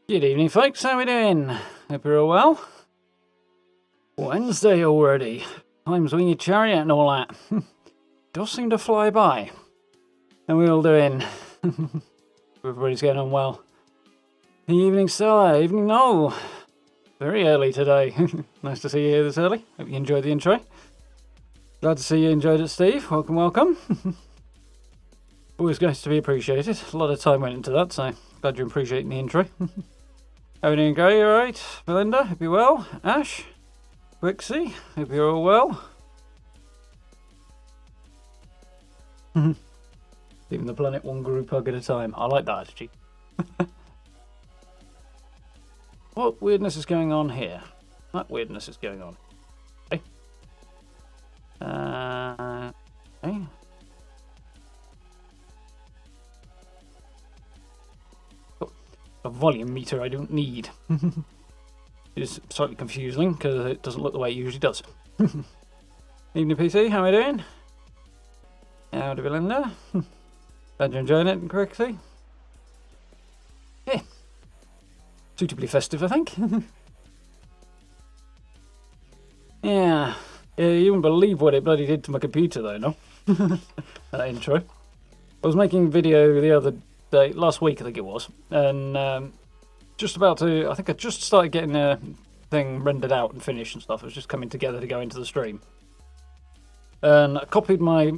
Good evening, folks. How we doing? Hope you're all well. Wednesday already. Time's wing your chariot and all that. Does seem to fly by. How we all doing? Everybody's getting on well. Evening, Stella. Evening, Noel. Very early today. Nice to see you here this early. Hope you enjoyed the intro. Glad to see you enjoyed it, Steve. Welcome, welcome. Always nice to be appreciated. A lot of time went into that, so glad you're appreciating the intro. How are you doing, Gary? You alright? Melinda, hope you're well. Ash? Wixie, hope you're all well. Leaving the planet one group hug at a time. I like that attitude. What weirdness is going on here? That weirdness is going on. Okay. Okay. A volume meter I don't need. It's slightly confusing because it doesn't look the way it usually does. Evening PC, how are you doing? Howdy Belinda. Glad you're enjoying it correctly. Yeah. Suitably festive, I think. Yeah. You wouldn't believe what it bloody did to my computer though, no? That intro. I was making video the other day, last week I think it was, and just about to, I think I just started getting a thing rendered out and finished and stuff. It was just coming together to go into the stream. And I copied my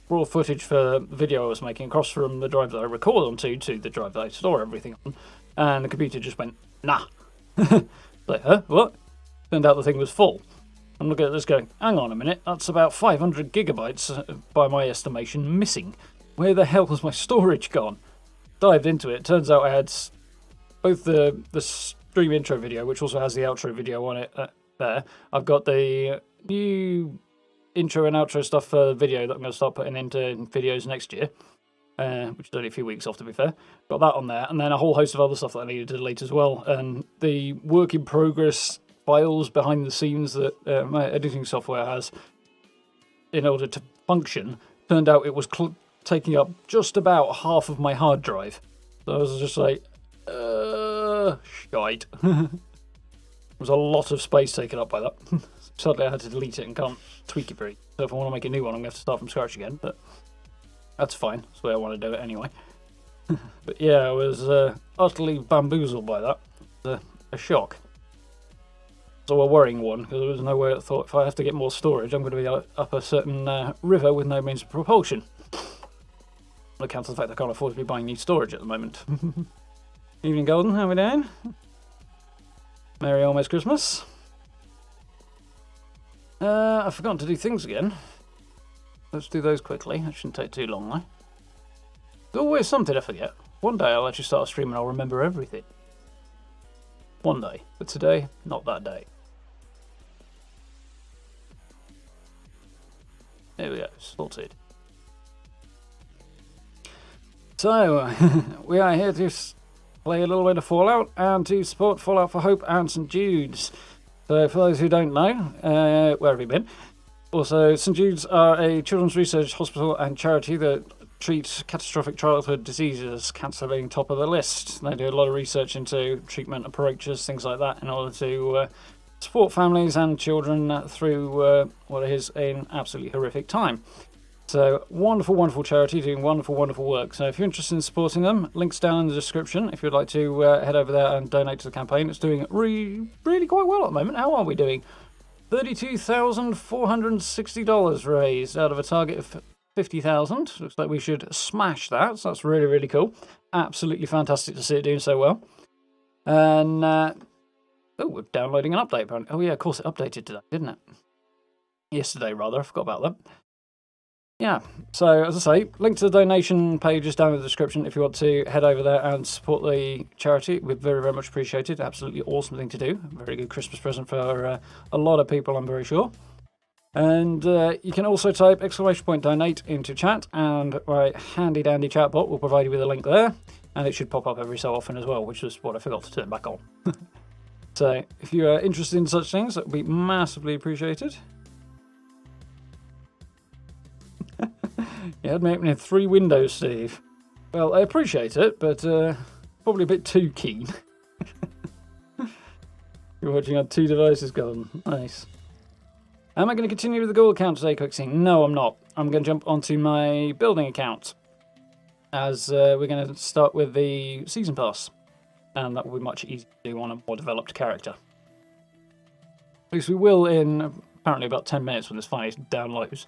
raw footage for the video I was making across from the drive that I record onto to the drive that I store everything on. And the computer just went, nah. Like, huh? What? Turned out the thing was full. I'm looking at this going, hang on a minute, that's about 500 gigabytes by my estimation missing. Where the hell has my storage gone? Dived into it. Turns out I had both the stream intro video, which also has the outro video on it there. I've got the new intro and outro stuff for the video that I'm going to start putting into videos next year, which is only a few weeks off to be fair. Got that on there, and then a whole host of other stuff that I needed to delete as well. And the work in progress files behind the scenes that my editing software has in order to function, turned out it was taking up just about half of my hard drive. So I was just like, shite. There was a lot of space taken up by that. Sadly, I had to delete it and can't tweak it very. So if I want to make a new one, I'm going to have to start from scratch again. But that's fine. That's the way I want to do it anyway. But yeah, I was utterly bamboozled by that. It was a shock. So a worrying one, because there was no way I thought if I have to get more storage, I'm going to be up a certain river with no means of propulsion. On account of the fact I can't afford to be buying new storage at the moment. Evening Golden, how are we doing? Merry almost Christmas. I've forgotten to do things again. Let's do those quickly. That shouldn't take too long though. There's always something I forget. One day I'll actually start a stream and I'll remember everything. One day. But today, not that day. There we go, sorted. So, we are here to play a little bit of Fallout and to support Fallout for Hope and St Judes. So, for those who don't know, where have you been? Also, St Judes are a children's research hospital and charity that treat catastrophic childhood diseases, cancer being top of the list. They do a lot of research into treatment approaches, things like that, in order to support families and children through what is an absolutely horrific time. So, wonderful, wonderful charity doing wonderful, wonderful work. So, if you're interested in supporting them, links down in the description. If you'd like to head over there and donate to the campaign, it's doing really quite well at the moment. How are we doing? $32,460 raised out of a target of 50,000. Looks like we should smash that. So that's really, really cool. Absolutely fantastic to see it doing so well. And we're downloading an update apparently. Oh yeah, of course it updated today, didn't it? Yesterday rather. I forgot about that. Yeah, so as I say, link to the donation page is down in the description if you want to head over there and support the charity. We'd very, very much appreciate it. Absolutely awesome thing to do. Very good Christmas present for a lot of people, I'm very sure. And you can also type !donate into chat, and my handy dandy chatbot will provide you with a link there. And it should pop up every so often as well, which is what I forgot to turn back on. So if you are interested in such things, that would be massively appreciated. You had me opening 3 windows, Steve. Well, I appreciate it, but probably a bit too keen. You're watching on 2 devices gone. Nice. Am I going to continue with the goal account today, Quick Scene? No, I'm not. I'm going to jump onto my building account, as we're going to start with the Season Pass. And that will be much easier to do on a more developed character. At least we will in apparently about 10 minutes when this finally downloads.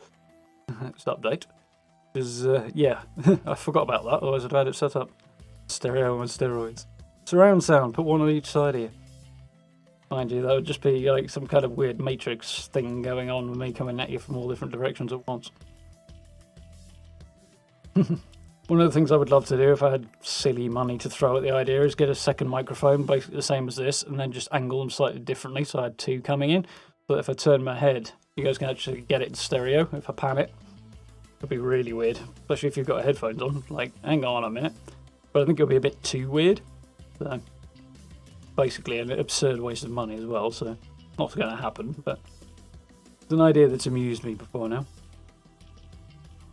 This update. Because, yeah, I forgot about that, otherwise I'd have had it set up. Stereo on steroids. Surround sound, put one on each side here. Mind you, that would just be like some kind of weird Matrix thing going on with me coming at you from all different directions at once. One of the things I would love to do if I had silly money to throw at the idea is get a second microphone, basically the same as this, and then just angle them slightly differently so I had 2 coming in. But if I turn my head, you guys can actually get it in stereo if I pan it. It'd be really weird, especially if you've got headphones on. Like, hang on a minute. But I think it'll be a bit too weird. So, basically an absurd waste of money as well, so not going to happen, but it's an idea that's amused me before now.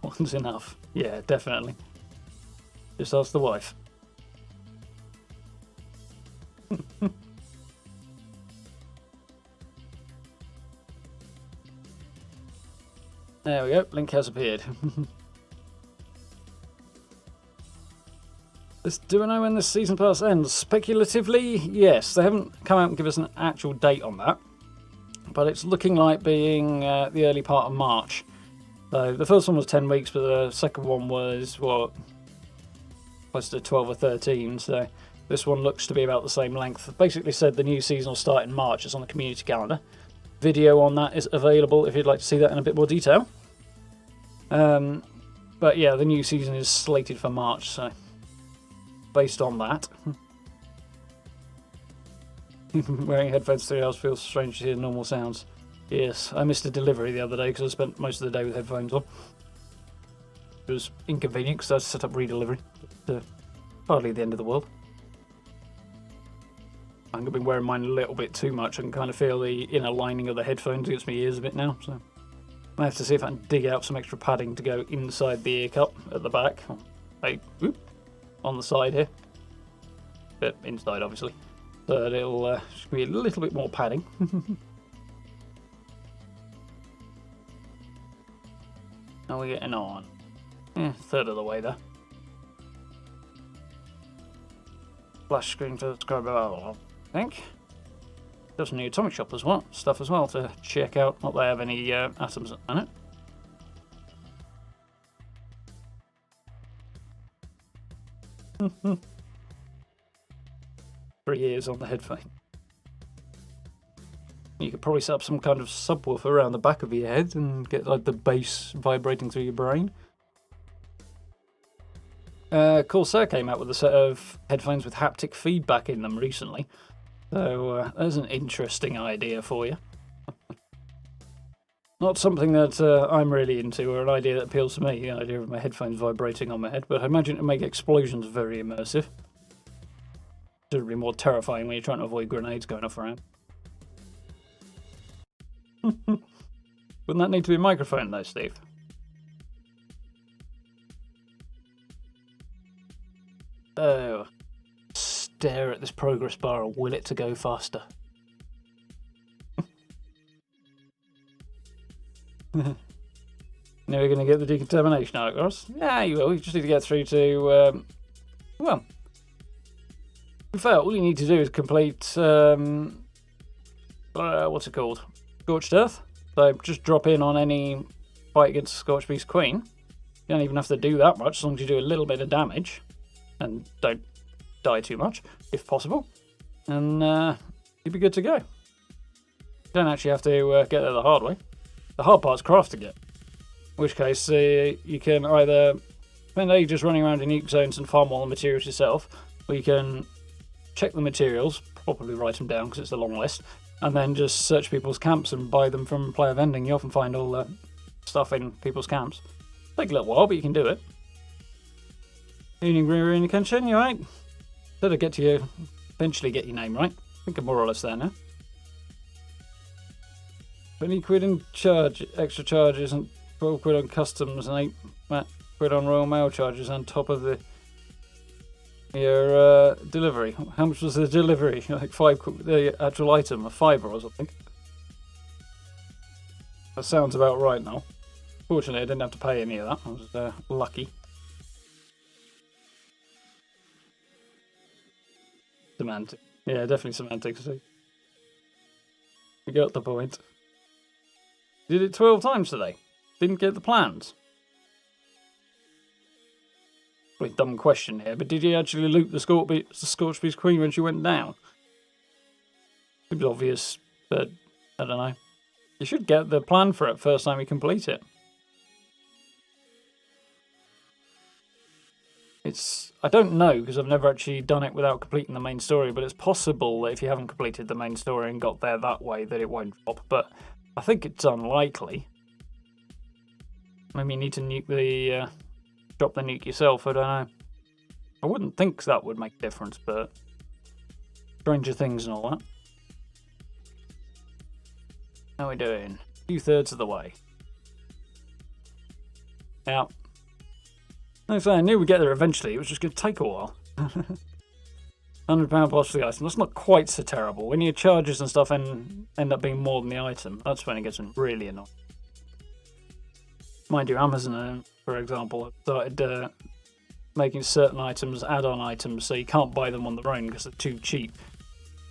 One's enough. Yeah, definitely. Just ask the wife. There we go, link has appeared. Do I know when the Season Pass ends? Speculatively, yes. They haven't come out and give us an actual date on that. But it's looking like being the early part of March. So the first one was 10 weeks, but the second one was, what, close to 12 or 13. So this one looks to be about the same length. Basically said the new season will start in March. It's on the community calendar. Video on that is available if you'd like to see that in a bit more detail. But yeah, the new season is slated for March, so based on that. Wearing headphones 3 hours feels strange to hear normal sounds. Yes, I missed a delivery the other day because I spent most of the day with headphones on. It was inconvenient because I had to set up redelivery. But hardly the end of the world. I've been wearing mine a little bit too much. I can kind of feel the inner lining of the headphones against my ears a bit now. So I have to see if I can dig out some extra padding to go inside the ear cup at the back. Like, whoop, on the side here. But inside, obviously. So it'll be a little bit more padding. How are we getting on? Yeah, third of the way there. Flash screen for the subscriber, I think. There's a new atomic shop as well, stuff as well to check out. Not that they have any atoms on it. For years on the headphone. You could probably set up some kind of subwoofer around the back of your head and get like the bass vibrating through your brain. Corsair came out with a set of headphones with haptic feedback in them recently. So there's an interesting idea for you. Not something that I'm really into, or an idea that appeals to me, the idea of my headphones vibrating on my head, but I imagine it would make explosions very immersive. Considerably more terrifying when you're trying to avoid grenades going off around. Wouldn't that need to be a microphone though, Steve? Oh. Stare at this progress bar and will it to go faster. Now we're going to get the decontamination out across. Yeah, you will. You just need to get through to, well, in fact, all you need to do is complete, what's it called? Scorched Earth. So just drop in on any fight against Scorched Beast Queen. You don't even have to do that much, as long as you do a little bit of damage. And don't die too much, if possible. And you'll be good to go. You don't actually have to get there the hard way. The hard part's crafting it. In which case, you can either spend ages running around in nuke zones and farm all the materials yourself, or you can check the materials, probably write them down because it's a long list, and then just search people's camps and buy them from player vending. You often find all the stuff in people's camps. Take a little while, but you can do it. Evening, Riri Kenshin, you right? Better get to you, eventually get your name right. I think I'm more or less there now. 20 quid in charge, extra charges, and 12 quid on customs, and 8 quid on Royal Mail charges on top of the Your delivery. How much was the delivery? Like the actual item, a £5 or something. That sounds about right now. Fortunately, I didn't have to pay any of that. I was lucky. Semantic. Yeah, definitely semantics. You got the point. Did it 12 times today. Didn't get the plans. Probably dumb question here, but did you actually loot the Scorchbeast Queen when she went down? It was obvious, but I don't know. You should get the plan for it first time you complete it. I don't know, because I've never actually done it without completing the main story, but it's possible that if you haven't completed the main story and got there that way, that it won't drop, but I think it's unlikely. Maybe you need to nuke the... drop the nuke yourself, I don't know. I wouldn't think that would make a difference, but... Stranger Things and all that. How are we doing? 2/3 of the way. Yeah. Like I say, I knew we'd get there eventually, it was just going to take a while. £100 plus for the item, that's not quite so terrible. When your charges and stuff end up being more than the item, that's when it gets really annoying. Mind you, Amazon, for example, started making certain items add-on items, so you can't buy them on their own because they're too cheap.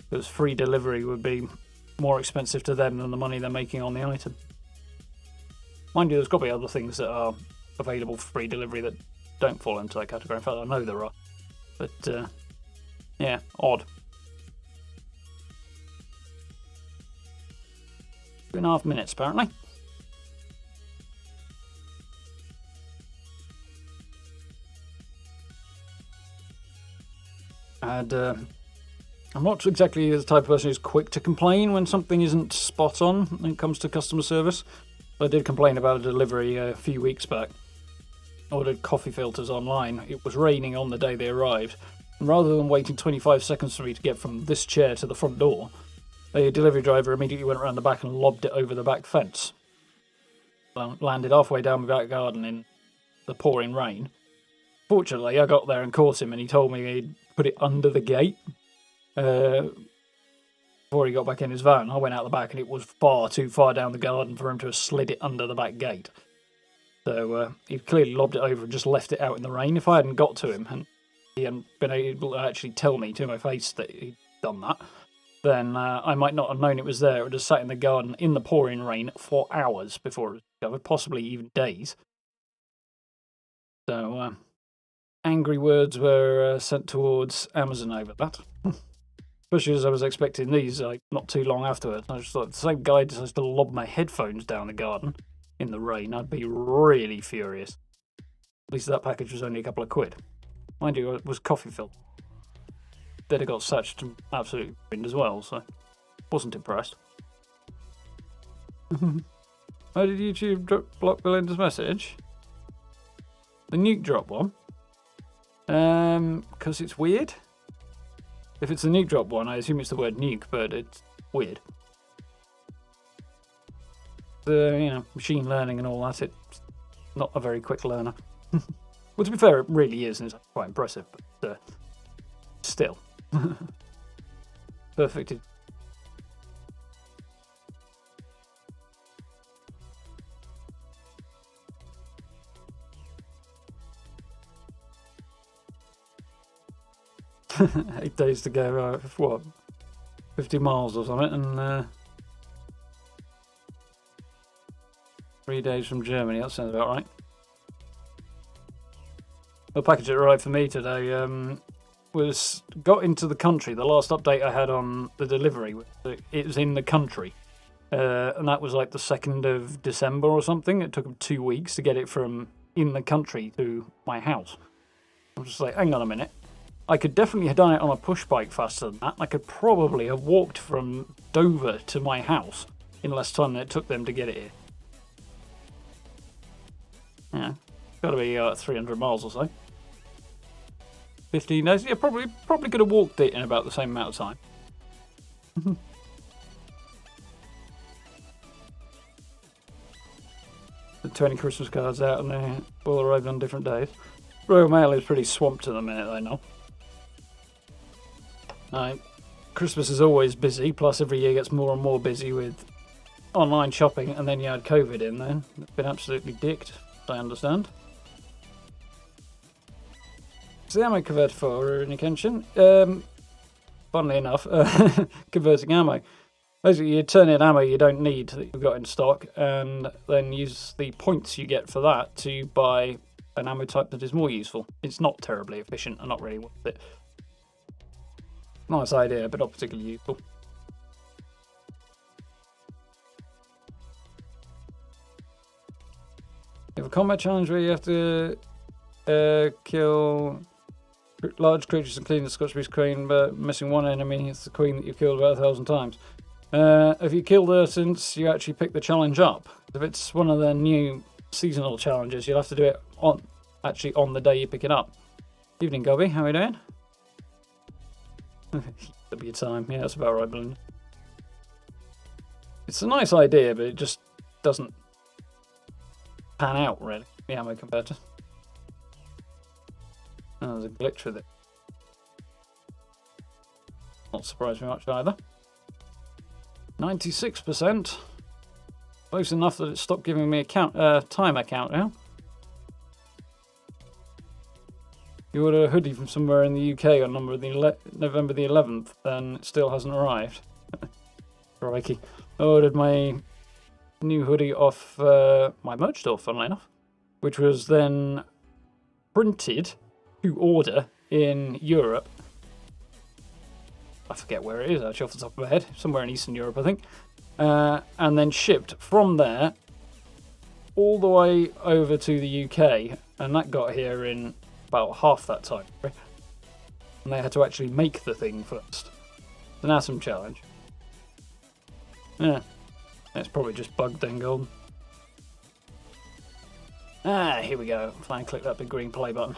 Because free delivery would be more expensive to them than the money they're making on the item. Mind you, there's got to be other things that are available for free delivery that don't fall into that category. In fact, I know there are. But, yeah, odd. 2.5 minutes, apparently. And I'm not exactly the type of person who's quick to complain when something isn't spot on when it comes to customer service. I did complain about a delivery a few weeks back. I ordered coffee filters online. It was raining on the day they arrived. And rather than waiting 25 seconds for me to get from this chair to the front door, the delivery driver immediately went around the back and lobbed it over the back fence. Landed halfway down my back garden in the pouring rain. Fortunately, I got there and caught him, and he told me he'd put it under the gate before he got back in his van. I went out the back, and it was far too far down the garden for him to have slid it under the back gate. So he clearly lobbed it over and just left it out in the rain. If I hadn't got to him and he hadn't been able to actually tell me to my face that he'd done that, then I might not have known it was there. It would have sat in the garden in the pouring rain for hours before it was discovered, possibly even days. So angry words were sent towards Amazon over that. Especially as I was expecting these not too long afterwards. I just thought, the same guy decides to lob my headphones down the garden in the rain, I'd be really furious. At least that package was only a couple of quid. Mind you, it was coffee filled. Then it got satched and absolutely ruined as well, so wasn't impressed. Why did YouTube block Belinda's message? The nuke drop one? Because it's weird. If it's the nuke drop one, I assume it's the word nuke, but it's weird. The machine learning and all that, it's not a very quick learner. Well, to be fair, it really is, and it's quite impressive, but still. Perfect. 8 days to go, what, 50 miles or something, and 3 days from Germany, that sounds about right. The package that arrived for me today got into the country. The last update I had on the delivery, it was in the country. And that was like the 2nd of December or something. It took them 2 weeks to get it from in the country to my house. I was just like, hang on a minute. I could definitely have done it on a push bike faster than that. I could probably have walked from Dover to my house in less time than it took them to get it here. Yeah, got to be 300 miles or so. 15 days. Yeah, probably could have walked it in about the same amount of time. The 20 Christmas cards out and they all arrived on different days. Royal Mail is pretty swamped at the minute, I know. Christmas is always busy, plus every year gets more and more busy with online shopping, and then you had COVID in there. It's been absolutely dicked, I understand. So the ammo converter for Kenshin. Funnily enough, converting ammo. Basically, you turn in ammo you don't need that you've got in stock, and then use the points you get for that to buy an ammo type that is more useful. It's not terribly efficient and not really worth it. Nice idea, but not particularly useful. You have a combat challenge where you have to kill large creatures, including the Scotch-Breeze Queen, but missing one enemy. It's the Queen that you've killed about 1,000 times. If you killed her since you actually picked the challenge up, if it's one of the new seasonal challenges, you'll have to do it on the day you pick it up. Evening, Gobby. How are you doing? It'll be your time. Yeah, that's about right, Belinda. It's a nice idea, but it just doesn't pan out, really, the ammo converter. Oh, there's a glitch with it. Not surprised me much either. 96%. Close enough that it stopped giving me a timer count now. You order a hoodie from somewhere in the UK on November the 11th, and it still hasn't arrived. Crikey. I ordered my new hoodie off my merch store, funnily enough, which was then printed to order in Europe. I forget where it is actually off the top of my head. Somewhere in Eastern Europe, I think. And then shipped from there all the way over to the UK, and that got here in about half that time. And they had to actually make the thing first. It's an awesome challenge. Yeah, it's probably just bugged then, Golden. Here we go. Finally click that big green play button.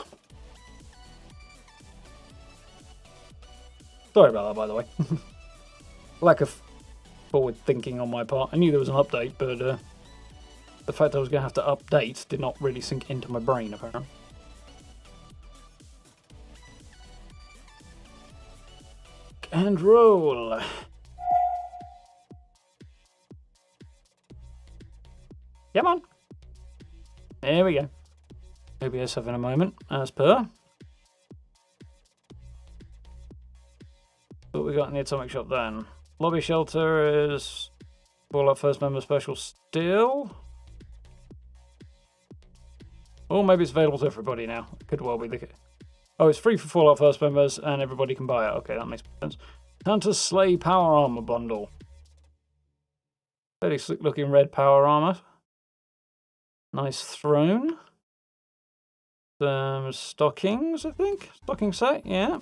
Sorry about that, by the way. Lack of forward thinking on my part. I knew there was an update, but the fact I was going to have to update did not really sink into my brain, apparently. And roll. Come on. There we go. OBS having a moment, as per. What we got in the atomic shop then? Lobby shelter is Fallout First Member Special still. Or maybe it's available to everybody now. It could well be the case. Oh, it's free for Fallout First members and everybody can buy it. Okay, that makes sense. Hunter's Slay Power Armor Bundle. Very slick looking red power armor. Nice throne. Some stockings, I think. Stocking set, yeah.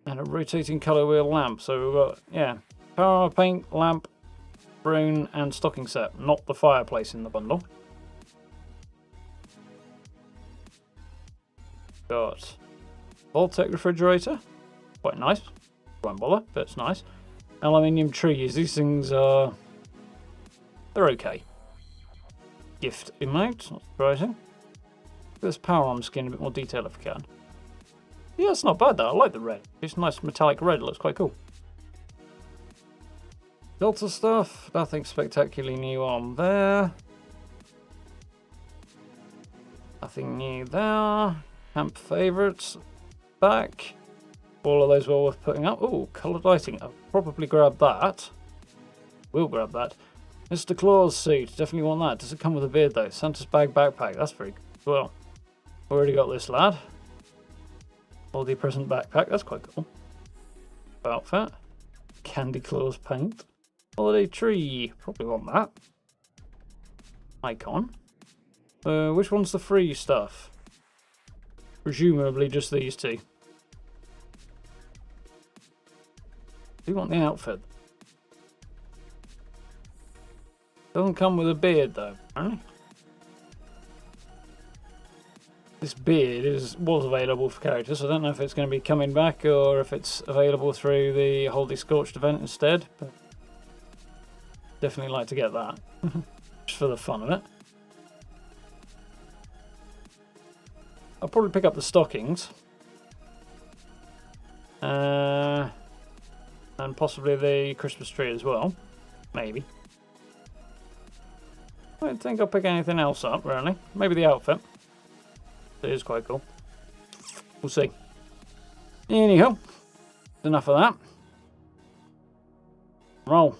And a rotating colour wheel lamp. So we've got, yeah, power armor, paint, lamp, rune, and stocking set. Not the fireplace in the bundle. Got Voltec refrigerator. Quite nice. Won't bother, but it's nice. Aluminium trees. These things are... they're okay. Gift emote. Not surprising. This power arm skin in a bit more detail if I can. Yeah, it's not bad though. I like the red. It's nice metallic red. It looks quite cool. Delta stuff. Nothing spectacularly new on there. Nothing new there. Camp favourites. Back. All of those well worth putting up. Oh, coloured lighting. I'll probably grab that. We'll grab that. Mr. Claus suit. Definitely want that. Does it come with a beard though? Santa's bag backpack. That's very cool. Well, already got this lad. Holiday present backpack. That's quite cool. Outfit. Candy Claus paint. Holiday tree. Probably want that. Icon. Which one's the free stuff? Presumably just these two. Do you want the outfit? Doesn't come with a beard though, apparently. This beard was available for characters, so I don't know if it's going to be coming back or if it's available through the Holy Scorched event instead. But definitely like to get that. Just for the fun of it. I'll probably pick up the stockings. And possibly the Christmas tree as well. Maybe. I don't think I'll pick anything else up, really. Maybe the outfit. It is quite cool. We'll see. Anyhow, enough of that. Roll.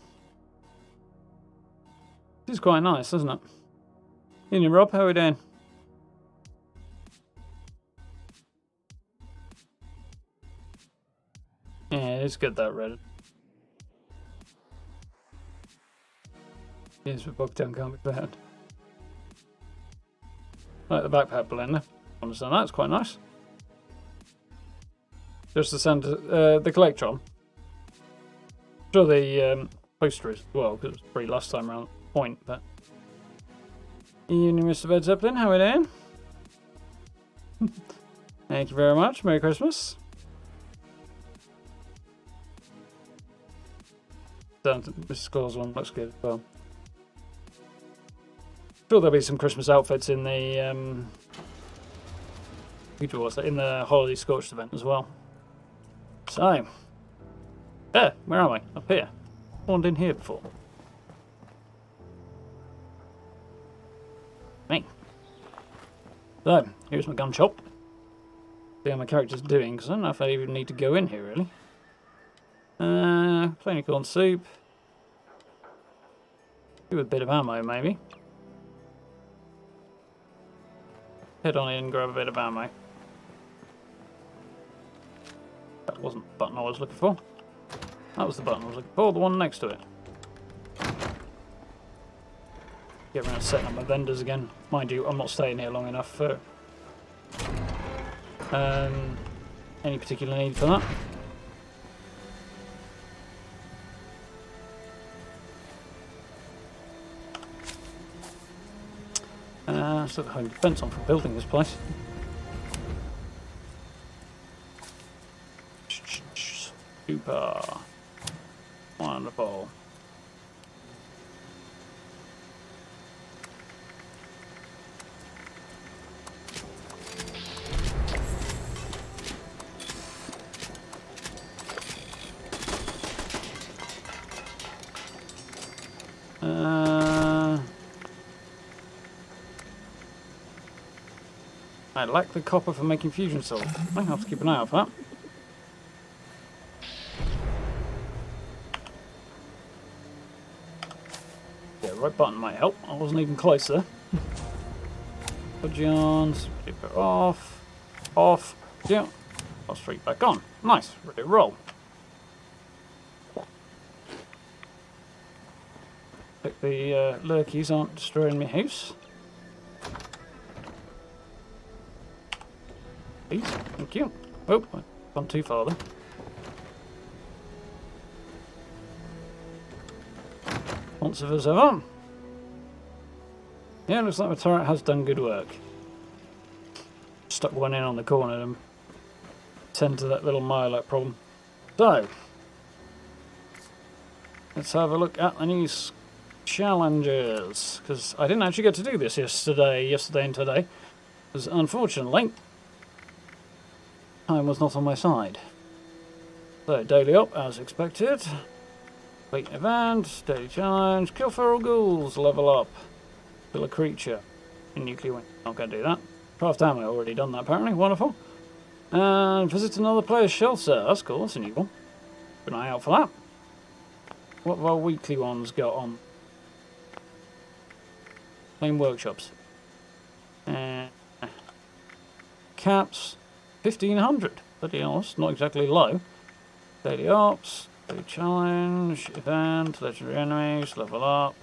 This is quite nice, isn't it? Evening, Rob. How are we doing? Yeah, it's good that red. Yes, but Bogtown can't be found. I like the backpack blender. Understand that, it's quite nice. Just the center, the Collectron. Sure, the poster is as well, because it was free last time around the point, but. Evening, Mr. Bed Zeppelin, how are we doing? Thank you very much. Merry Christmas. Mrs. Claus one looks good as well. Sure, there'll be some Christmas outfits in the in the Holiday Scorched event as well. So, there, where am I? Up here. I wasn't in here before. Me. So, here's my gun shop. See how my character's doing, because I don't know if I even need to go in here, really. Plain of corn soup. Do a bit of ammo, maybe. Head on in and grab a bit of ammo. That wasn't the button I was looking for. That was the button I was looking for, the one next to it. Get around setting up my vendors again. Mind you, I'm not staying here long enough for any particular need for that. Still got home defense on for building this place. Super. Wonderful. I lack the copper for making fusion salt. I have to keep an eye out for that. Yeah, right button might help. I wasn't even close there. Xion, keep it off. Off. Yeah. I'll straight back on. Nice. Ready to roll. Hope the lurkies aren't destroying my house. Please. Thank you. Oh, I've gone too far then. Once of us ever. Yeah, looks like the turret has done good work. Stuck one in on the corner and tend to that little Mirelurk problem. So, let's have a look at the new challenges, because I didn't actually get to do this yesterday and today, because unfortunately time was not on my side. So, daily up as expected. Complete event, daily challenge, kill feral ghouls, level up, kill a creature in nuclear wind. Not going to do that. Craft ammo, already done that apparently, wonderful. And visit another player's shelter, that's cool, that's a new one. Keep an eye out for that. What have our weekly ones got on? Plain workshops. Caps, 1500. Bloody hell, that's not exactly low. Daily ops, daily challenge, event, legendary enemies, level up.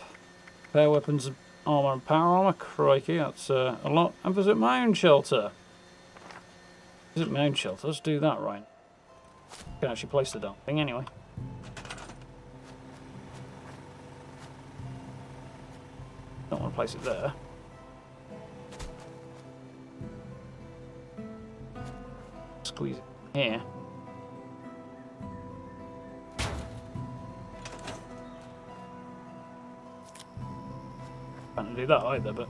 Repair weapons, armor and power armor. Crikey, that's a lot. And visit my own shelter. Visit my own shelter, let's do that right. I can actually place the darn thing anyway. Don't want to place it there. Squeeze it here. Can't do that either, but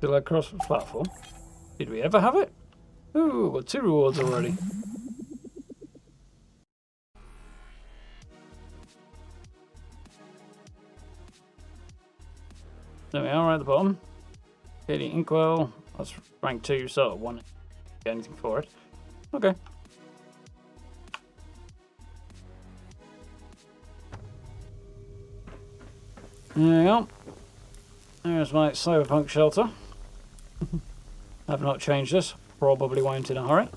Still across the platform. Did we ever have it? Ooh, got 2 rewards already. There we are, right at the bottom. Hitting Inkwell. That's rank 2, so I won't get anything for it. Okay. There we go. There's my cyberpunk shelter. I've not changed this. Probably won't in a hurry.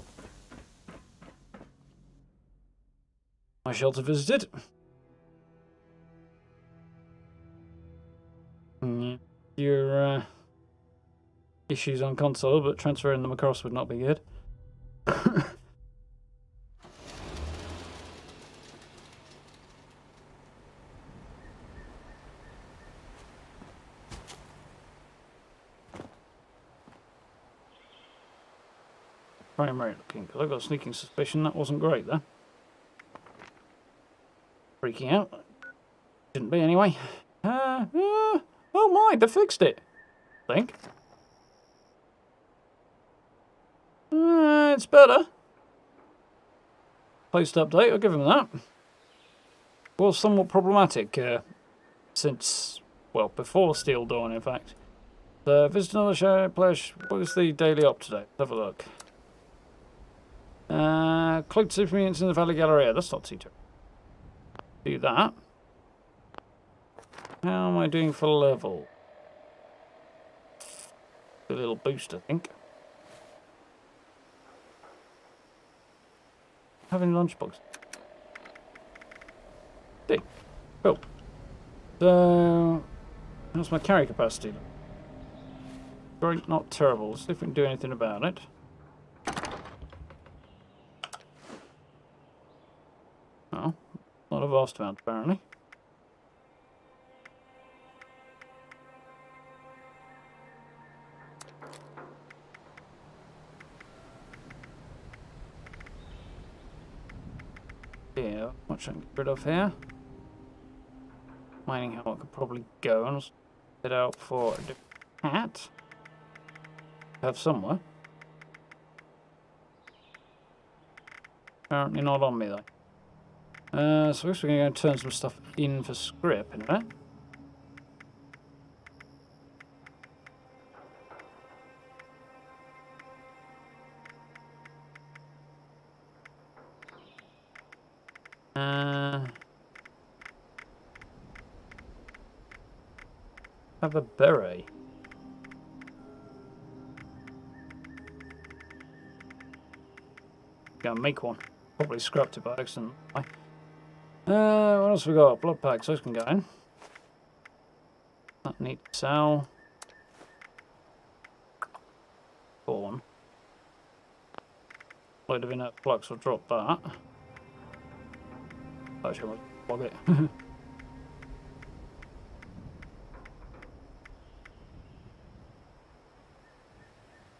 My shelter visited. Your issues on console, but transferring them across would not be good. Frame rate looking good. I've got a sneaking suspicion that wasn't great there. Freaking out. Didn't be anyway. Oh my, they fixed it. I think. It's better. Post update, I'll give him that. Was somewhat problematic since, well, before Steel Dawn, in fact. Visit another show, pledge. What is the daily up today? Let's have a look. Cloaked super mutants in the Valley Galleria. That's not too terrible. Do that. How am I doing for level? A little boost, I think. Having lunchbox. Dig. Cool. So, how's my carry capacity? Great, not terrible. Let's see if we can do anything about it. Oh, not a vast amount, apparently. Yeah, much I can get rid of here. Mining how I could probably go and head out for a different hat. Have somewhere. Apparently not on me though. So I guess we're going to turn some stuff in for script in a minute. Have a beret. Gonna make one. Probably scrapped it by accident. What else we got? Blood packs, those can go in. That need to sell. Born. Load of inert flux will drop that. Actually, I might log it.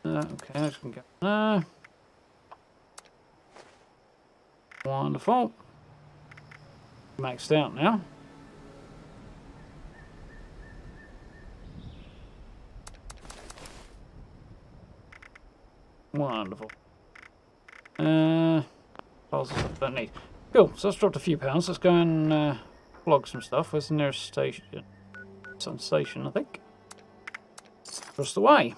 Okay, I just can go there. Wonderful. Maxed out now. Wonderful. Files and stuff don't need. Cool, so that's dropped a few pounds. Let's go and log some stuff. Where's the nearest station? Sun Station, I think. Across the way.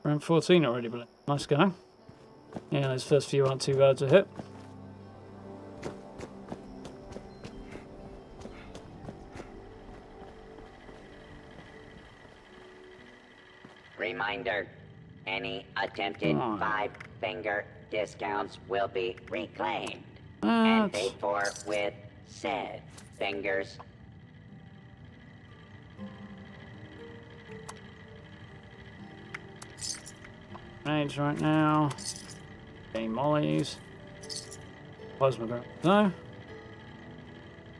Around 14 already, but nice going. Yeah, those first few aren't too bad to hit. Reminder, any attempted 5-finger discounts will be reclaimed and paid for with said fingers. Grenades right now. Okay, mollies. Plasma grenades. No.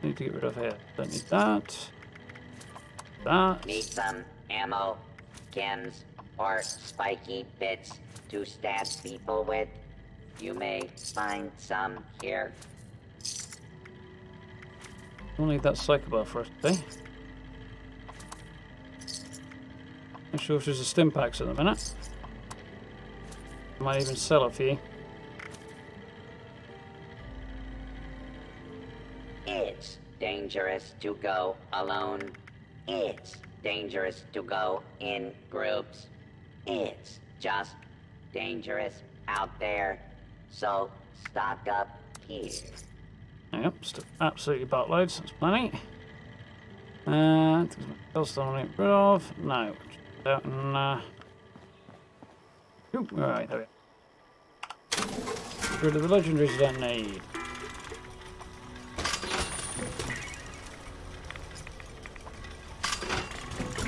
Need to get rid of here. Don't need that. That. Need some ammo, chems, or spiky bits to stab people with? You may find some here. We'll need that psychobar for us today. Not sure if there's a stim packs at the minute. Might even sell a few. It's dangerous to go alone. It's dangerous to go in groups. It's just dangerous out there. So stock up here. Yep, absolutely buttloads. That's plenty. What else do I want to get rid of? No. Out and, Oop, alright, there we go. Get rid of the legendaries I don't need.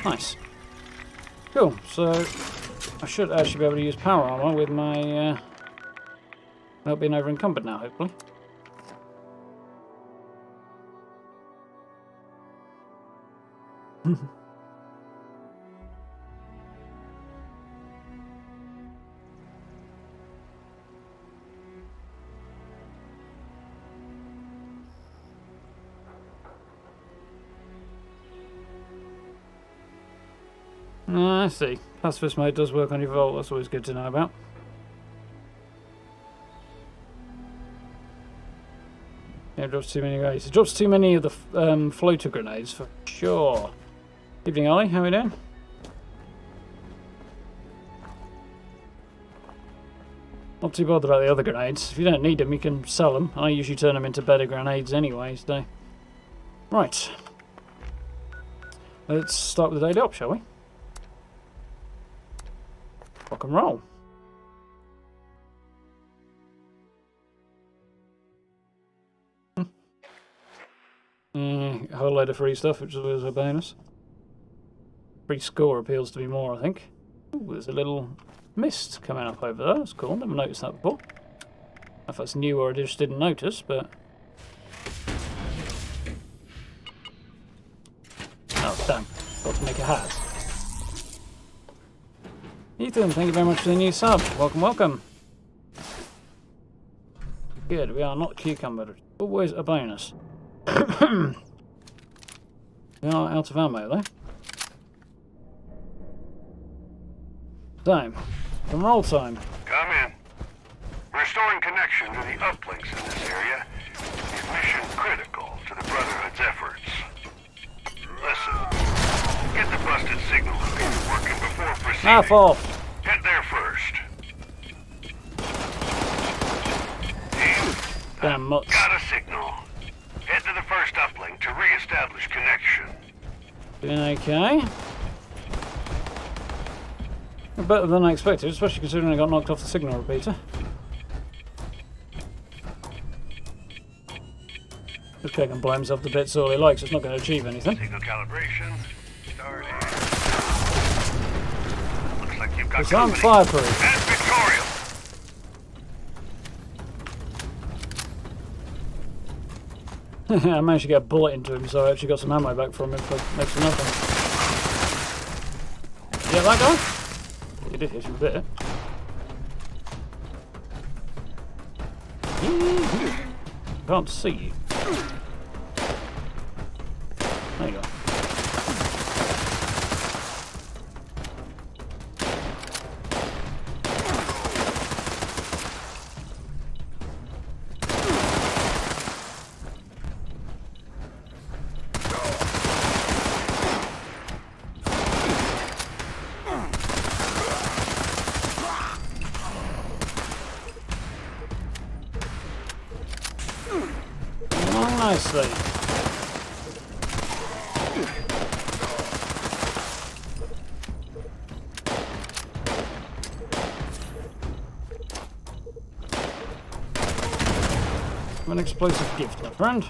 Nice. Cool, so I should actually be able to use power armor with my, without being over encumbered now, hopefully. I see. Pacifist mode does work on your vault, that's always good to know about. Yeah, it drops too many grenades. It drops too many of the floater grenades for sure. Evening, Ollie. How are we doing? Not too bothered about the other grenades. If you don't need them, you can sell them. I usually turn them into better grenades anyway, so... Right. Let's start with the daily op, shall we? Rock and roll. A whole load of free stuff, which is always a bonus. Free score appeals to me more, I think. Ooh, there's a little mist coming up over there. That's cool. Never noticed that before. I don't know if that's new or I just didn't notice, but... Oh, damn. Got to make a hat. Ethan, thank you very much for the new sub. Welcome, welcome. Good, we are not cucumbered. Always a bonus. We are out of ammo, though. Time. From roll time. Come in. Restoring connection to the uplinks in this area is mission critical to the Brotherhood's efforts. Listen. Get the busted signal locator working before proceeding. Half off. Head there first. Team, Damn mutts. got a signal. Head to the first uplink to re-establish connection. Doing okay. Better than I expected, especially considering I got knocked off the signal repeater. Okay, can blow himself to bits all he likes, it's not going to achieve anything. Signal calibration. Starting. Looks like you've got Because I'm company. fireproof. And Victoria. I managed to get a bullet into him, so I actually got some ammo back from him for next to nothing. You get that guy? He did hit you a bit. Can't see you. There you go. Nicely. An explosive gift, my friend.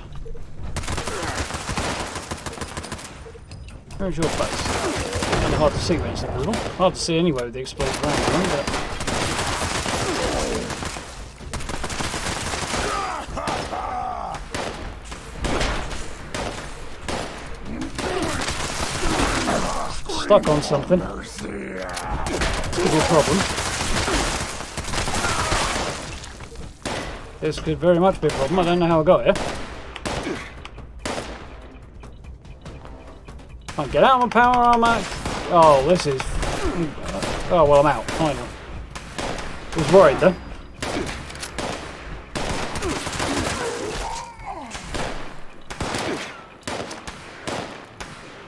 Where's your face? Kind of hard to see when it's invisible. Hard to see anyway with the explosive round, but... stuck on something. This could be a problem. This could very much be a problem. I don't know how I got here. Can't get out of my power armor. Oh, this is... Oh, well, I'm out. Finally. I was worried, though.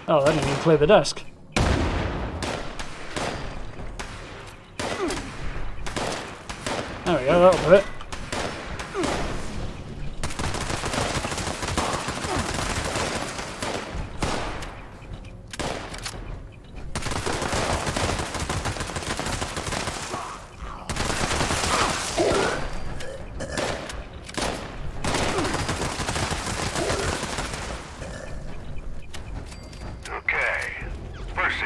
Oh, that didn't even clear the desk. There we go, that'll do it.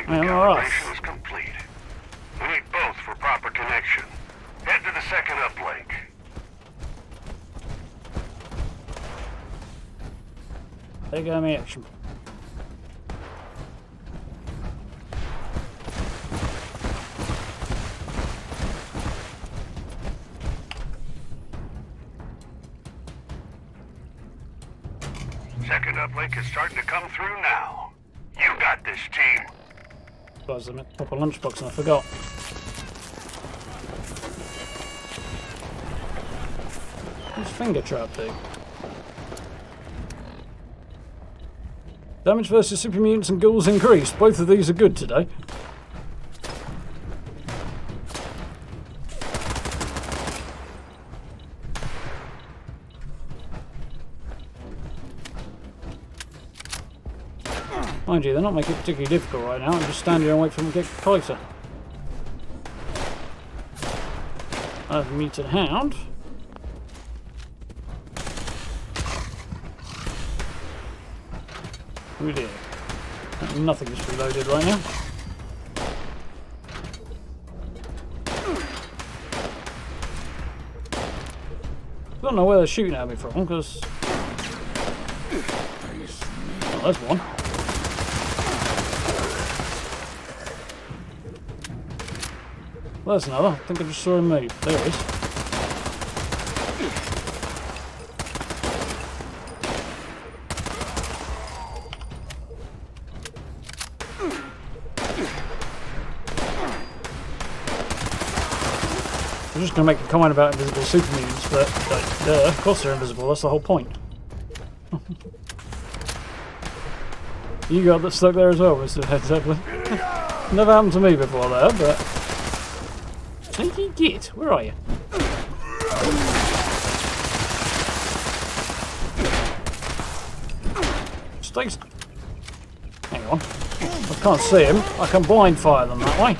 Calibration is complete. We need both for proper connection. Head to the second uplink. Take enemy action. Second uplink is starting to come through now. You got this, team. I meant to pop a lunchbox and I forgot. What's finger trap do? Damage versus super mutants and ghouls increased. Both of these are good today. Mind you, they're not making it particularly difficult right now. I'm just standing here and wait for them to get closer. I have a mutant hound. Oh dear. Nothing is reloaded right now. I don't know where they're shooting at me from, because... Oh, there's one. Well, there's another. I think I just saw him move. There he is. I'm just going to make a comment about invisible super mutants, but of course they're invisible. That's the whole point. You got that stuck there as well, Mr. Head Zeppelin. Never happened to me before there, but... Sneaky git, where are you? Stays. Hang on. I can't see him. I can blind fire them that way.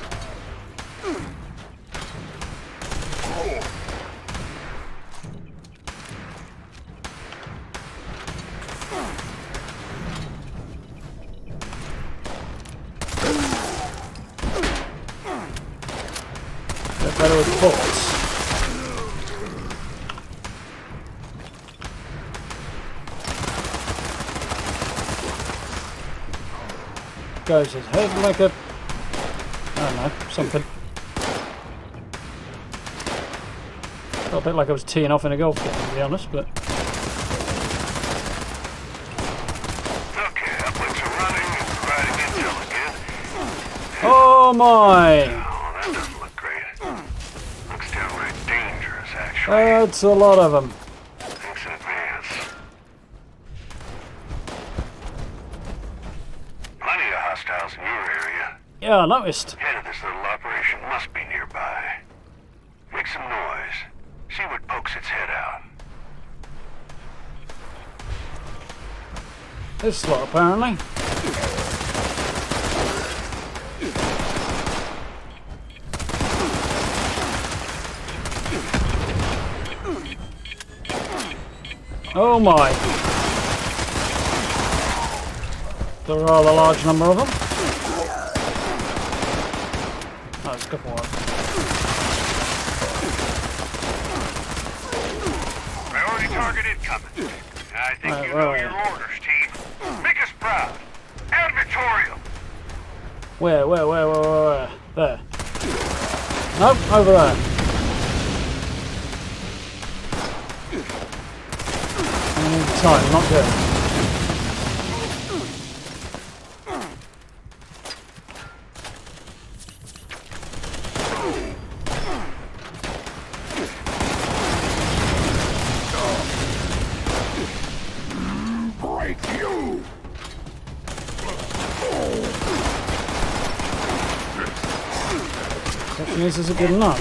Get better with bullets. Goes his head like a... I don't know, something. Felt a bit like I was teeing off in a golf game, to be honest, but... Okay, uplink are running and providing intel again. Oh my! Oh, that doesn't look great. Looks downright dangerous, actually. That's a lot of them. Thanks in advance. Plenty of hostiles in your area. Yeah, I noticed. Head of this little operation must be nearby. Make some noise. See what pokes its head out. This lot, apparently. Oh my. There are a large number of them. Oh, there's a couple more. Priority target incoming. I think Right, you where know are your you? orders, team. Make us proud. Advertorial. Where? There. Nope, over there. I need time, not good. Break you! This isn't good enough.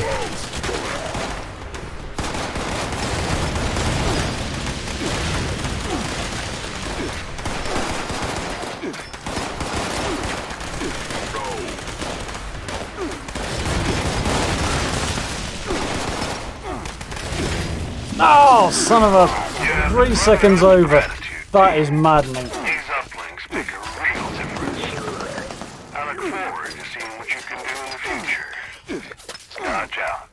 Oh, son of a... 3 seconds over. That is maddening. These uplinks make a real difference. I look forward to seeing what you can do in the future. Dodge out.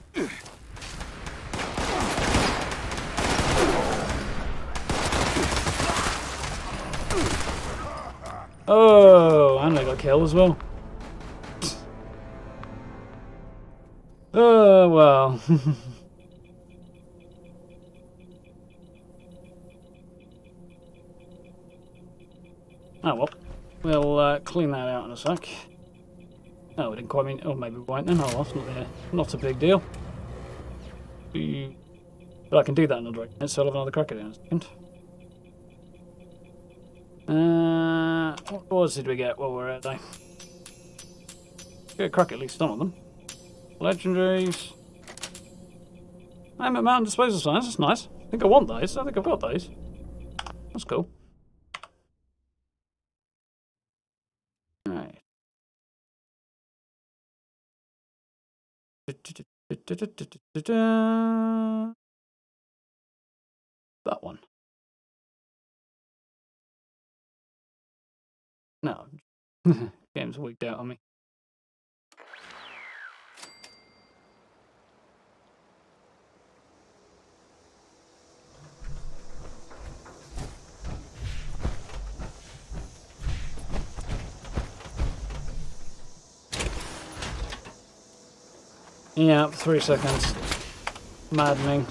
Oh, and I got killed as well. Oh, well. Oh, well. We'll clean that out in a sec. Oh, we didn't quite mean... Oh, maybe we won't then. Oh, well, it's not a big deal. But I can do that in another 8 minutes, so I'll have another crack at it in a second. What rewards did we get while we were out there? Get a crack at least some of them. Legendaries. I'm at mountain disposal signs, that's nice. I think I want those. I think I've got those. That's cool. Alright. That one. No. Game's wigged out on me. Yeah, 3 seconds. Maddening.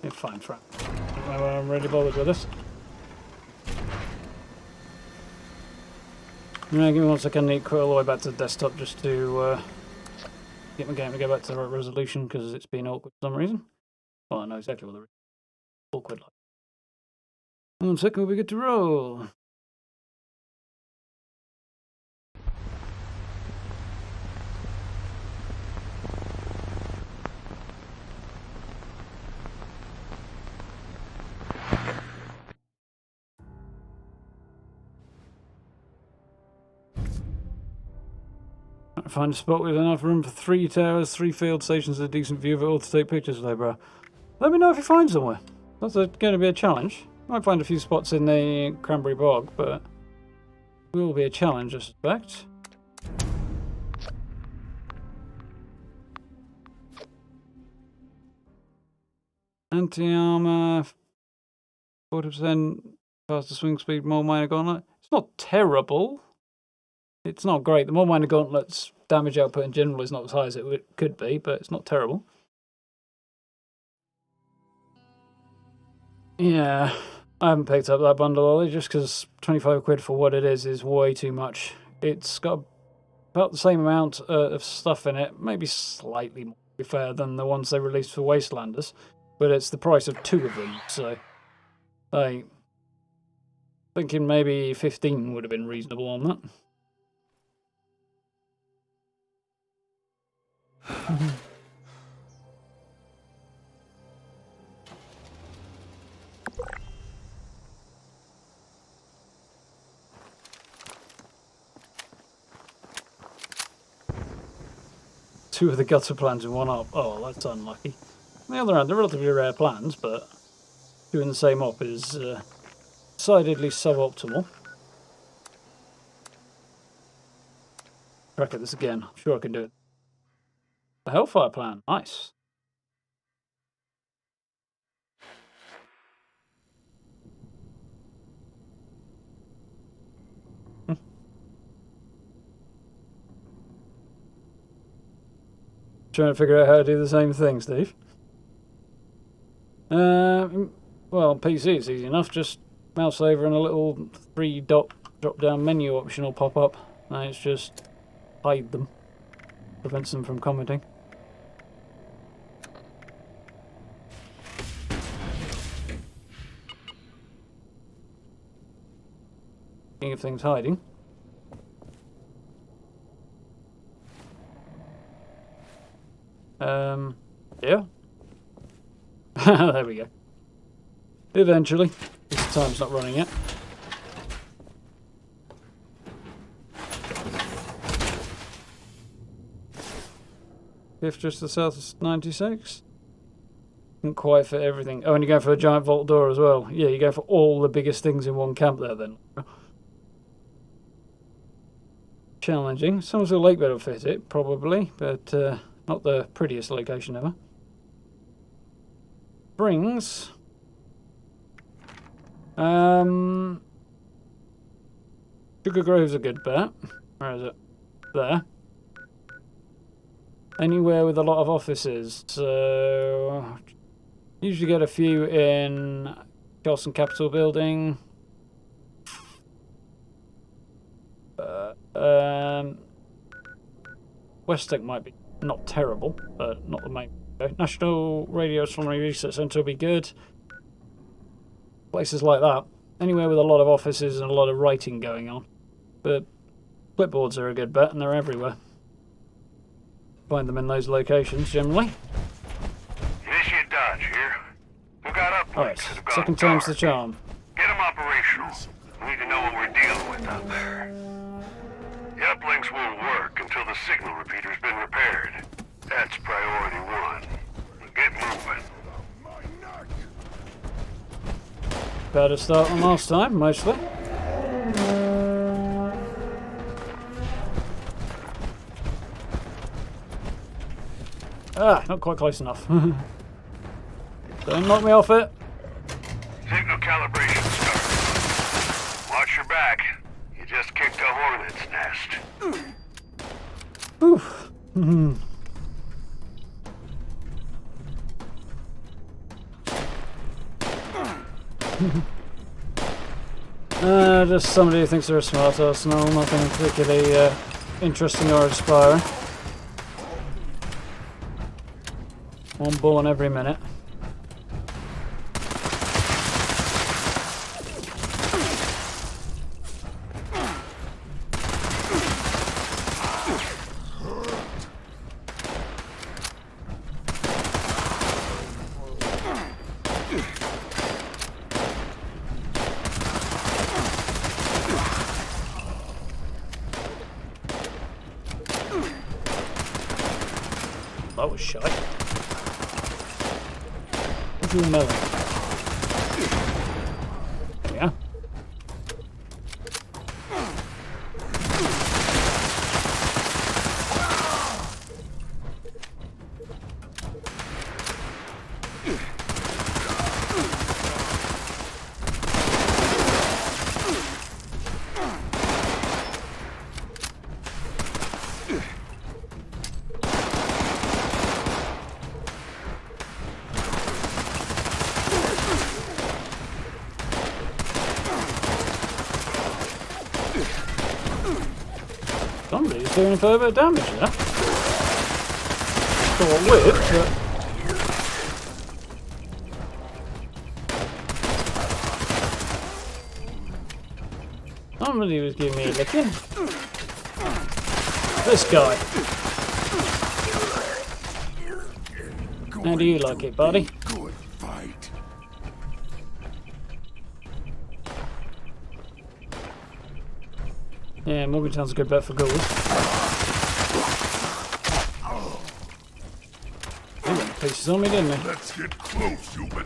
You're fine, Frank. I'm really bothered with this. Yeah, give me 1 second. I need to quit all the way back to the desktop just to get my game to go back to the right resolution because it's been awkward for some reason. Well, I know exactly what the awkward like. 1 second, we'll be good to roll. Find a spot with enough room for 3 towers, 3 field stations, a decent view of it all to take pictures of, bro. Let me know if you find somewhere. That's going to be a challenge. Might find a few spots in the Cranberry Bog, but it will be a challenge, I suspect. Anti-armor, 40% faster swing speed, more minor gauntlet. It's not terrible. It's not great. The more minor gauntlet's damage output in general is not as high as it could be, but it's not terrible. Yeah, I haven't picked up that bundle, Ollie, just because 25 quid for what it is way too much. It's got about the same amount of stuff in it, maybe slightly more, to be fair, than the ones they released for Wastelanders, but it's the price of 2 of them, so I thinking maybe 15 would have been reasonable on that. Two of the gutter plans in one up. Oh, that's unlucky. On the other hand, they're relatively rare plans, but doing the same op is decidedly suboptimal. Crack at this again. I'm sure I can do it. The Hellfire plan. Nice. Trying to figure out how to do the same thing, Steve. Well, PC it's easy enough. Just mouse over and a little 3-dot drop-down menu option will pop up. And it's just hide them. Prevents them from commenting. Speaking of things hiding. Yeah. There we go. Eventually. This time's not running yet. Fifth just to the south of 96. Didn't quite fit everything. Oh, and you go for a giant vault door as well. Yeah, you go for all the biggest things in one camp there then. Challenging. Someone's Lake bed will fit it, probably, but not the prettiest location ever. Springs. Sugar Grove's a good bet. Where is it? There. Anywhere with a lot of offices. So usually get a few in Charleston Capitol Building. Westec might be not terrible, but not the main. National Radio Astronomy Research Centre will be good. Places like that. Anywhere with a lot of offices and a lot of writing going on. But clipboards are a good bet, and they're everywhere. Find them in those locations, generally. Initiate Dodge here. We've got uplink. Alright, second time's the charm. Get them operational. We need to know what we're dealing with out there. The uplinks won't work until the signal repeater's been repaired. That's priority one. Get moving. Better start than last time, mostly. Ah, not quite close enough. Don't knock me off it. Signal calibration started. Watch your back. You just kicked a hornet's nest. Oof. Just somebody who thinks they're a smart arsenal, nothing particularly interesting or inspiring. One born every minute. That was shy. What's your melon? There we are. Somebody's doing a fair bit of damage there. Got a whip, but... Somebody was giving me a licking. This guy. How do you like it, buddy? Good fight. Yeah, Morgantown's a good bet for goals. He went to pieces on me, didn't he? Let's get close, human.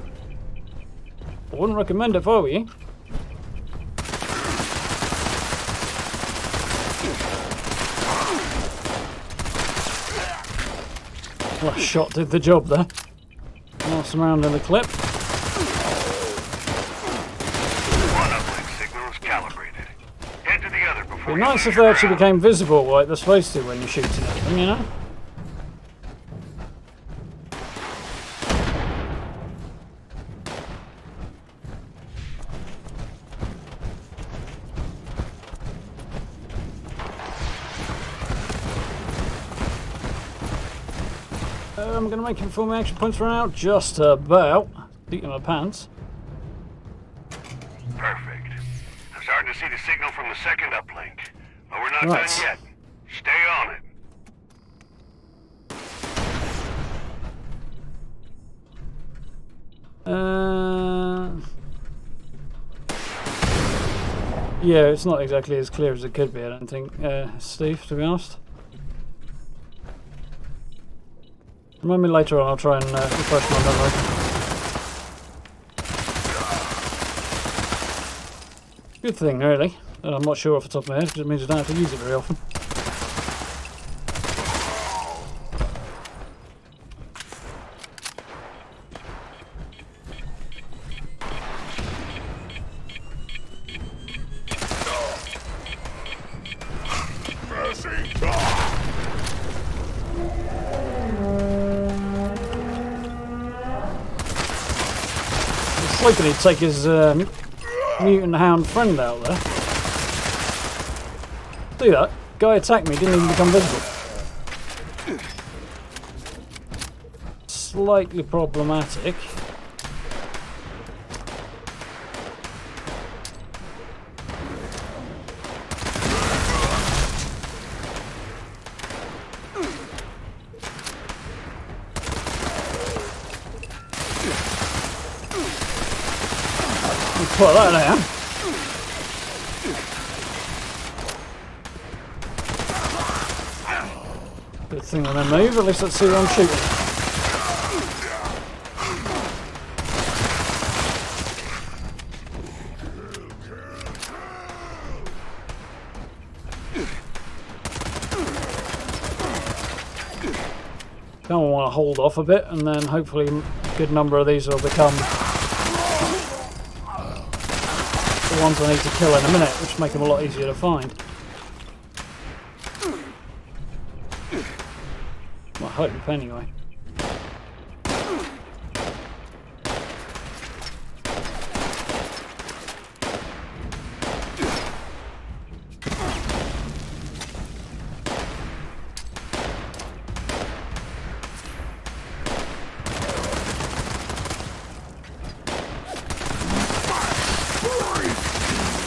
I wouldn't recommend it if I were you. Last shot did the job there. Last round in the clip. One uplink signal is calibrated. Head to the other before It'd be you nice lose if they your actually ground. became visible like they're supposed to when you're shooting at them, you know? I'm going to make him full my action points run out just about. Seat in my pants. Perfect. I'm starting to see the signal from the second uplink. But we're not Right. done yet. Stay on it. Yeah, it's not exactly as clear as it could be, I don't think, Steve, to be honest. Remind me later on, I'll try and refresh my memory. Good thing, really, that I'm not sure off the top of my head, because it means I don't have to use it very often. It's likely to take his mutant hound friend out there. Do that. Guy attacked me, didn't even become visible. Slightly problematic. Put that down. Good thing when they move, at least let's see who I'm shooting. Kind of want to hold off a bit, and then hopefully a good number of these will become the ones I need to kill in a minute, which make them a lot easier to find. Well, I hope, anyway.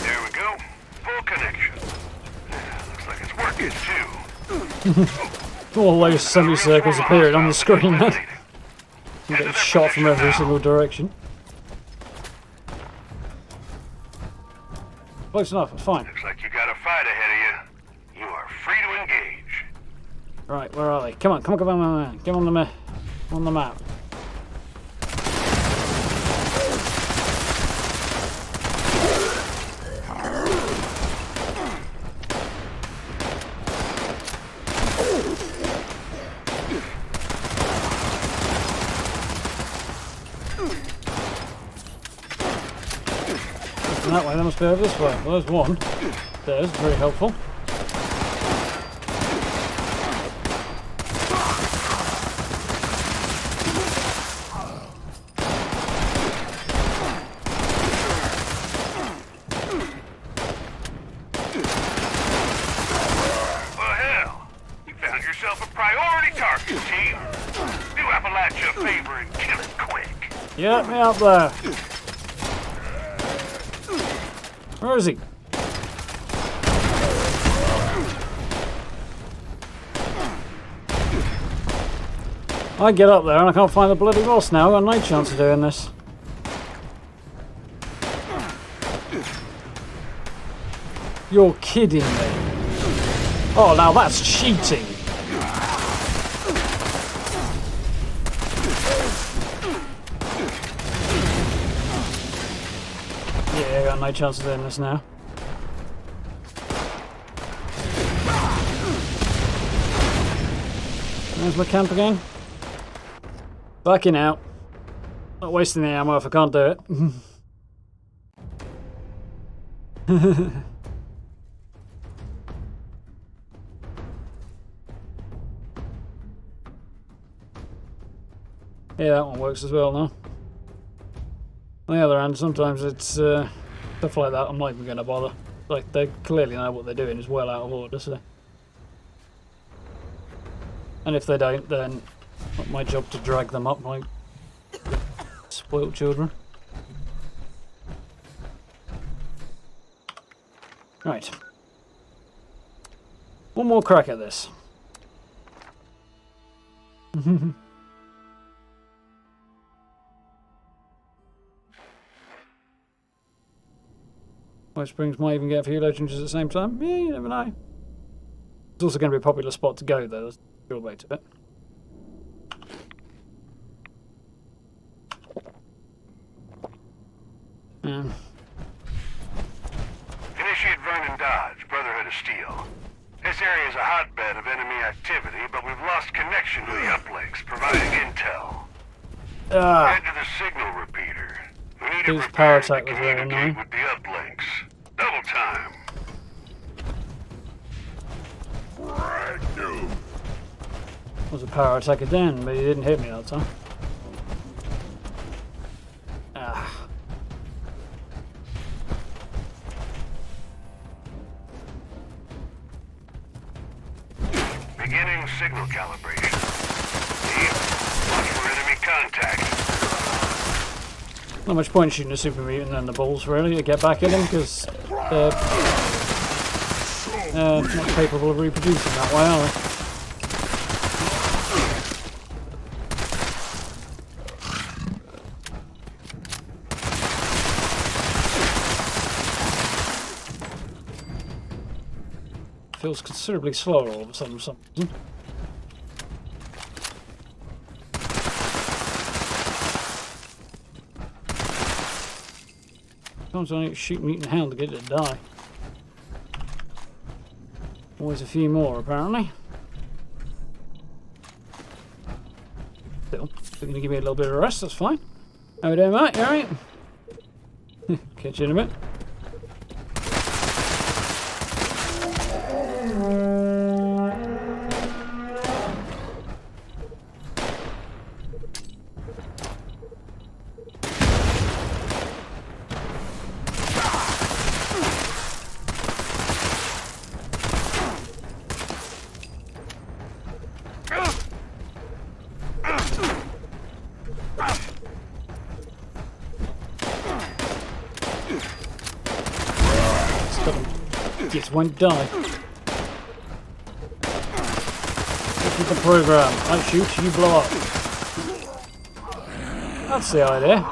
There we go. Full connection. Looks like it's working too. All those semicircles appearing on the screen then. You get shot from every single direction. Close enough, it's fine. Looks like you got a fight ahead of you. You are free to engage. Right, where are they? Come on, come on, get on the map. Looking that way, they must be over this way. Well, there's one. There's very helpful. Well, hell. You found yourself a priority target, team. Do Appalachia a favor and kill it quick. Yeah, me up there. Where is he? I get up there and I can't find the bloody boss now. I've got no chance of doing this. You're kidding me. Oh, now that's cheating. Yeah, I got no chance of doing this now. There's my camp again. Backing out. Not wasting the ammo if I can't do it. Yeah, that one works as well now. On the other hand, sometimes it's stuff like that I'm not even going to bother. Like, they clearly know what they're doing is well out of order, so... And if they don't, then it's not my job to drag them up like spoilt children. Right. One more crack at this. White Springs might even get a few legends at the same time. Yeah, you never know. It's also going to be a popular spot to go, though. That's the drawback to it. Initiate Vernon Dodge, Brotherhood of Steel. This area is a hotbed of enemy activity, but we've lost connection to the uplinks, providing intel. Head to the signal repeater. We need His a power repair attack to was very communicate annoying. with the uplinks. Double time. Brand new. Was a power attack again, but he didn't hit me that time. Ah. Beginning signal calibration. Team, watch for enemy contact. Not much point shooting a super mutant and the balls really to get back at him because they're not capable of reproducing that way, are they? Feels considerably slower all of a sudden for some reason. Sometimes I need to shoot mutant hound to get it to die. Always a few more apparently. Still, they're going to give me a little bit of rest, that's fine. How we doing, mate? You alright? Catch you in a bit. Just won't die. This is the program. I shoot, you blow up. That's the idea.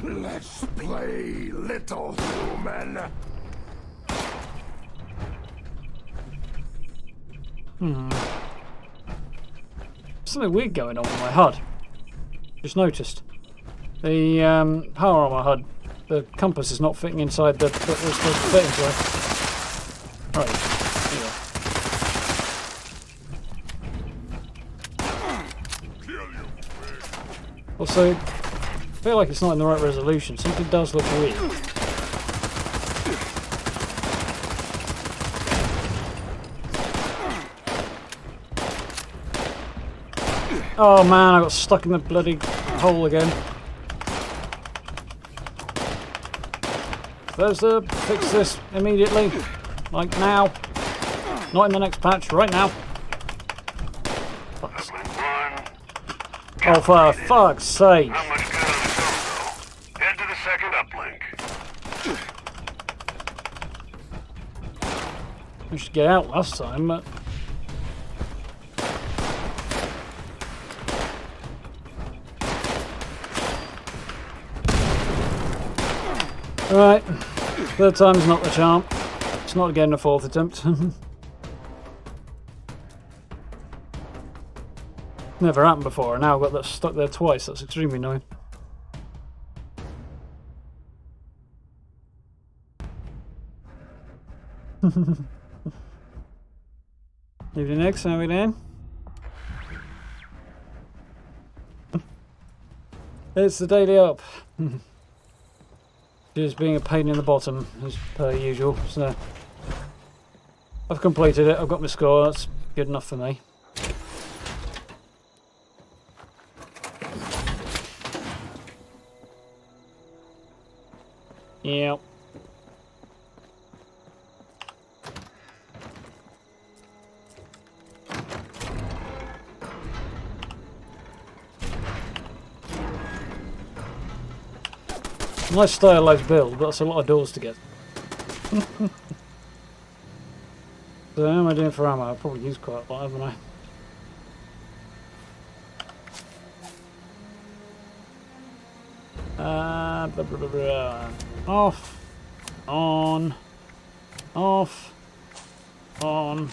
Let's play, little human. Something weird going on with my HUD. Just noticed. The power on my HUD, the compass is not fitting inside the bit it's supposed to fit inside. Right, anyway. Also, I feel like it's not in the right resolution. Something does look weird. Oh man, I got stuck in the bloody hole again. Bethesda, fix this immediately. Like now. Not in the next patch, right now. Oh, for fuck's sake. Not much good on its own, though. Head to the second uplink. We should get out last time, but... Alright. Third time's not the charm. It's not again a fourth attempt. Never happened before, and now I've got that stuck there twice. That's extremely annoying. Evening, X. How are we doing? It's the daily up. Just being a pain in the bottom, as per usual. So I've completed it. I've got my score. That's good enough for me. Yep. Nice stylized build, but that's a lot of doors to get. So how am I doing for ammo? I've probably used quite a lot, haven't I? Blah, blah, blah, blah. Off. On. Off. On.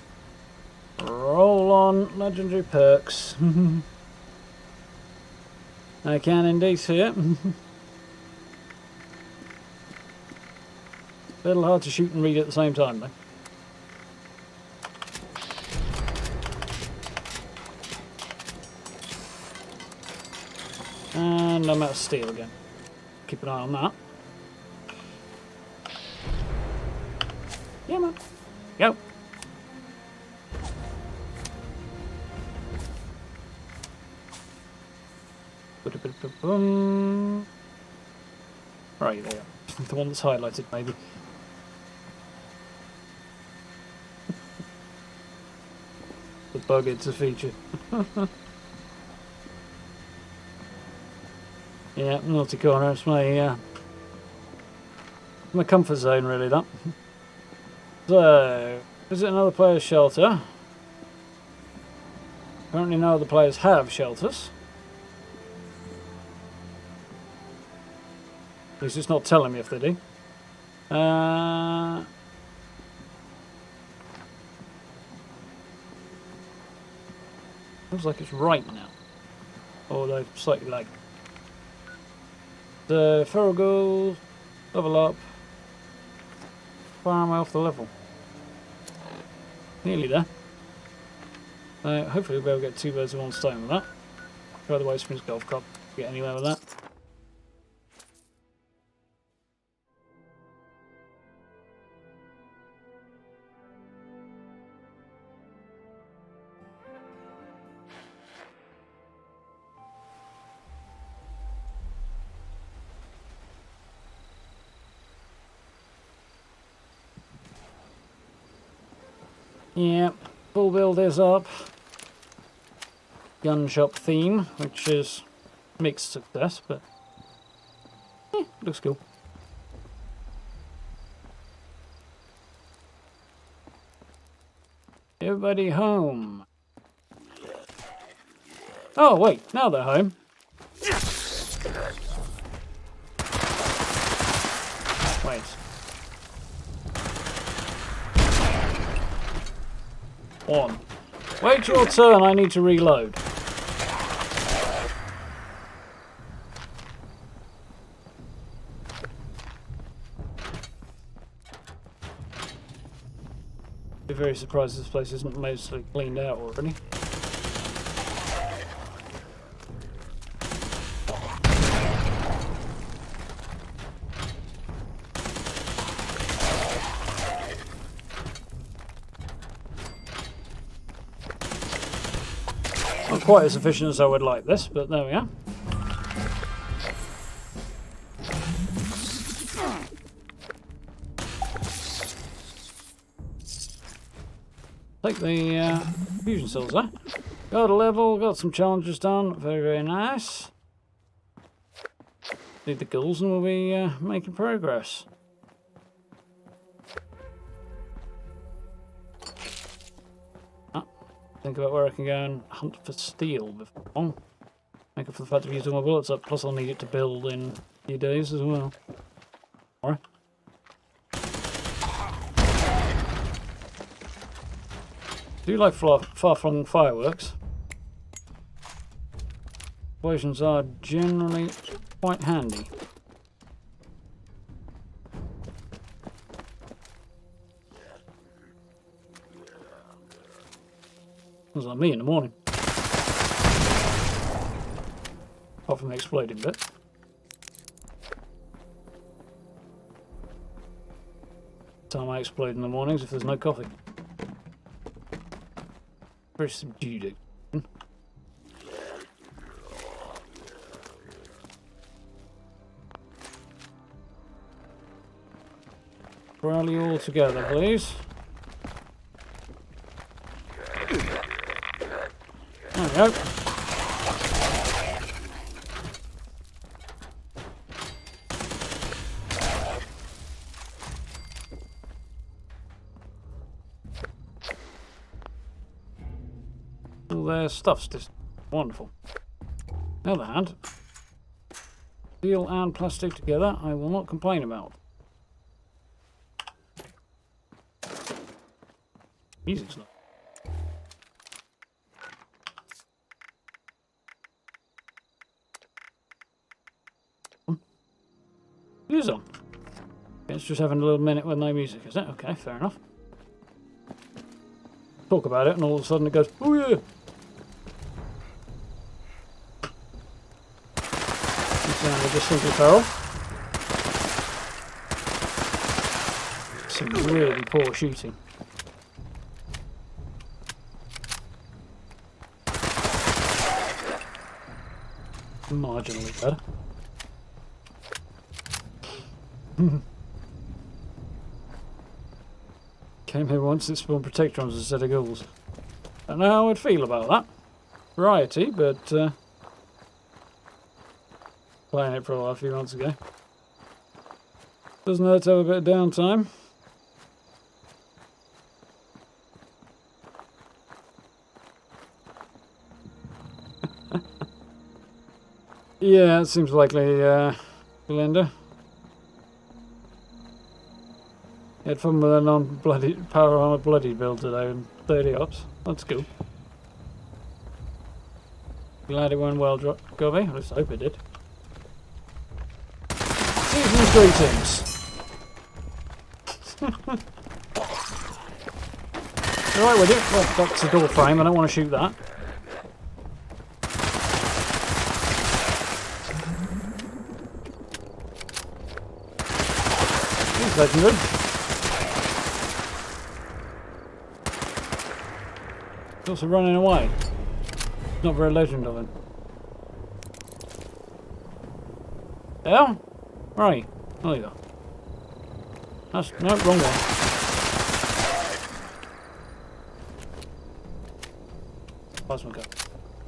Roll on. Legendary perks. I can indeed see it. A little hard to shoot and read at the same time, though. And I'm out of steel again. Keep an eye on that. Yeah, man. Go. Right, there. The one that's highlighted, maybe. The bug, it's a feature. Yeah, naughty corner. It's my comfort zone, really. That. So, visit another player's shelter. Apparently, no other players have shelters. At least it's not telling me if they do. Looks like it's right now. Although slightly lagged. The feral ghouls, level up. Far am I off the level? Nearly there. Hopefully we'll be able to get 2 birds with 1 stone with that. Try the White Springs Golf Club. Get anywhere with that. Yeah, full build is up. Gun shop theme, which is mixed success, but looks cool. Everybody home. Oh wait, now they're home. Wait. On. Wait your turn, I need to reload. Be very surprised this place isn't mostly cleaned out already. Not quite as efficient as I would like this, but there we are. Take the fusion cells there. Got a level, got some challenges done. Very, very nice. Need the ghouls and we'll be making progress. Think about where I can go and hunt for steel before long. Make up for the fact of using my bullets up, plus I'll need it to build in a few days as well. Alright. Do like far-flung fireworks. Explosions are generally quite handy. Sounds like me in the morning. Apart from the exploding bit. Time I explode in the mornings if there's no coffee. Very subdued. Rally all together, please. There we go. All their stuff's just wonderful. On the other hand, steel and plastic together, I will not complain about. Music's not. Who's on? It's just having a little minute with no music, is it? Okay, fair enough. Talk about it, and all of a sudden it goes, oh yeah! You sound just simply feral. Some really poor shooting. Marginally better. Came here once, it spawned protectrons instead of ghouls. I don't know how I'd feel about that. Variety, but playing it for a while a few months ago. Doesn't hurt to have a bit of downtime. Yeah, it seems likely, Belinda. You had fun with a non-bloody power armor bloody build today in 30 ops. That's cool. Glad it went well, Govey. I just hope it did. Season's greetings. Alright with you? Well, that's a door frame. I don't want to shoot that. Legendary. He's also running away. Not very legend of him. Hell? Right. Oh, you go. That's no wrong one. Plasma go.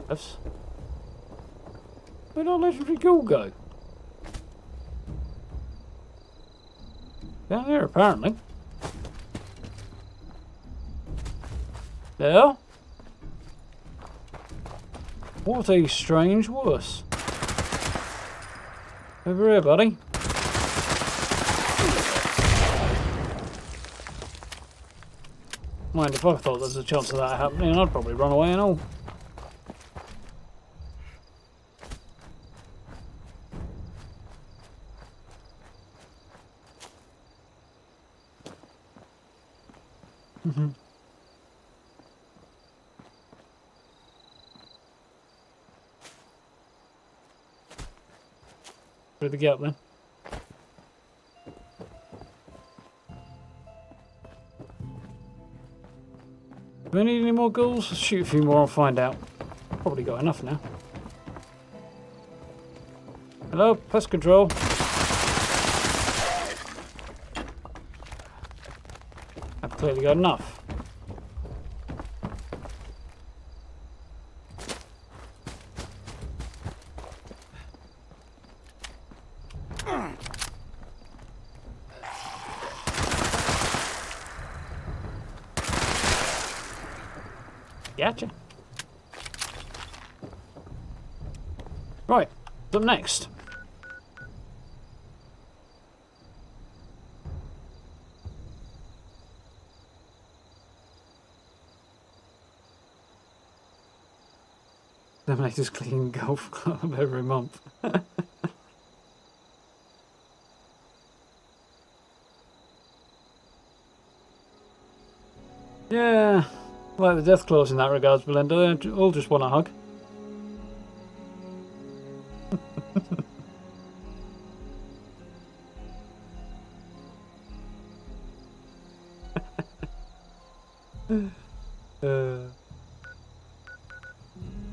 Yes. Where'd our legendary ghoul go? Down there, apparently. There. What a strange wuss. Over here, buddy. Mind if I thought there's a chance of that happening, I'd probably run away and all. Where'd they get up then? Do we need any more ghouls? Let's shoot a few more and find out. Probably got enough now. Hello, pest control. I've clearly got enough. Gotcha. Right, what's up next? Eliminators clean golf club every month. Yeah. Like the death claws in that regards, Belinda. They all just want a hug.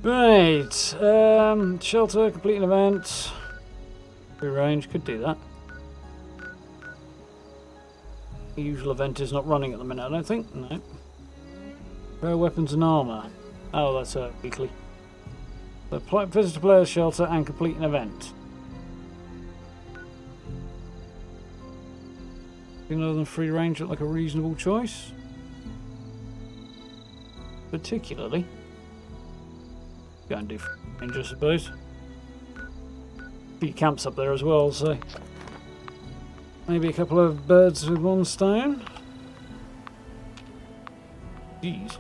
Right, shelter, complete an event. Free range, could do that. The usual event is not running at the minute, I don't think. No. Rare weapons and armour. Oh, that's weekly. So visit a player's shelter and complete an event. Other than free range look like a reasonable choice. Particularly. Go and do free range, I suppose. A few camps up there as well, so maybe a couple of birds with one stone. Jeez.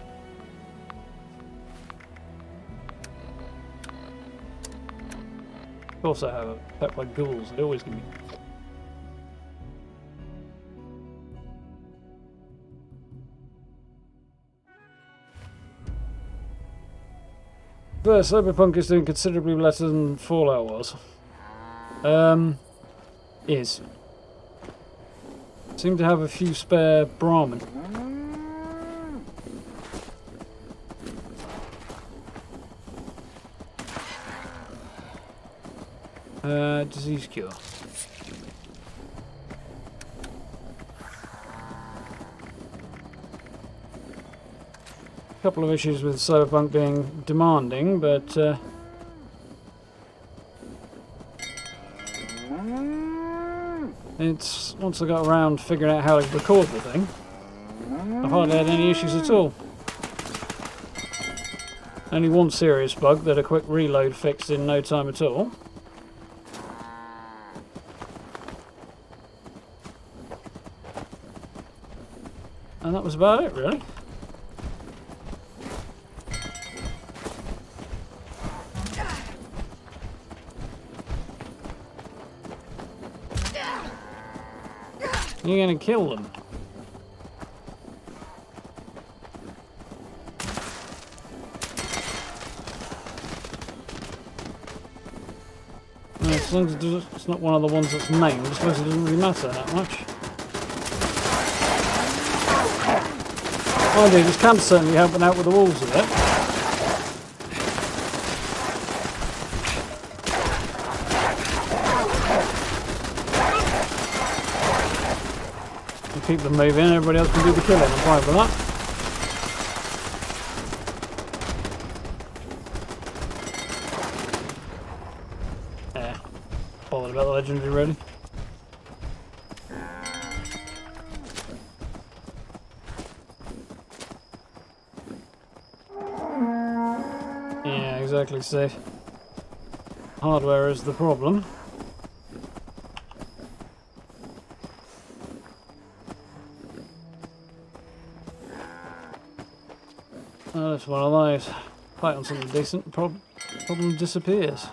Of course I have a pet by ghouls, they always give me. But Cyberpunk is doing considerably better than Fallout was. Is. Seem to have a few spare Brahmin. Disease cure. A couple of issues with Cyberpunk being demanding, but it's once I got around figuring out how to record the thing, I've hardly had any issues at all. Only one serious bug that a quick reload fixed in no time at all. And that was about it, really. You're gonna kill them. As long as it's not one of the ones that's named, I suppose it doesn't really matter that much. Mind you, this camp's certainly helping out with the walls of it. Keep them moving, everybody else can do the killing, I'm fine with that. Yeah, bothered about the legendary really. Yeah, exactly, Steve. Hardware is the problem. Oh, it's one of those. Fight on something decent, problem disappears.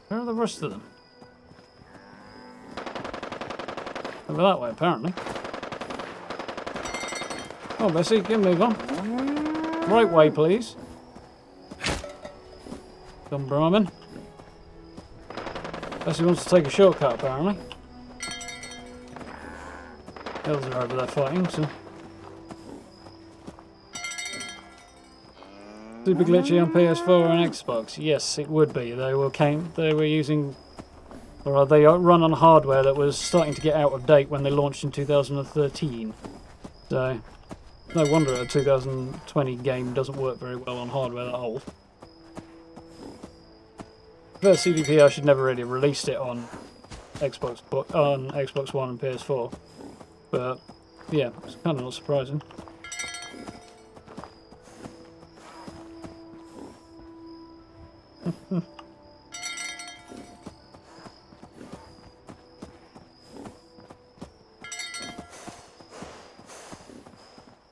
Where are the rest of them? Over that way, apparently. Oh, Bessie, get move on. Right way, please. Dumb Brahmin. Bessie wants to take a shortcut, apparently. Hills are over there fighting, so. Super glitchy on PS4 and Xbox. Yes, it would be. They were using, or they run on hardware that was starting to get out of date when they launched in 2013. So, no wonder a 2020 game doesn't work very well on hardware that old. First CDP, I should never really have released it on Xbox One and PS4. But, yeah, it's kind of not surprising.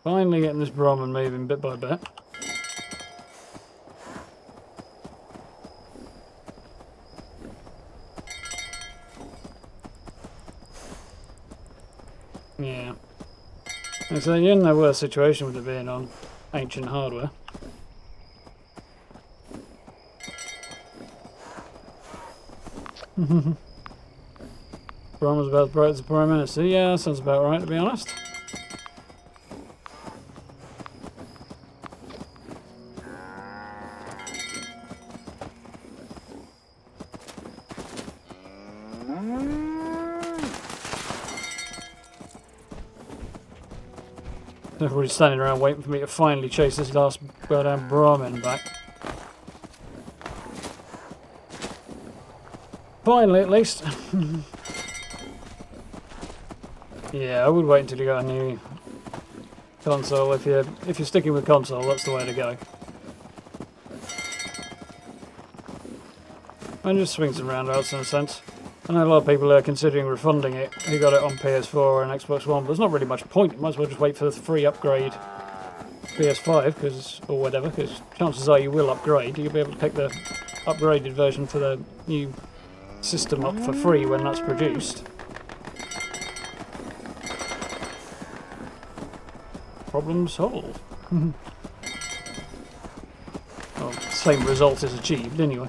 Finally getting this Brahmin moving bit by bit. Yeah. So you're in no worse situation with it being on ancient hardware. Brom was about as bright as the Prime Minister. Yeah, that sounds about right, to be honest. Everybody's standing around waiting for me to finally chase this last goddamn Brahmin back. Finally, at least. Yeah, I would wait until you got a new console. If you're sticking with console, that's the way to go. And just swings and roundabouts in a sense. I know a lot of people are considering refunding it who got it on PS4 and Xbox One, but there's not really much point. You might as well just wait for the free upgrade PS5 or whatever, because chances are you will upgrade. You'll be able to pick the upgraded version for the new system up for free when that's produced. Problem solved. Well, same result is achieved anyway.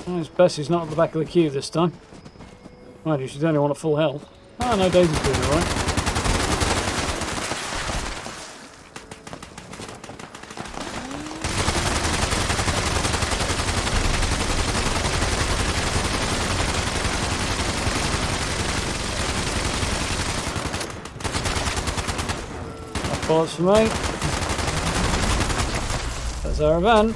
Nice, Bessie's not at the back of the queue this time. Mind you, she's only on at full health. Oh no, Daisy's doing alright. Bullets for me. That's our event.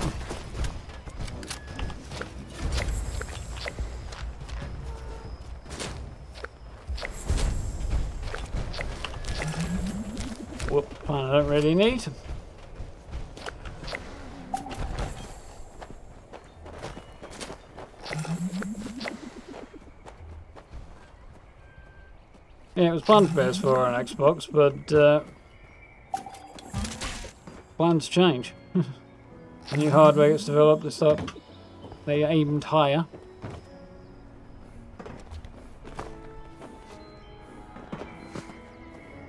Whoop, I don't really need. Yeah, it was planned for PS4 and Xbox, but plans change. New hardware gets developed, they aimed higher.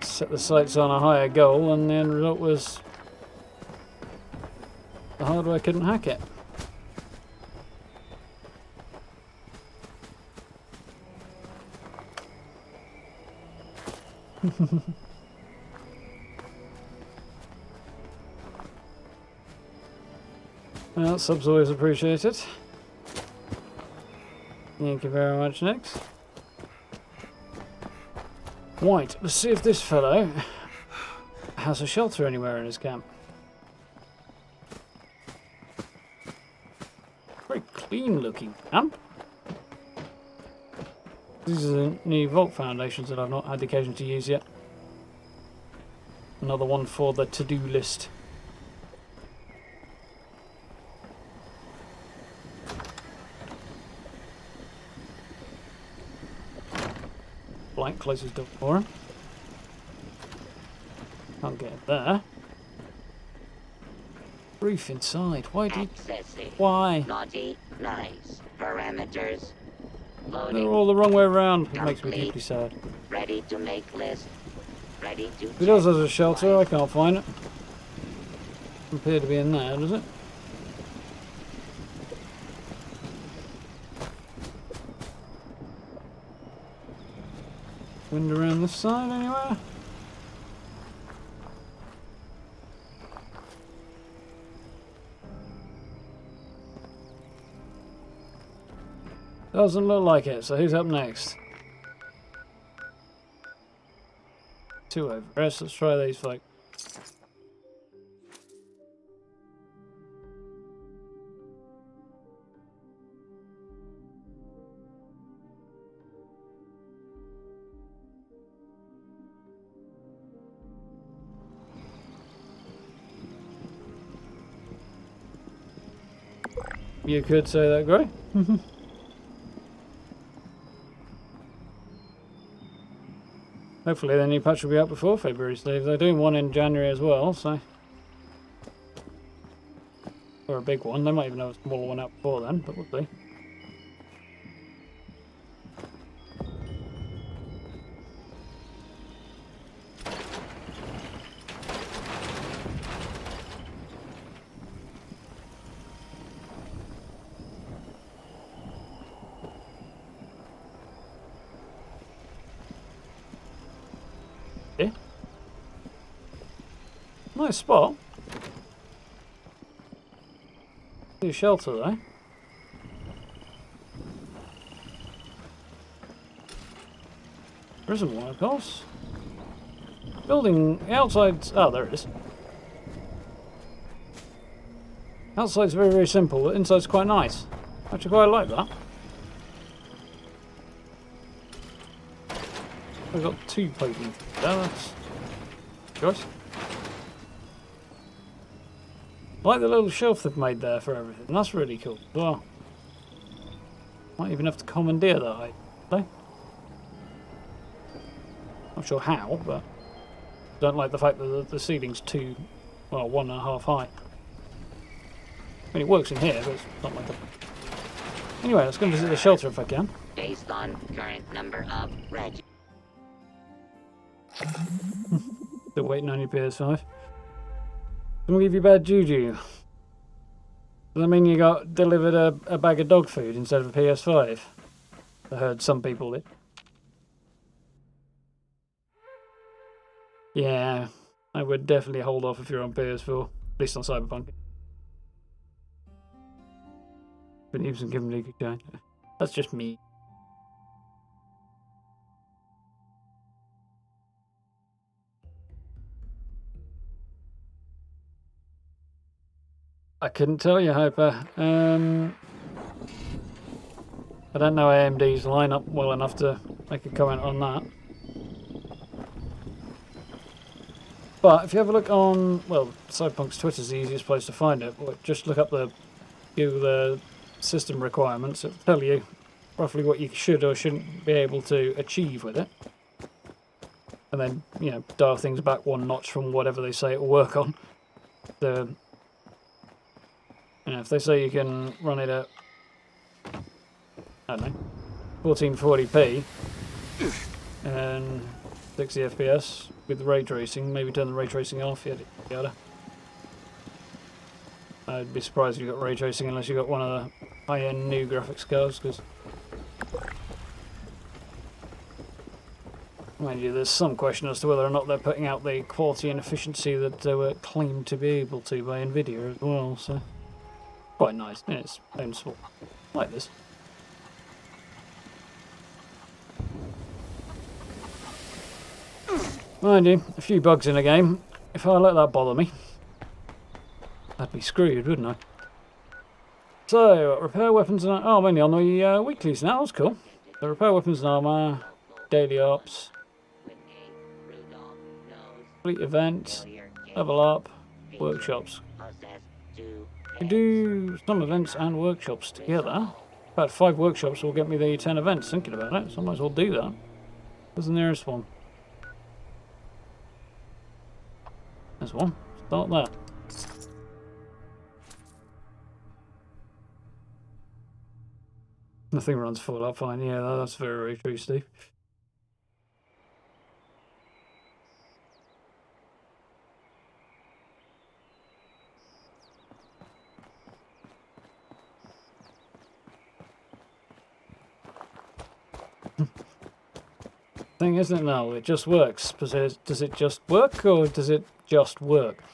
Set the sights on a higher goal, and the end result was the hardware couldn't hack it. Well, subs always appreciated. Thank you very much, Nix. Right, let's see if this fellow has a shelter anywhere in his camp. Very clean looking camp. These are the new vault foundations that I've not had the occasion to use yet. Another one for the to-do list. Blank closes door for him. Can't get it there. Roof inside. Why do you... Accessing. Why? Naughty, nice. Parameters. Loading. They're all the wrong way around. It makes me Complete. deeply sad. Ready to make list. Ready to If it does as a shelter, I can't find it. Doesn't appear to be in there, does it? Wind around this side anywhere? Doesn't look like it, so who's up next? Two over. Let's try these folk. You could say that, Gray. Hopefully the new patch will be out before February, Steve. They're doing one in January as well, so... Or a big one. They might even have a smaller one out before then, but we'll see. Yeah. Nice spot. See a shelter though. There isn't one, of course. Building the outside's... oh, there it is. Outside's very, very simple. The inside's quite nice. Actually, quite like that. We've got 2 potent. That's choice. I like the little shelf they've made there for everything. That's really cool. Well, might even have to commandeer that, I think. Not sure how, but don't like the fact that the ceiling's 2, well, 1.5 high. I mean, it works in here, but it's not like that. Anyway, let's go and visit the shelter if I can. Based on current number of reg. Still waiting on your PS5. I'm gonna give you bad juju. Does that mean you got delivered a bag of dog food instead of a PS5? I heard some people did. Yeah, I would definitely hold off if you're on PS4, at least on Cyberpunk. But even give them a good shine. That's just me. I couldn't tell you, Hyper. I don't know AMD's lineup well enough to make a comment on that. But if you have a look on, well, Cyberpunk's Twitter's the easiest place to find it. Just look up Google system requirements. It'll tell you roughly what you should or shouldn't be able to achieve with it. And then, you know, dial things back one notch from whatever they say it will work on. You know, if they say you can run it at, I don't know, 1440p and 60 FPS with ray tracing, maybe turn the ray tracing off, yada yada. I'd be surprised if you got ray tracing unless you got one of the high-end new graphics cards, because mind you, there's some question as to whether or not they're putting out the quality and efficiency that they were claimed to be able to by Nvidia as well, so quite nice in its own sport, like this. Mind you, a few bugs in a game. If I let that bother me, I'd be screwed, wouldn't I? So, repair weapons and... oh, I'm only on the weeklies now, that's cool. So, repair weapons and armour, daily ops, fleet events, level up, workshops. We do some events and workshops together. About 5 workshops will get me the 10 events, thinking about it, so I might as well do that. Where's the nearest one? There's one. Start there. Nothing runs full up fine. Yeah, that's very, very true, Steve. Thing, isn't it? No, it just works. Does it just work, or does it just work?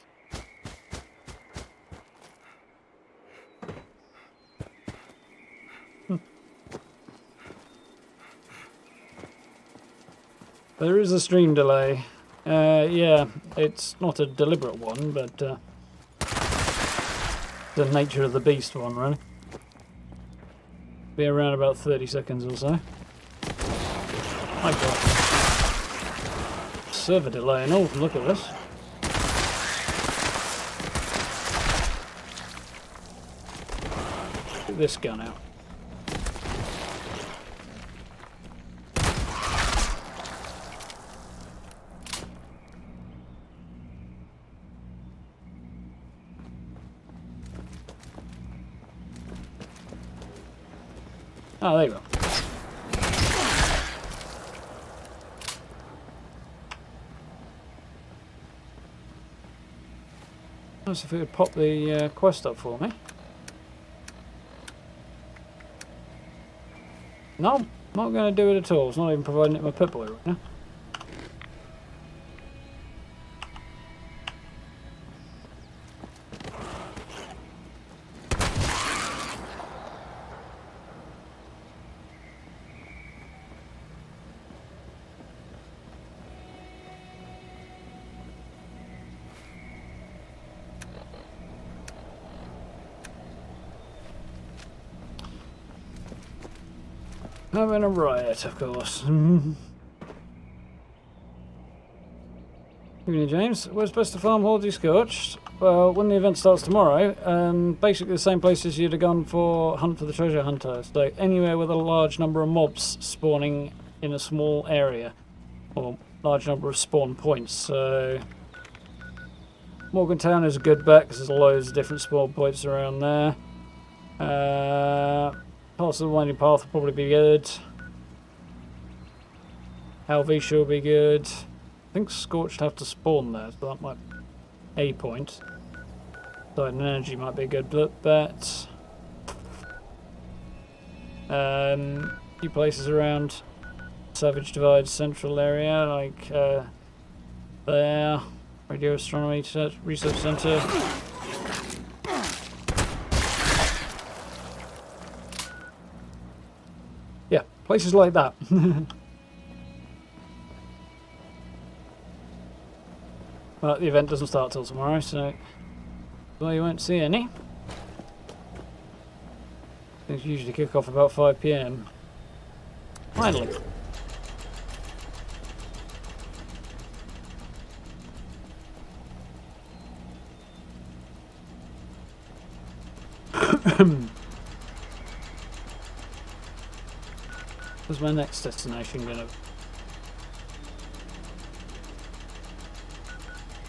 There is a stream delay. Yeah, it's not a deliberate one, but the nature of the beast one, really. Be around about 30 seconds or so. My God. Server delay and all, look at this. Get this gun out. Oh, there you go. Nice if it would pop the quest up for me. No, not going to do it at all. It's not even providing it my Pip-Boy right now. Having a riot, of course. Evening, James. Where's best to farm Hordy Scorched? Well, when the event starts tomorrow, basically the same places you'd have gone for Hunt for the Treasure Hunter. So anywhere with a large number of mobs spawning in a small area, or large number of spawn points. So Morgantown is a good bet because there's loads of different spawn points around there. Parts of the Winding Path will probably be good. Helvetia will be good. I think Scorched have to spawn there, so that might be a point. Side and Energy might be a good bet. Few places around Savage Divide central area, like there. Radio Astronomy Research Centre. Yeah, places like that. But the event doesn't start till tomorrow, so well, you won't see any. Things usually kick off about 5 PM. Finally. Where's my next destination gonna be?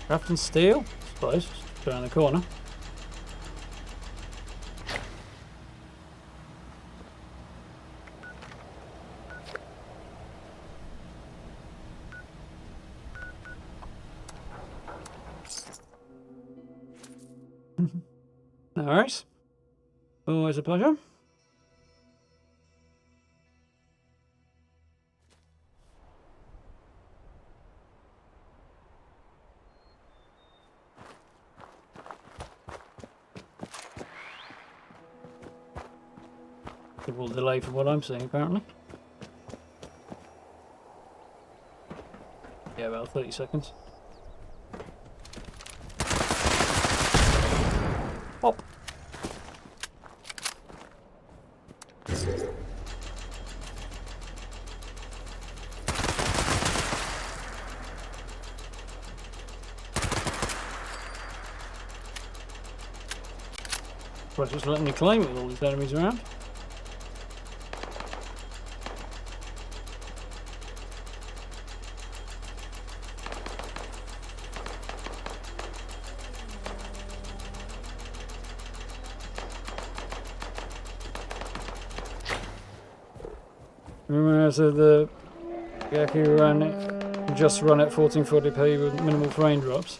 Craft and Steel? I suppose. Just around the corner. No worries. Always a pleasure. Will delay from what I'm seeing, apparently. Yeah, about 30 seconds. Pop. Well, just letting me claim it with all these enemies around. Remember I said the Yaku ran it, just run at 1440p with minimal frame drops.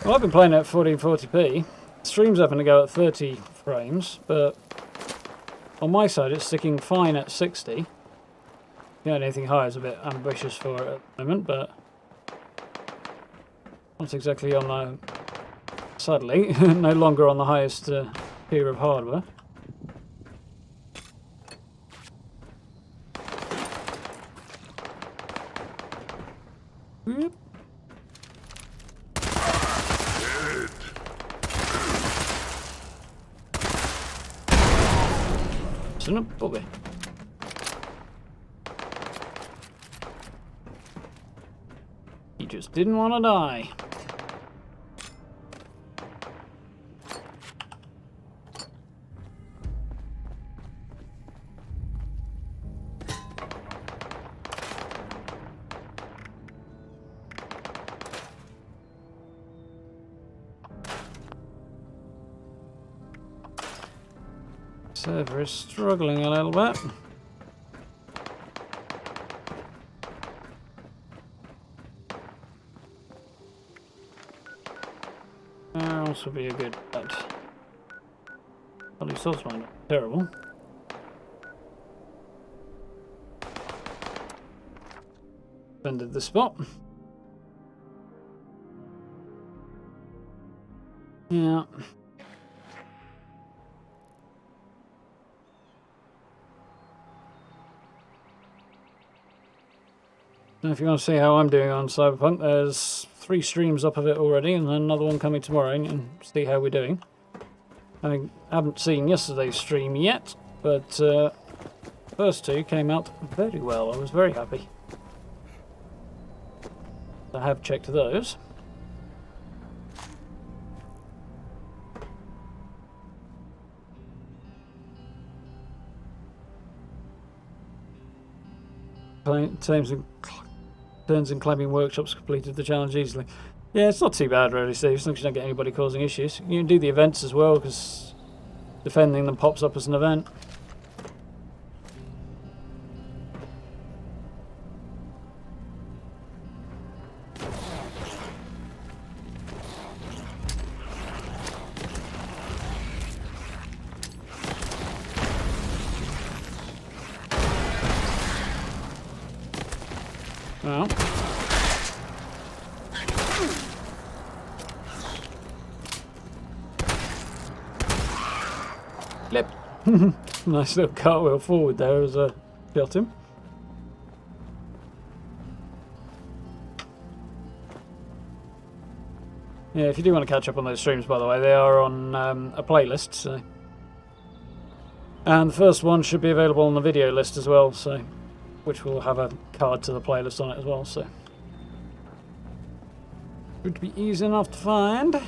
Well, I've been playing at 1440p. Stream's having to go at 30 frames, but on my side it's sticking fine at 60. Yeah, anything higher is a bit ambitious for it at the moment, but not exactly on the, sadly, no longer on the highest tier of hardware. Whoop. Son of a Bobby. He just didn't want to die. Server is struggling a little bit. Else would be a good bet. At least source might not be terrible. Defended the spot. Yeah. And if you want to see how I'm doing on Cyberpunk, there's 3 streams up of it already, and then another one coming tomorrow, and see how we're doing. I haven't seen yesterday's stream yet, but first 2 came out very well. I was very happy. I have checked those. Turns and climbing workshops completed the challenge easily. Yeah, it's not too bad really, Steve, as long as you don't get anybody causing issues. You can do the events as well, because defending them pops up as an event. Well. Flip. Nice little cartwheel forward there as I shot him. Yeah, if you do want to catch up on those streams, by the way, they are on a playlist, so. And the first one should be available on the video list as well, so. Which will have a card to the playlist on it as well, so. Should be easy enough to find.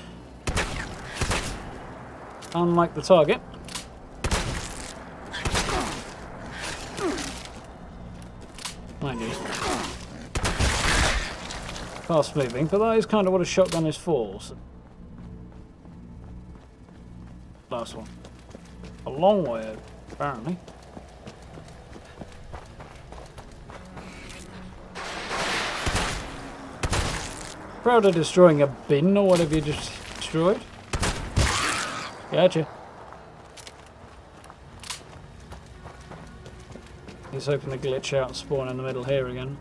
Unlike the target. Mind you. Fast moving, but that is kind of what a shotgun is for. So. Last one. A long way over, apparently. Proud of destroying a bin or whatever you just destroyed. Gotcha. He's hoping to glitch out and spawn in the middle here again.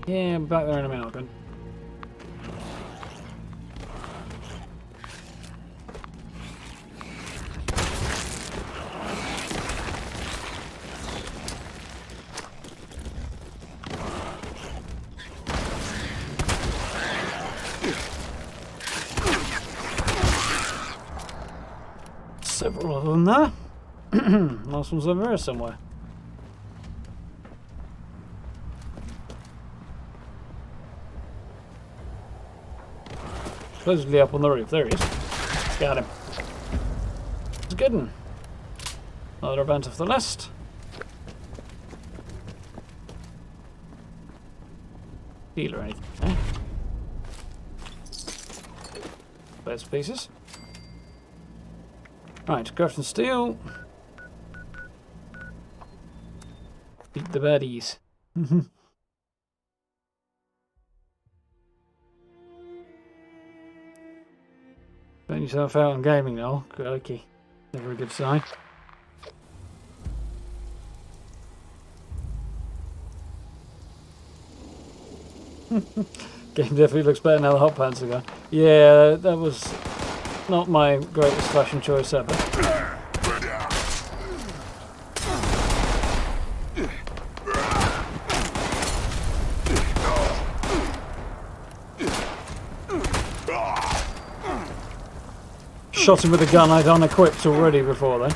Yeah, I'm back there in a minute, good. Several of them there. Last one's over here somewhere. Supposedly up on the roof. There he is. Got him. It's a good one. Another event off the list. Heal or anything. Eh? Best pieces. Right, craft and steel. Beat the baddies. Burn yourself out on gaming now. Okay. Never a good sign. Game definitely looks better now the hot pants are gone. Yeah, that was not my greatest fashion choice ever. Shot him with a gun I'd unequipped already before then.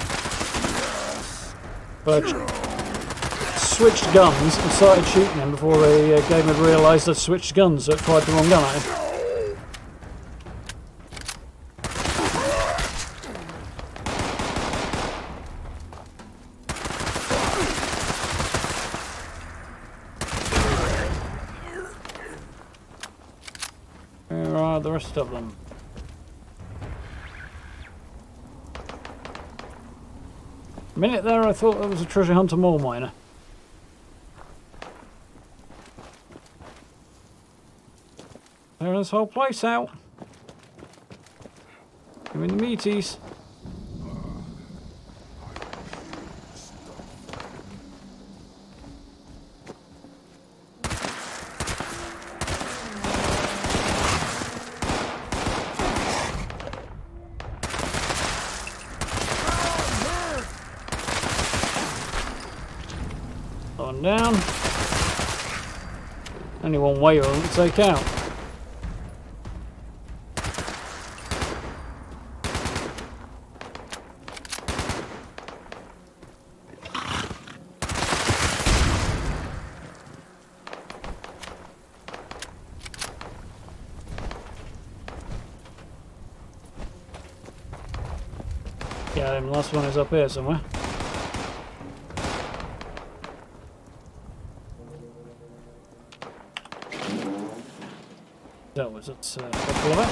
But switched guns and started shooting him before the game had realised I'd switched guns, so it fired the wrong gun at him. the rest of them. A minute there, I thought there was a treasure hunter mole miner. Clear this whole place out. Give me the meaties. On down. Only one way to take out. Yeah, the last one is up here somewhere. That was it. A couple of it.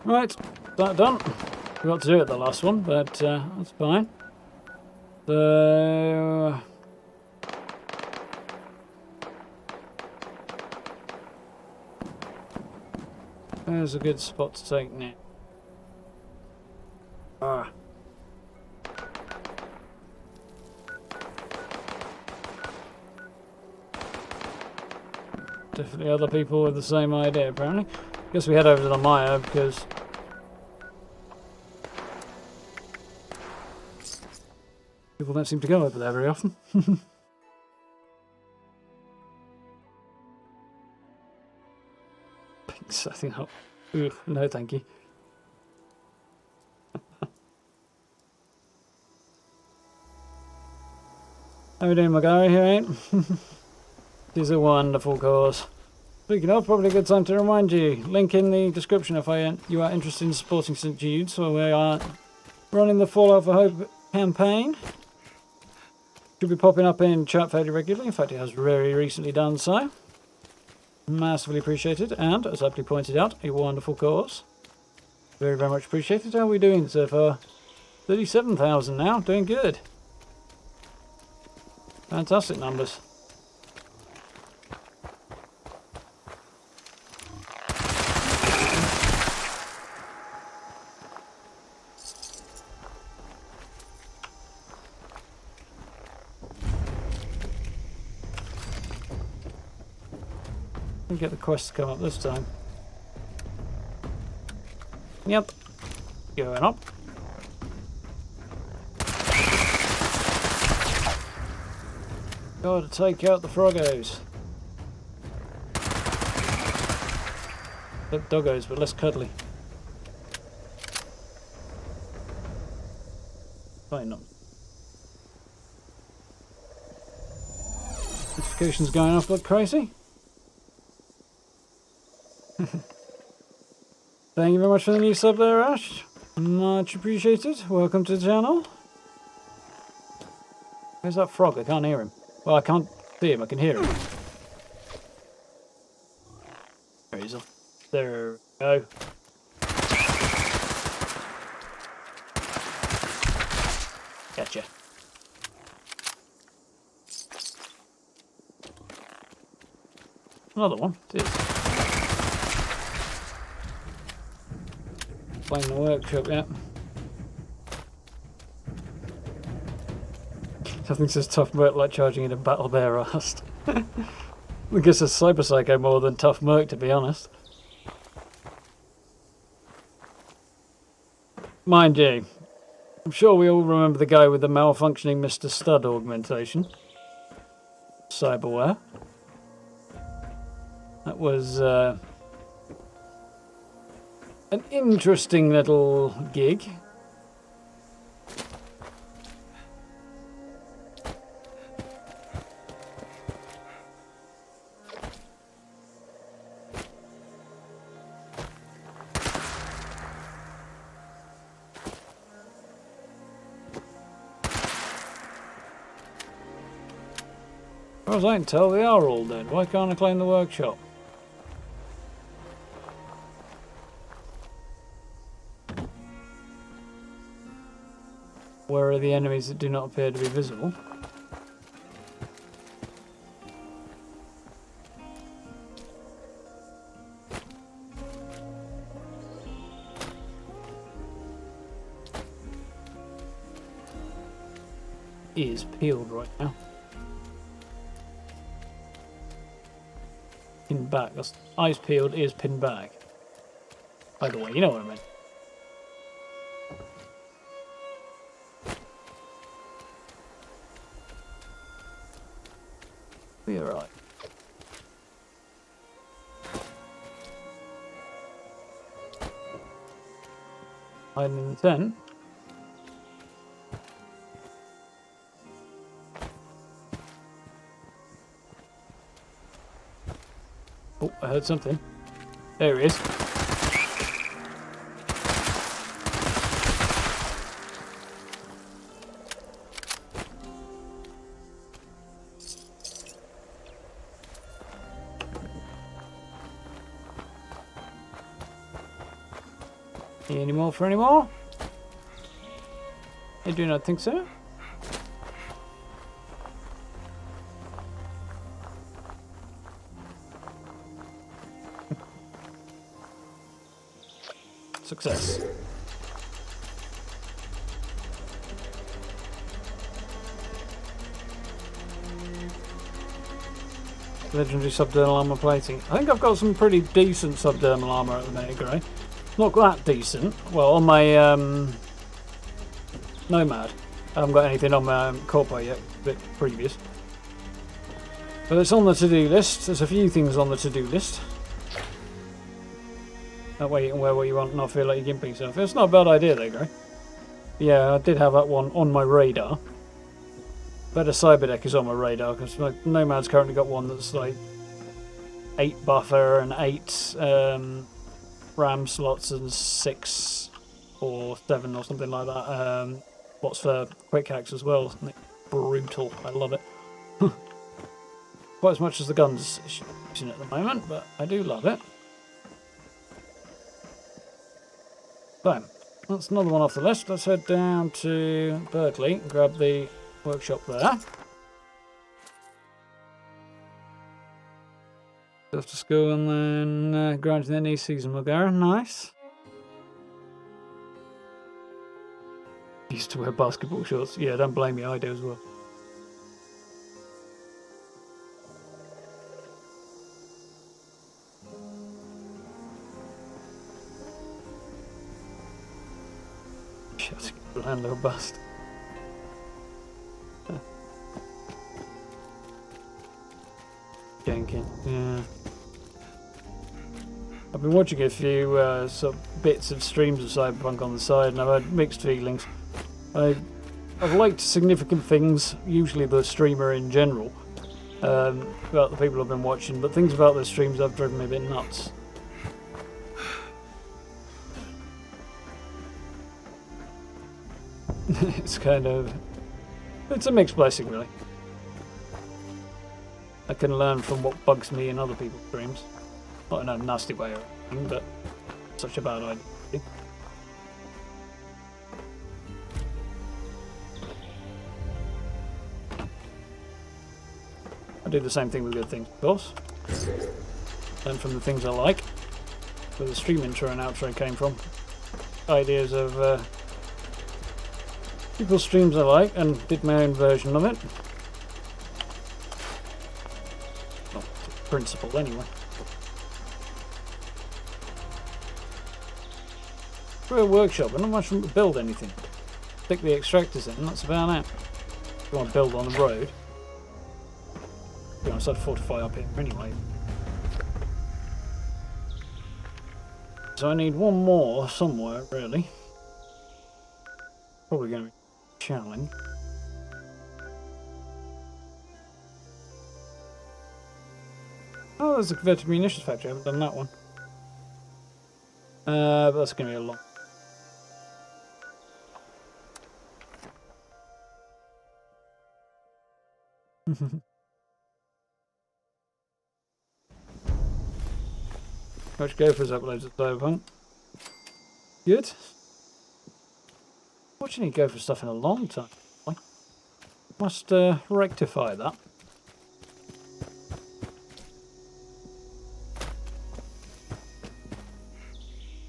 Right, that done. Forgot to do it the last one, but that's fine. So there's a good spot to take now. Ah. Definitely other people with the same idea, apparently. Guess we head over to the mire because people don't seem to go over there very often. Pink setting up. Ugh, no thank you. How we doing, my guy? Here, ain't? It is a wonderful cause. Speaking of, probably a good time to remind you. Link in the description if you are interested in supporting St Judes, where we are running the Fallout for Hope campaign. Should be popping up in chat fairly regularly. In fact, it has very recently done so. Massively appreciated, and as aptly pointed out, a wonderful cause. Very, very much appreciated. How are we doing so far? 37,000 now, doing good. Fantastic numbers. Get the quest to come up this time. Yep. Going up. Gotta take out the froggos. Look, doggos, but less cuddly. Fine, not. Notifications going off like crazy. Thank you very much for the new sub there, Ash. Much appreciated. Welcome to the channel. Where's that frog? I can't hear him. Well, I can't see him. I can hear him. There he is. There we go. Gotcha. Another one. It is. Playing the workshop, yeah. Something says tough merc like charging in a battle bear rust. I guess it's Cyber Psycho more than tough merc, to be honest. Mind you, I'm sure we all remember the guy with the malfunctioning Mr. Stud augmentation. Cyberware. That was an interesting little gig. far as I can tell, they are all dead. Why can't I claim the workshop? Where are the enemies that do not appear to be visible? Is peeled right now. Pinned back. That's eyes peeled, ears pinned back. By the way, you know what I mean. Be alright. Hiding in the tent. Oh, I heard something. There he is. Any more for any more? I do not think so. Success. Legendary subdermal armor plating. I think I've got some pretty decent subdermal armor at the minute, Grey. Not that decent. Well, on my Nomad, I haven't got anything on my Corpo yet, a bit previous. But it's on the to-do list. There's a few things on the to-do list. That way you can wear what you want and not feel like you're gimping yourself. It's not a bad idea though, Gray. Yeah, I did have that one on my radar. Better Cyberdeck is on my radar because like, Nomad's currently got one that's like 8 buffer and 8 RAM slots and 6 or 7 or something like that. Lots for quick hacks as well. Brutal. I love it. Quite as much as the guns using at the moment, but I do love it. So, that's another one off the list. Let's head down to Berkeley and grab the workshop there. Off to school and then grind to the knee season will go. Nice. Used to wear basketball shorts. Yeah, don't blame me, I do as well. Shut up, bland little bust. Jenkins, yeah. I've been watching a few sort of bits of streams of Cyberpunk on the side and I've had mixed feelings. I've liked significant things, usually the streamer in general, about the people I've been watching, but things about the streams have driven me a bit nuts. It's kind of... it's a mixed blessing, really. I can learn from what bugs me in other people's streams. Not in a nasty way or anything, but such a bad idea. I do the same thing with good things, of course. Learn from the things I like. Where the stream intro and outro came from. Ideas of people's streams I like, and did my own version of it. Well, principle anyway. For a workshop, I'm not much room to build anything. Stick the extractors in, and that's about it. If you want to build on the road. You know, I'd fortify up here anyway. So I need one more somewhere, really. Probably going to be a challenge. Oh, there's a converted munitions factory. I haven't done that one. But that's going to be a lot. Which Gopher's uploads at Cyberpunk. Good. Watching any Gopher stuff in a long time. Must rectify that.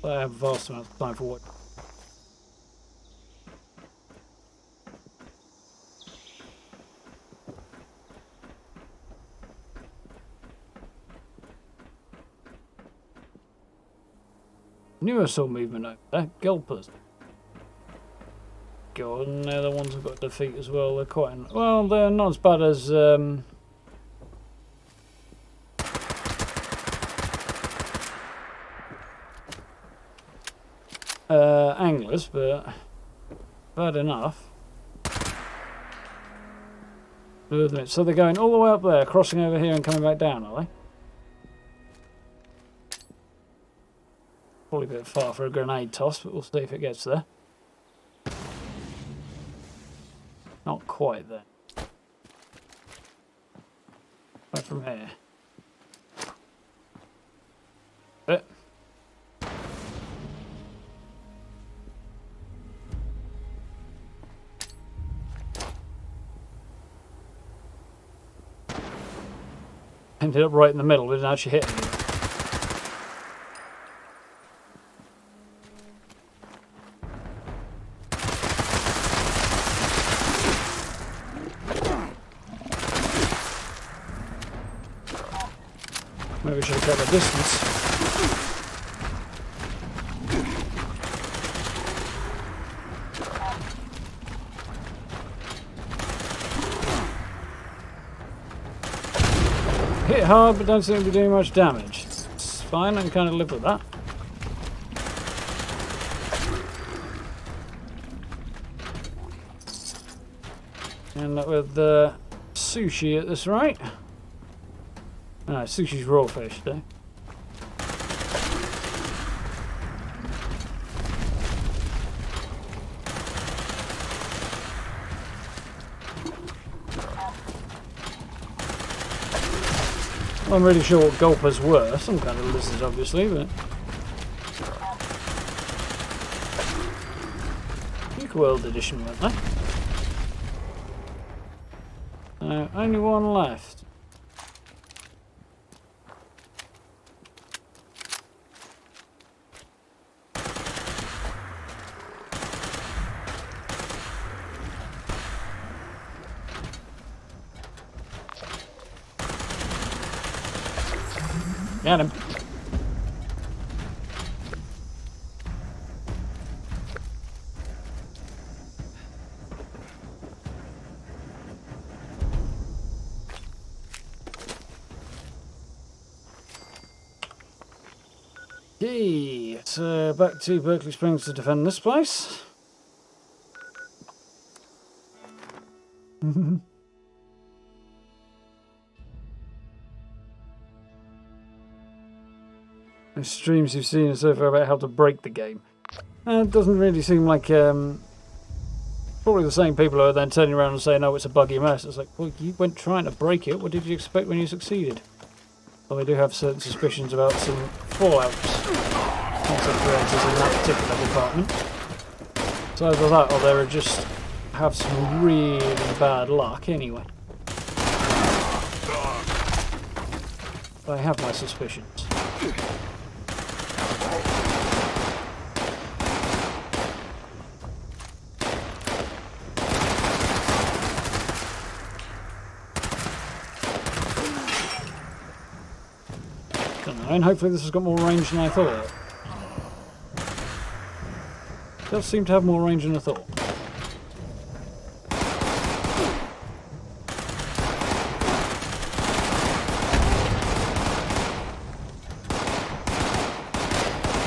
I have vast amounts of time for what. New assault movement over there, Gulpers. God, and they're the ones I've got to defeat as well. They're quite, well, they're not as bad as anglers, but bad enough. So they're going all the way up there, crossing over here and coming back down, are they? Probably a bit far for a grenade toss, but we'll see if it gets there. Not quite there. Right from here. Bit. Ended up right in the middle, didn't actually hit anything. Maybe we should have kept the distance. Hit hard, but don't seem to be doing much damage. It's fine, I can kind of live with that. End up with sushi at this rate. No, sushi's raw fish, though. I'm really sure what gulpers were. Some kind of lizards, obviously, but... Nuke World Edition, weren't they? Only one left. Got him. Okay, so back to Berkeley Springs to defend this place. The streams you've seen so far about how to break the game. It doesn't really seem like probably the same people who are then turning around and saying, "Oh, it's a buggy mess." It's like, well, you went trying to break it. What did you expect when you succeeded? Well, I do have certain suspicions about some fallout consequences in that particular department. So either that, or they just have some really bad luck anyway. I have my suspicions. And hopefully this has got more range than I thought. It does seem to have more range than I thought.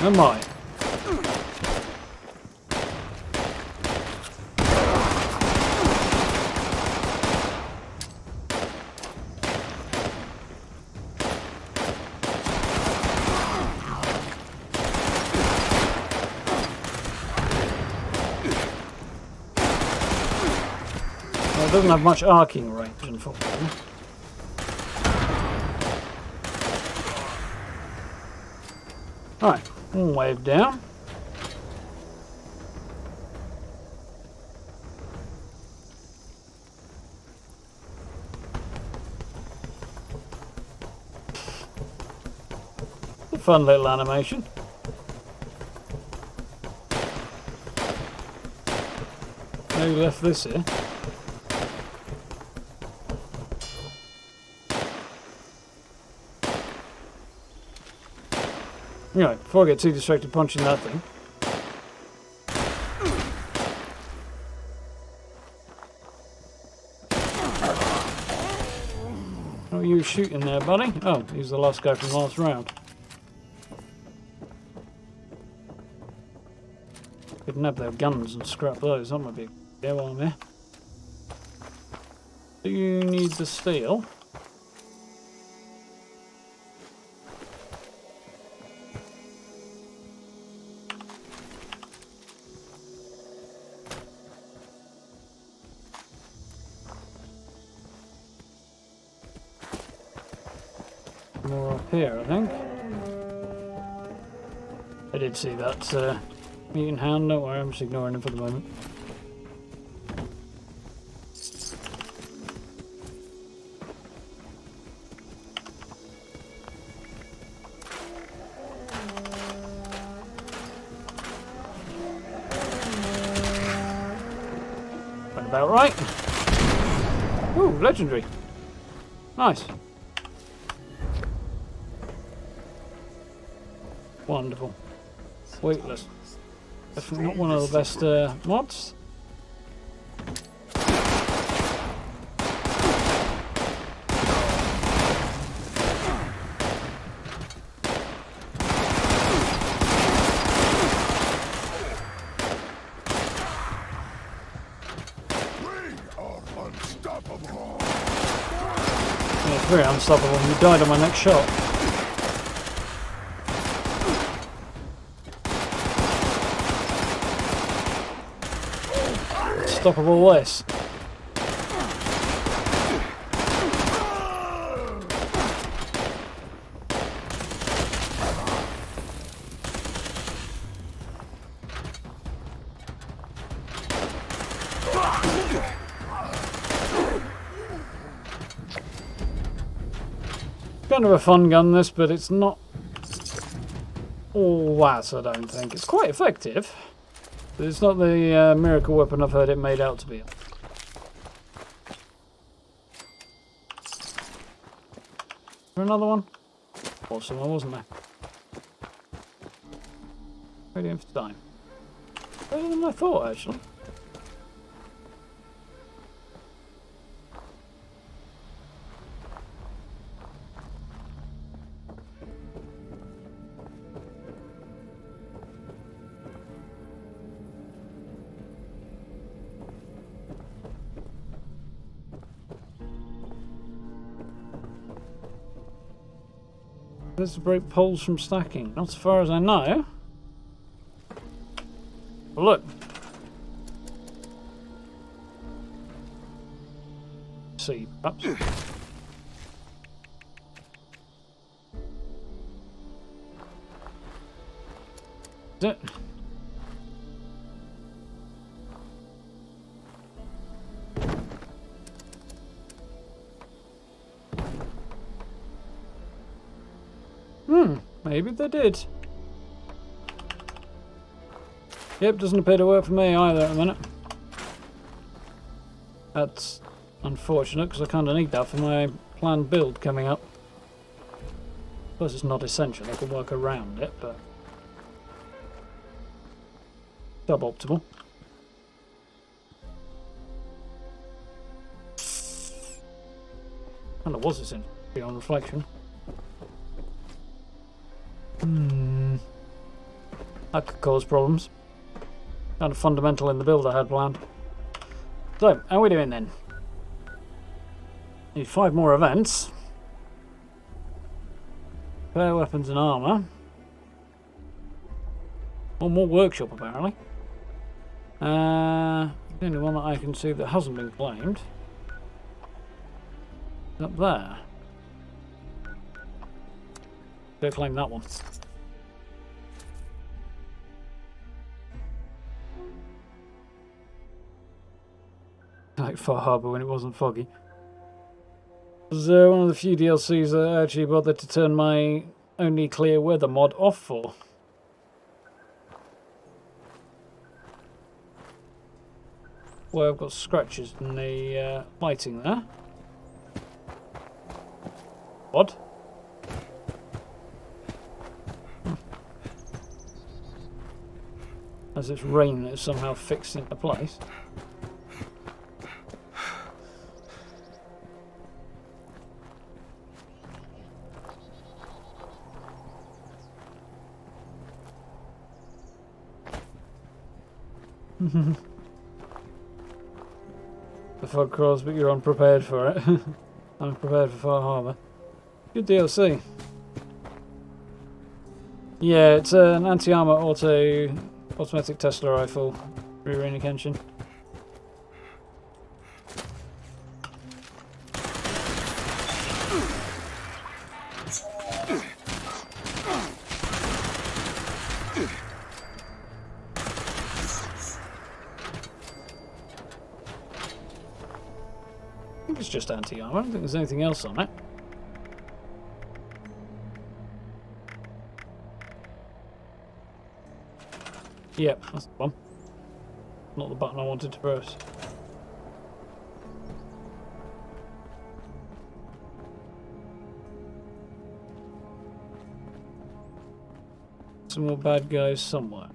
Oh my. It doesn't have much arcing range, unfortunately. Alright, one wave down. A fun little animation. Maybe left this here. Anyway, before I get too distracted punching that thing. What are you shooting there, buddy? Oh, he's the last guy from the last round. Could nab their guns and scrap those. That might be a good while I'm here. Do you need the steel? More up here, I think. I did see that mutant hound. Don't worry, I'm just ignoring him for the moment. Went about right. Ooh, legendary. Nice. Wonderful. Weightless. Definitely not one of the best mods. Unstoppable. Yeah, it's very unstoppable. You died on my next shot. Unstoppable this. Kind of a fun gun, this, but it's not all that, I don't think. It's quite effective, but it's not the miracle weapon I've heard it made out to be. Is there another one? Awesome, wasn't there? Waiting for time. Better than I thought, actually. This to break poles from stacking. Not as far as I know. But look. See, perhaps. Is it? Maybe they did. Yep, doesn't appear to work for me either at the minute. That's unfortunate because I kind of need that for my planned build coming up. Plus it's not essential, I can work around it, but suboptimal. Kind of was essential on reflection. That could cause problems. Kind of fundamental in the build I had planned. So, how are we doing then? Need 5 more events. Repair weapons and armour. One more workshop apparently. The only one that I can see that hasn't been claimed is up there. Go claim that one. like Far Harbor when it wasn't foggy. It was one of the few DLCs that I actually bothered to turn my only clear weather mod off for. Well, I've got scratches in the lighting there. What? As it's rain that's somehow fixed into place. The fog crawls, but you're unprepared for it. Unprepared for Far Harbor. Good DLC. Yeah, it's an anti-armor automatic Tesla rifle. Rurouni Kenshin. I think it's just anti-armor. I don't think there's anything else on it. Yep, that's the one. Not the button I wanted to press. Some more bad guys somewhere.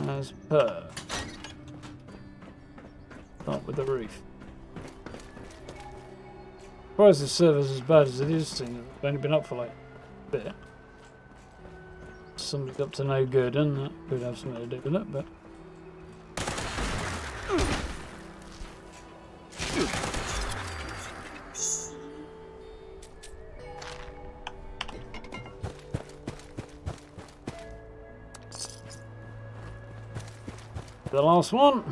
As per. Start with the roof. Surprised the server's as bad as it is, seeing it's only been up for like a bit. Something's up to no good, and that could have something to do with it, but. The last one.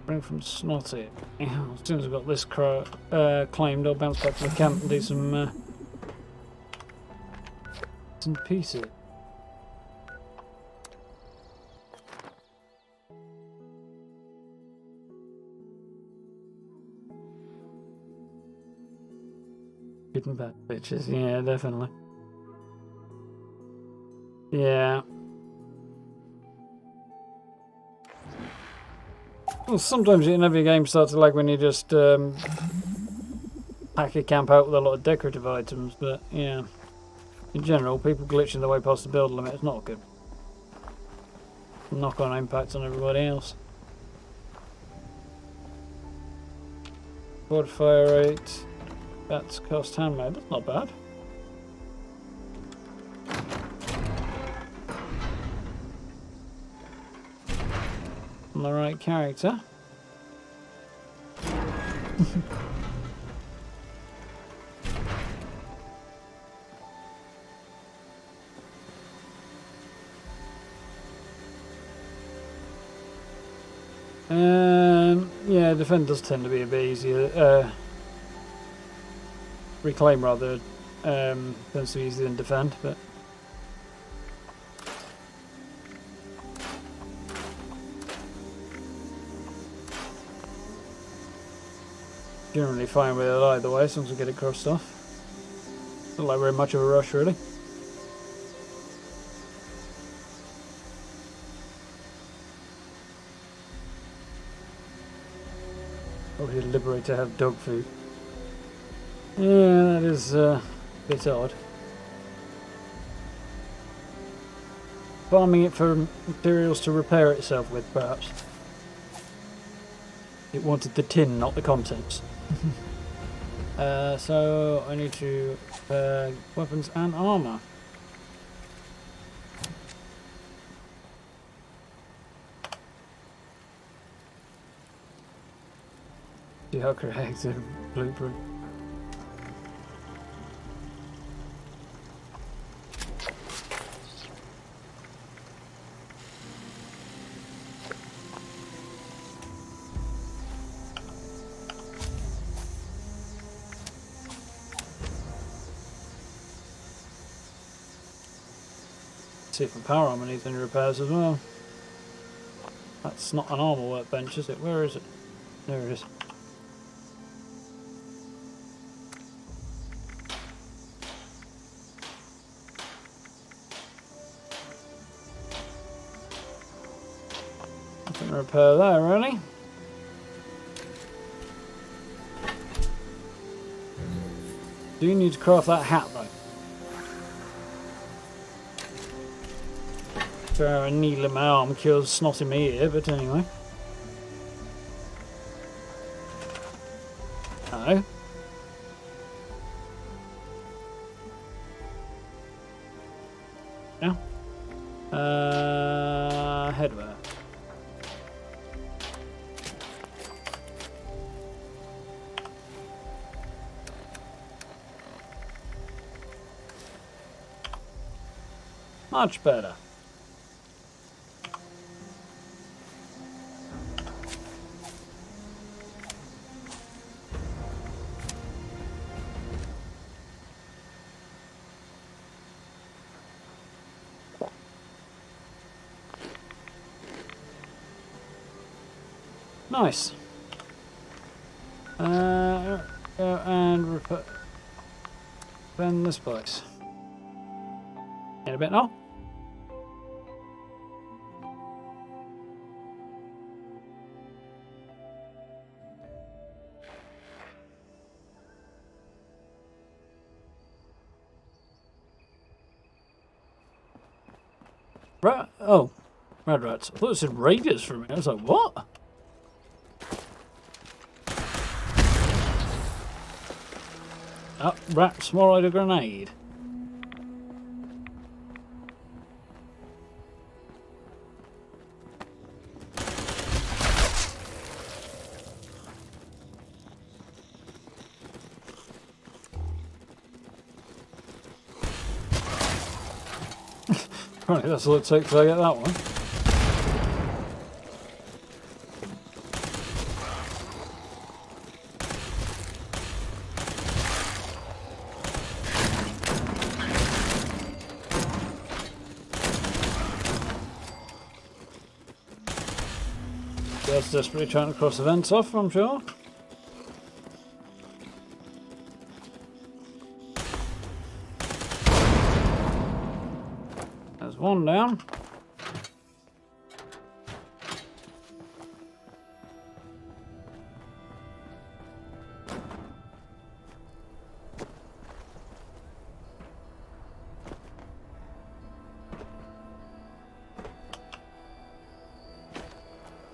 Bring from Snotty. As soon as I've got this claimed, I'll bounce back to the camp and do some pieces. Good and bad bitches, yeah, definitely. Yeah. Well, sometimes in every game starts to lag when you just pack a camp out with a lot of decorative items, but yeah. In general, people glitching their way past the build limit is not good. Knock-on impact on everybody else. Quad fire rate. That's cost handmade, that's not bad. I'm the right character. Yeah, defend does tend to be a bit easier. Reclaim rather tends to be easier than defend, but generally fine with it either way, as long as we get it crossed off. Not like we're in much of a rush, really. Probably liberate to have dog food. Yeah, that is a bit odd. Farming it for materials to repair itself with, perhaps. It wanted the tin, not the contents. So I need to weapons and armor. See how creative blueprint. See if the power armor needs any repairs as well. That's not an armor workbench, is it? Where is it? There it is. Nothing to repair there, really. Do you need to craft that hat, though? Fair a needle in my arm kills snot in my ear, but anyway. No. Yeah. Headwear. Much better. Nice. Go and repair. Then this place. In a bit now. Oh, red rats. I thought it said raiders for a minute. I was like, what? Oh, rat swallowed a grenade. Right, that's all it takes to get that one. That's desperately trying to cross the vents off, I'm sure. There's one down.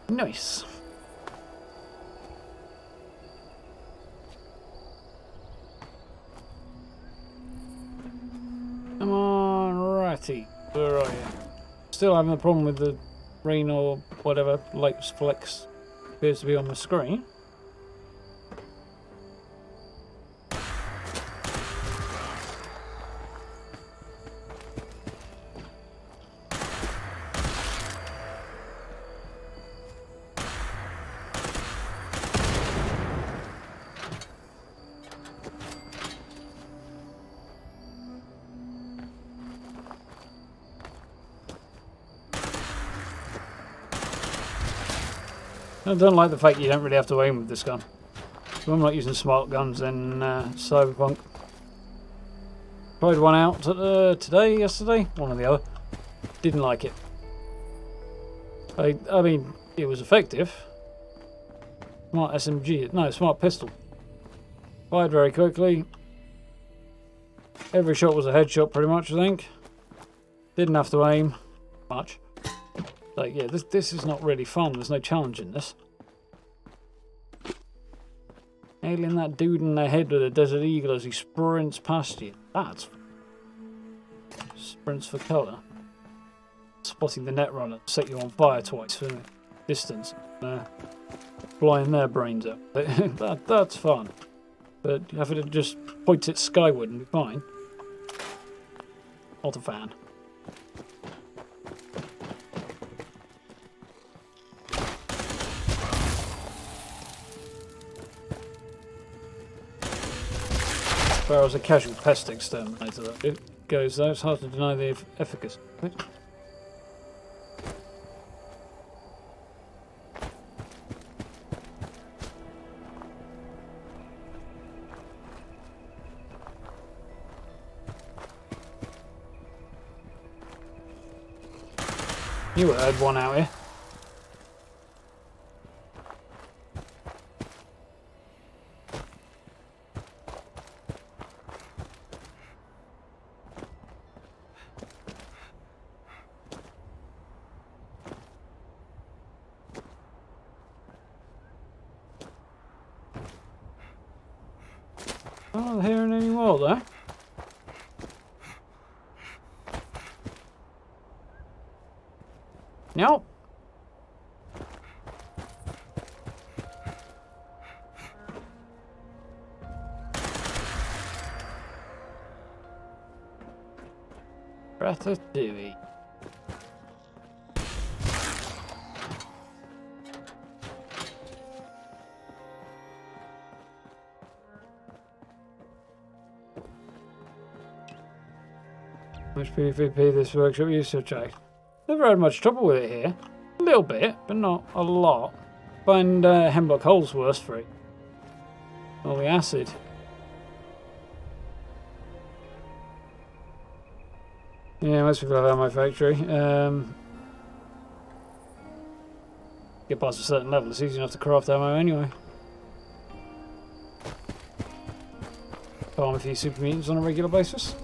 Nice. Come on, righty. Where are you? Still having a problem with the rain or whatever light flex appears to be on the screen. I don't like the fact you don't really have to aim with this gun. If I'm not using smart guns, then Cyberpunk. Tried one out yesterday, one or the other. Didn't like it. I mean, it was effective. Smart SMG, no, smart pistol. Fired very quickly. Every shot was a headshot pretty much, I think. Didn't have to aim much. Like, yeah, this is not really fun. There's no challenge in this. Nailing that dude in the head with a Desert Eagle as he sprints past you. That's... Sprints for colour. Spotting the net runner, set you on fire twice for distance. blowing their brains out. That's fun. But if it just points it skyward and be fine. Not a fan. As far as a casual pest exterminator that goes, though, it's hard to deny the efficacy. You heard one out here. I'm not hearing any more though. Nope. Ratatouille. Much PvP this workshop used to attract. Never had much trouble with it here. A little bit, but not a lot. Find hemlock holes worse for it. All the acid. Yeah, most people have ammo factory. Get past a certain level, it's easy enough to craft ammo anyway. Farm a few super mutants on a regular basis.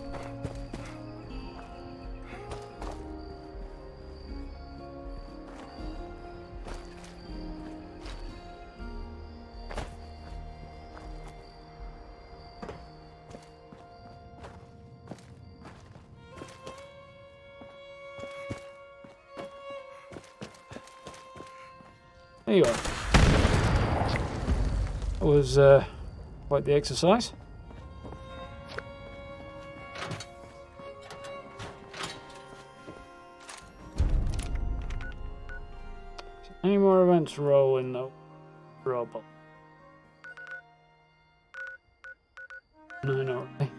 There you are. That was quite the exercise. Any more events roll in the robot? No, not really.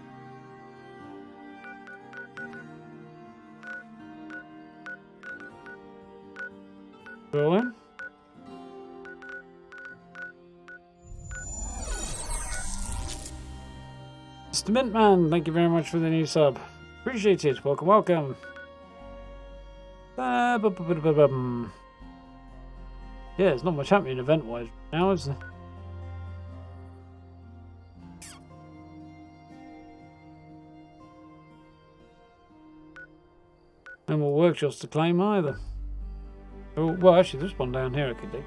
Roll in. Mr. Mintman, thank you very much for the new sub. Appreciate it. Welcome, welcome. Yeah, there's not much happening event-wise now, is there? No more workshops to claim either. Oh, well, actually, there's one down here I could do.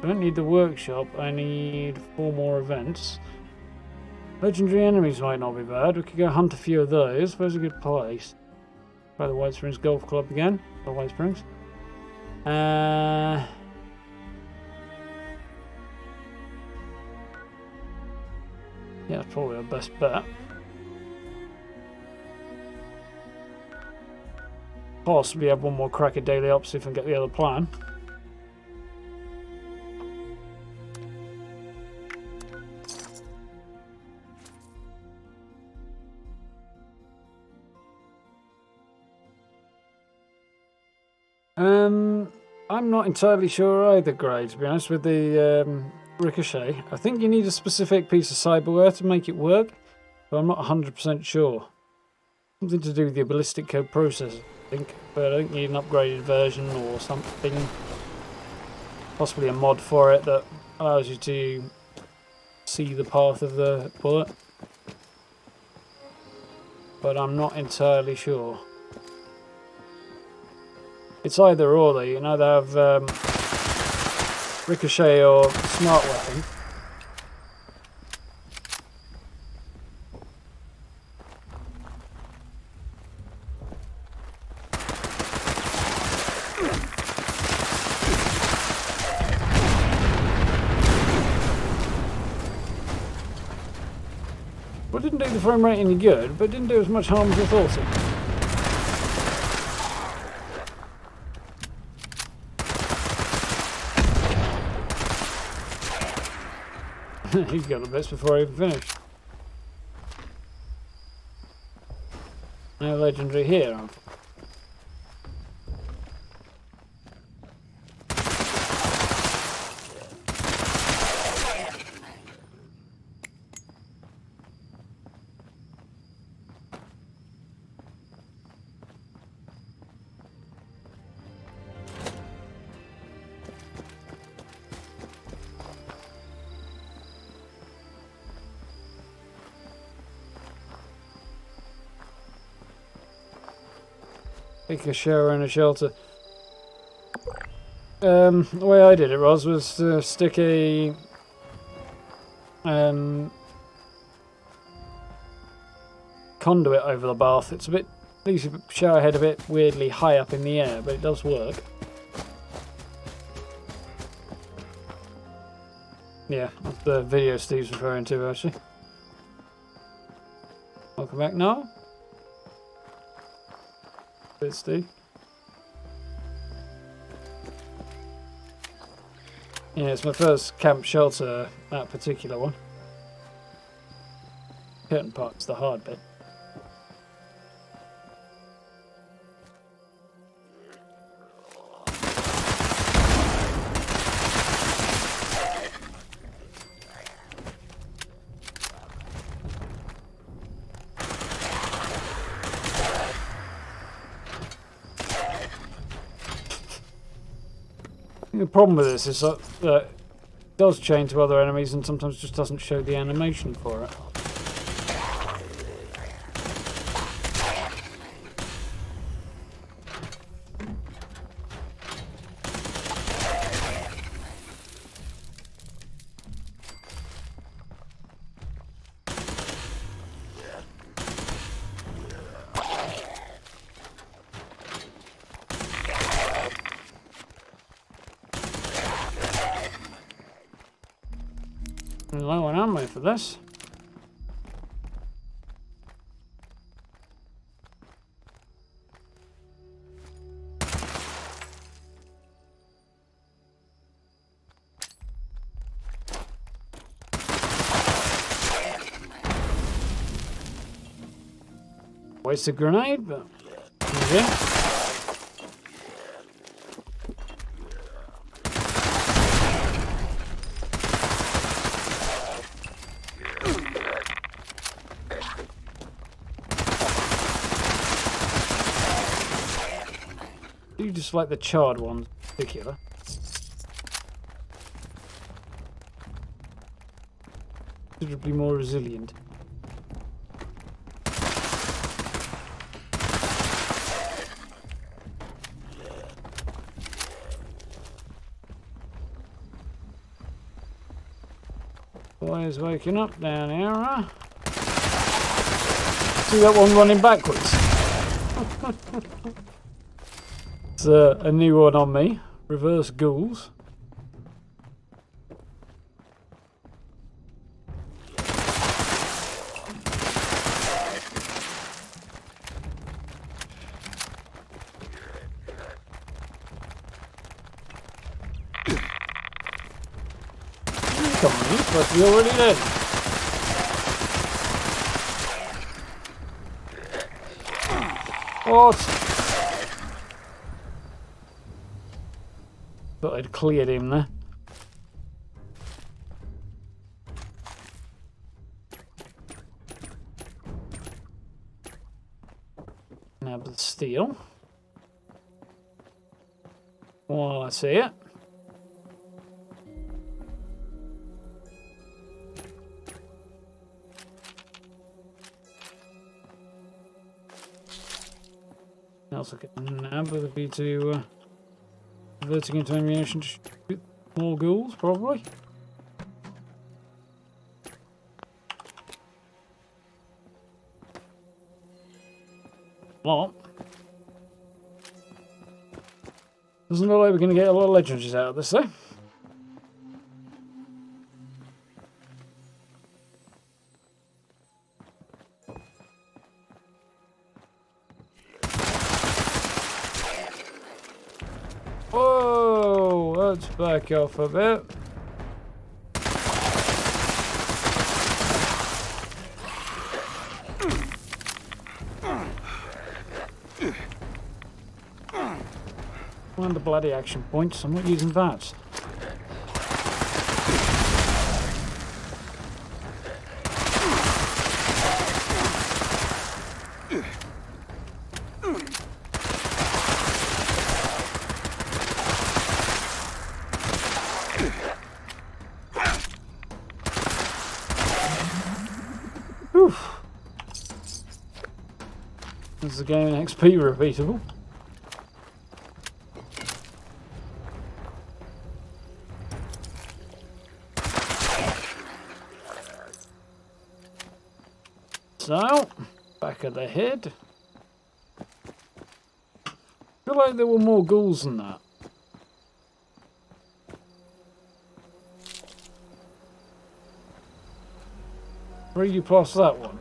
I don't need the workshop, I need 4 more events. Legendary enemies might not be bad, we could go hunt a few of those. Where's a good place? Try the White Springs Golf Club again. The White Springs. Yeah, that's probably our best bet. Possibly have one more crack at daily ops if I can get the other plan. I'm not entirely sure either, Gray, to be honest, with the ricochet. I think you need a specific piece of cyberware to make it work, but I'm not 100% sure. Something to do with your ballistic code processor, I think, but I think you need an upgraded version or something. Possibly a mod for it that allows you to see the path of the bullet. But I'm not entirely sure. It's either or though, you can either have ricochet or smart weapon. Well, didn't do the frame rate any good, but didn't do as much harm as I thought it. He's got the bits before I even finished. No legendary here, unfortunately. Take a shower in a shelter. The way I did it, Roz, was to stick a conduit over the bath. It's a bit, leaves your shower head a bit weirdly high up in the air, but it does work. Yeah, that's the video Steve's referring to, actually. Welcome back, Noel. Bit Steve. Yeah, it's my first camp shelter, that particular one. Curtain part's the hard bit. The problem with this is that it does chain to other enemies and sometimes just doesn't show the animation for it. Low on ammo for this. Waste a grenade, but yeah. You just like the charred ones in particular. Considerably more resilient. Boys waking up down here, huh? See that one running backwards? It's a new one on me. Reverse ghouls. Come on, you're supposed to be already dead. What? Thought I'd cleared him there. Now the steel. While I see it. Else I can nab would be to converting into ammunition to shoot more ghouls, probably. What? Doesn't look like we're going to get a lot of legendaries out of this, though. let's back off a bit. One of the bloody action points, I'm not using that. Is the game XP repeatable? So, back of the head. I feel like there were more ghouls than that. Really past that one.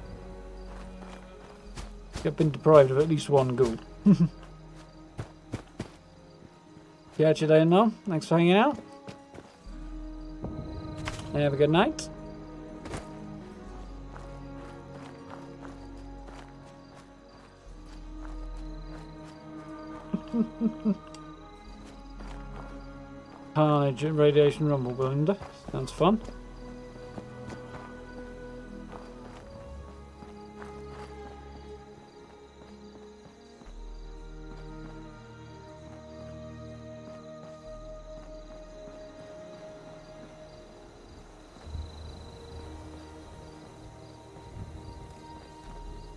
I've been deprived of at least one ghoul. Catch you later, now. Thanks for hanging out. And have a good night. Carnage and radiation rumble blunder. Sounds fun.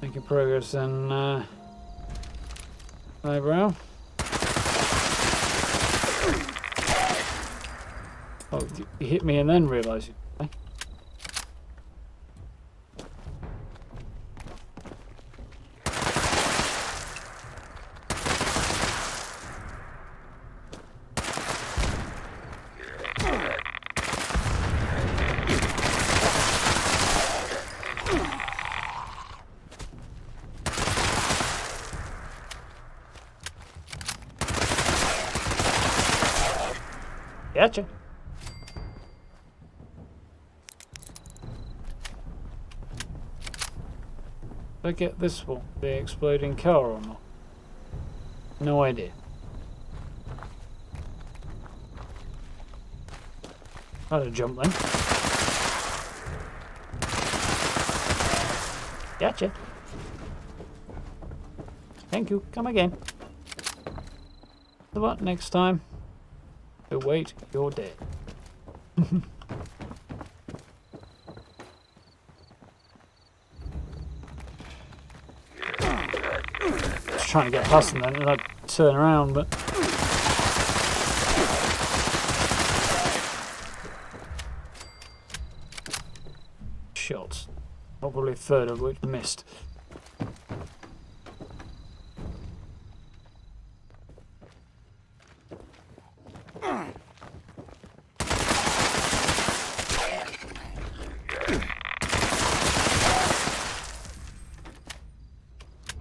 Making progress in eyebrow. Oh, you hit me and then realised you. Gotcha. Did I get this one? The exploding car or not? No idea. I'd have jumped then. Gotcha. Thank you. Come again. So what next time? Oh wait, you're dead. Just trying to get past them then, and I'd turn around, but shots. Probably a third of which missed.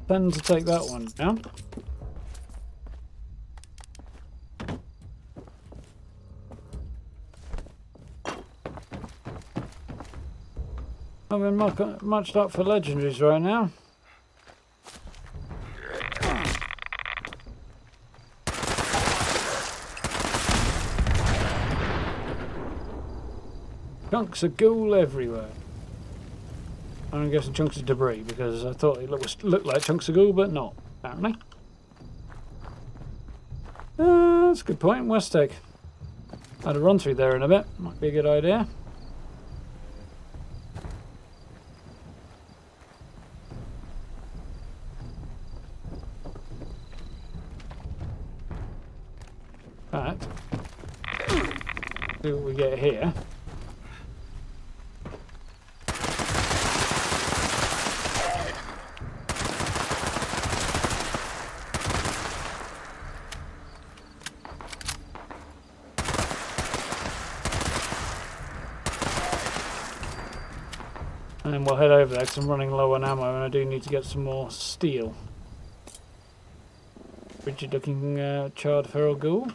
Plan to take that one down. I've been muched up for legendaries right now. Chunks of ghoul everywhere. I'm guessing chunks of debris because I thought it looked like chunks of ghoul, but not, apparently. That's a good point. West Egg. I'd have run through there in a bit. Might be a good idea. Right. See what we get here. And then we'll head over there because I'm running low on ammo and I do need to get some more steel. Rigid looking charred feral ghoul.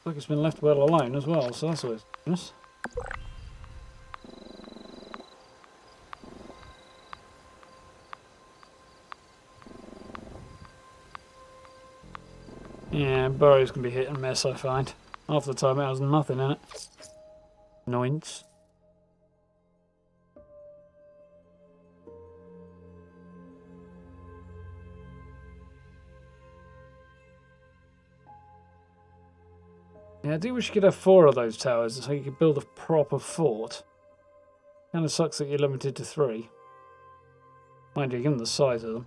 Like it's been left well alone as well, so that's always nice. Yeah, burrows can be hit and miss, I find. Half the time it has nothing in it. Annoyance. Yeah, I do wish you could have 4 of those towers so you could build a proper fort. Kinda sucks that you're limited to 3. Mind you, given the size of them,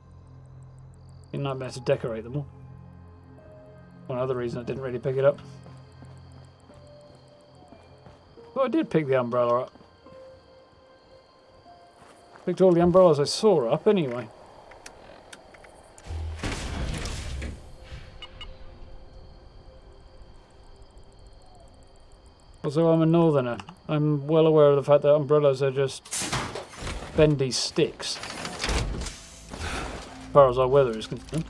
you're not better to decorate them all. One other reason I didn't really pick it up. Well, I did pick the umbrella up. Picked all the umbrellas I saw up anyway. Also, I'm a northerner. I'm well aware of the fact that umbrellas are just bendy sticks, as far as our weather is concerned.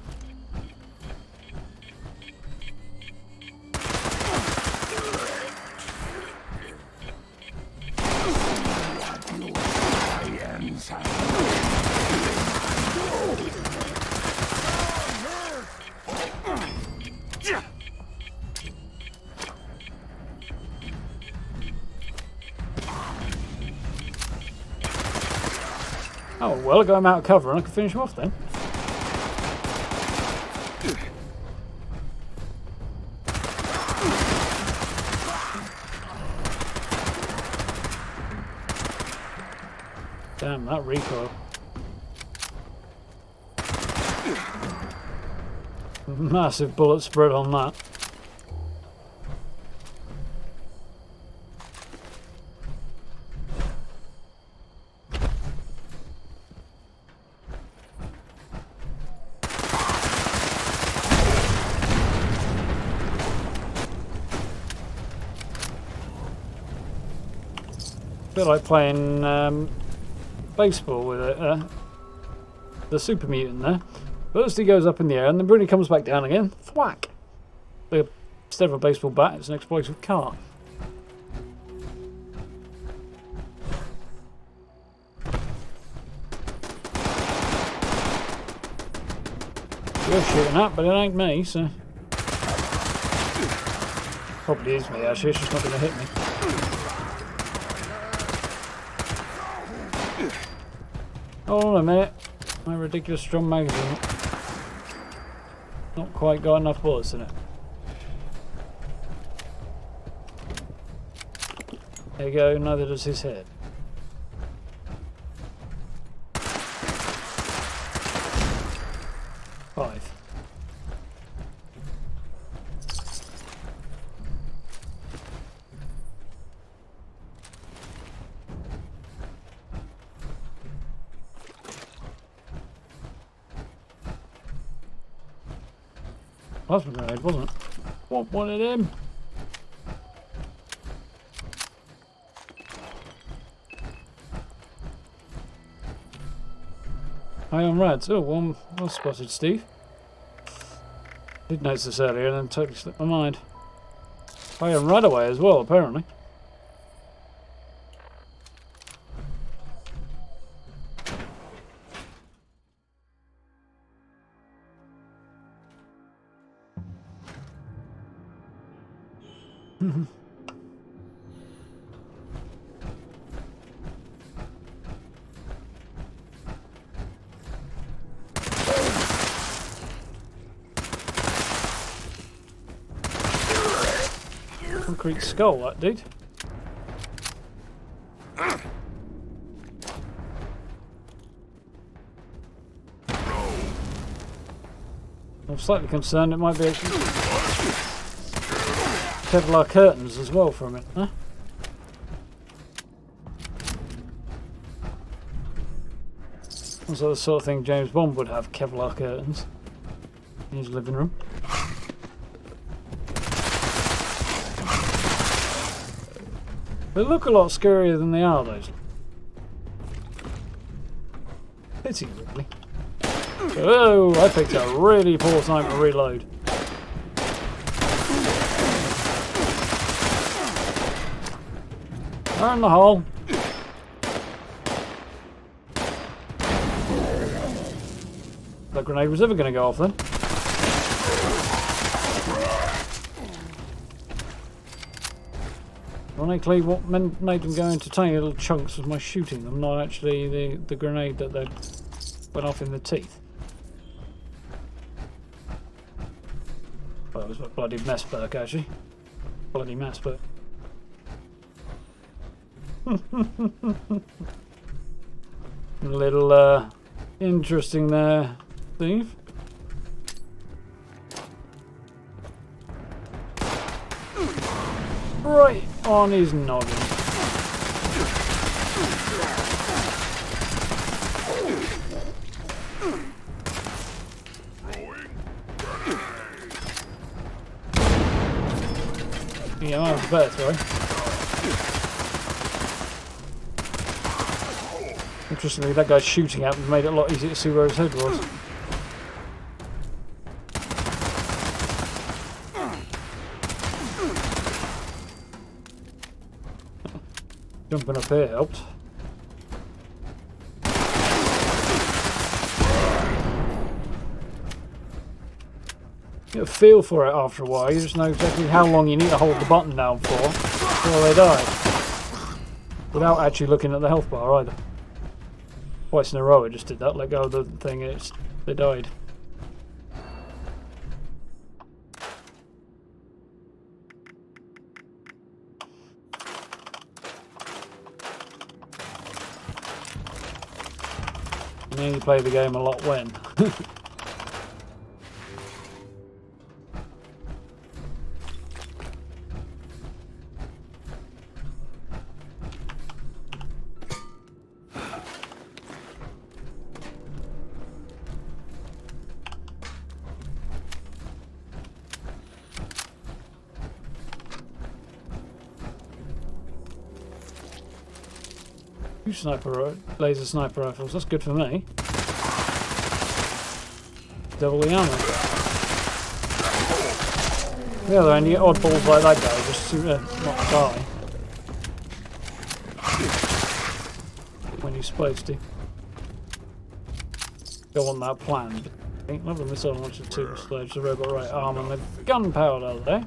Oh, well, I got him out of cover and I can finish him off then. Damn, that recoil. Massive bullet spread on that. A bit like playing baseball with the super mutant there. First he goes up in the air and then when he comes back down again, thwack! Instead of a baseball bat, it's an explosive car. You're shooting at, but it ain't me, so... Probably is me actually, it's just not going to hit me. Hold on a minute. My ridiculous strong magazine. Not quite got enough bullets in it. There you go, neither does his head. Five. Plasma grenade, wasn't it? What wanted him? Iron Rads. Oh, well spotted, Steve. Did notice this earlier and then totally slipped my mind. Iron Rad away as well, apparently. Concrete skull, that dude. I'm slightly concerned it might be actually Kevlar curtains as well from it, huh? That's the sort of thing James Bond would have, Kevlar curtains in his living room. They look a lot scarier than they are, those. Pity, really. Oh, I picked a really poor time to reload. Burn the hole. That grenade was ever going to go off then. Ironically, what made them go into tiny little chunks was my shooting them, not actually the grenade that they went off in the teeth. Well, it was a bloody mess perk, actually. Bloody mess perk. A little interesting there, Steve. Right on his noggin. Yeah, that was better, sorry. Interestingly, that guy shooting at me made it a lot easier to see where his head was. Jumping up here helped. You get a feel for it after a while. You just know exactly how long you need to hold the button down for before they die. Without actually looking at the health bar either. Twice in a row I just did that, let go of the thing, they died. You only play the game a lot when. Laser sniper rifles, that's good for me. Double the ammo. The other end, you get oddballs like that guy, just to not die. When you're supposed to. Go on that plan. Lovely missile launcher, two sledge, the robot right arm, and the gunpowder there.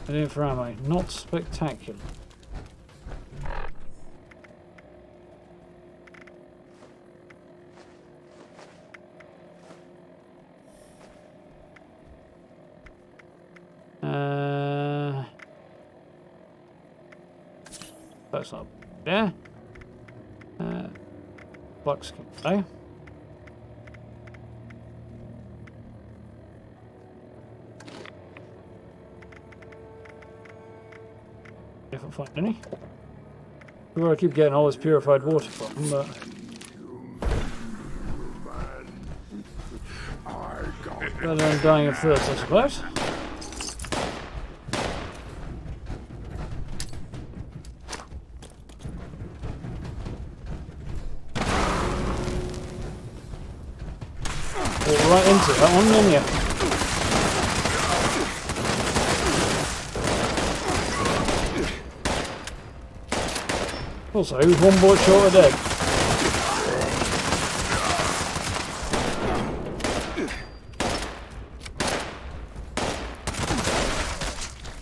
And in for ammo, not spectacular. That's not there. Flux can go. If I find any. Where I keep getting all this purified water from, but rather than dying of thirst, I suppose. Walk right into that one, didn't you? Also, who's one bullet short of dead?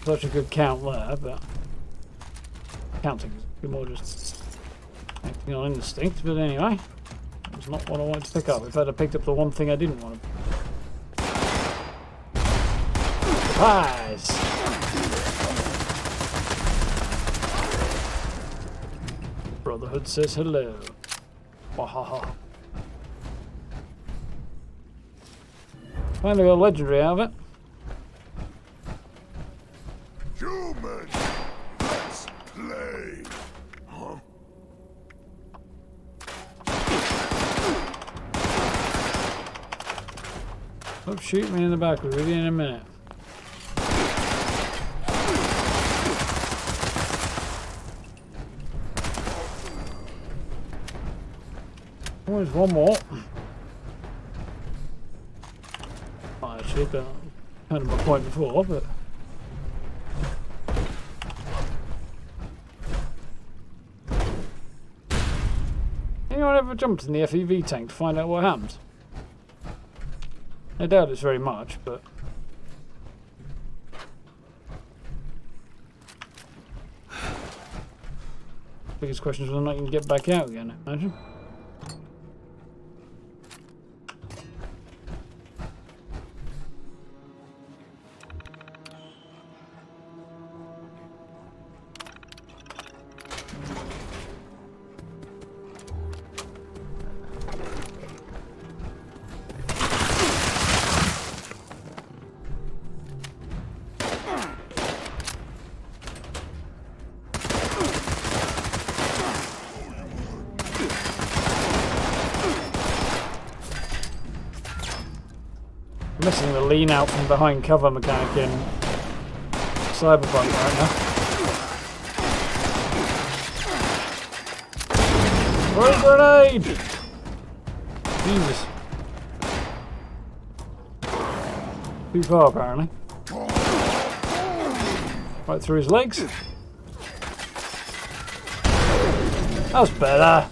Such a good count there, but counting is more just acting on instinct. But anyway, it's not what I wanted to pick up. If I'd have picked up the one thing I didn't want to. Surprise! Brotherhood says hello. Wahaha. Finally got a legendary out of it. Human, let's play. Huh? Oh, shoot me in the back. We'll be in a minute. Oh, there's one more. Oh, actually, but kind of my point before, but ever jumped in the FEV tank to find out what happens? I doubt it's very much, but... biggest question is whether or not you can get back out again, I imagine. Missing the lean out from behind cover mechanic in Cyberpunk right now. Throw a grenade! Jesus. Too far apparently. Right through his legs. That's better.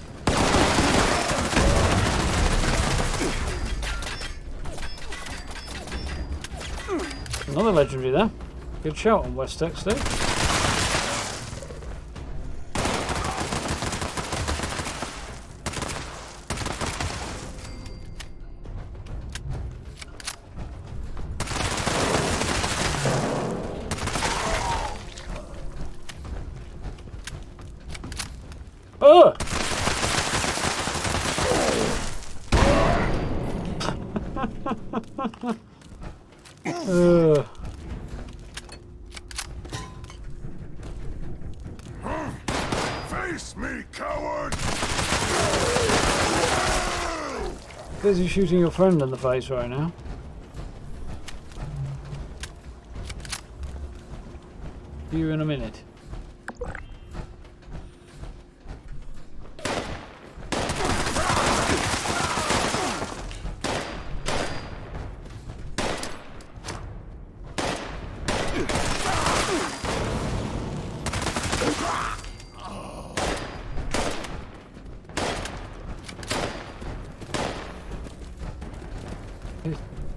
Another legendary there. Good shot on West X, Steve. Oh! Face me, coward! Busy shooting your friend in the face right now. See you in a minute.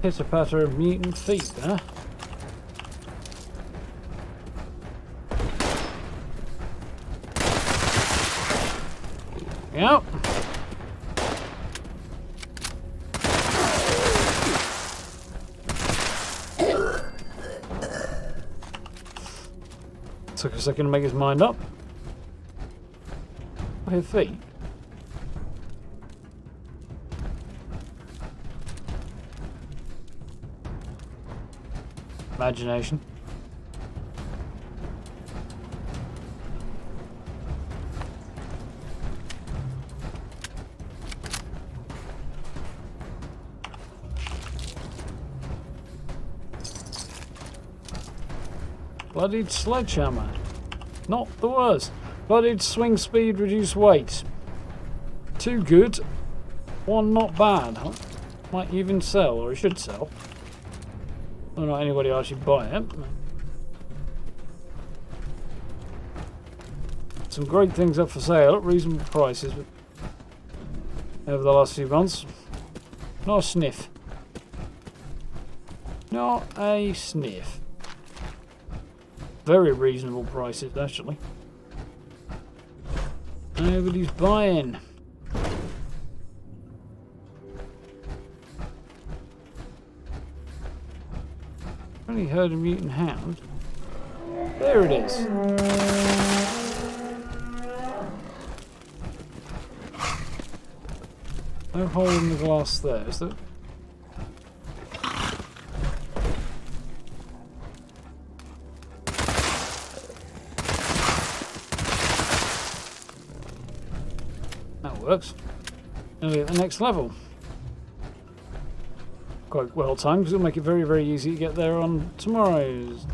Pitter-patter of mutant feet, huh? Yep. Took a second to make his mind up. I hear feet. Imagination. Bloodied sledgehammer. Not the worst. Bloodied swing speed, reduce weight. 2 good. 1 not bad. Might even sell, or it should sell. Whether or not anybody will actually buy it. Some great things up for sale at reasonable prices over the last few months. Not a sniff. Not a sniff. Very reasonable prices, actually. Nobody's buying. Only heard a mutant hound. There it is. No hole in the glass there, is there? That works. Nearly at the next level. Quite well timed because it'll make it very, very easy to get there on tomorrow's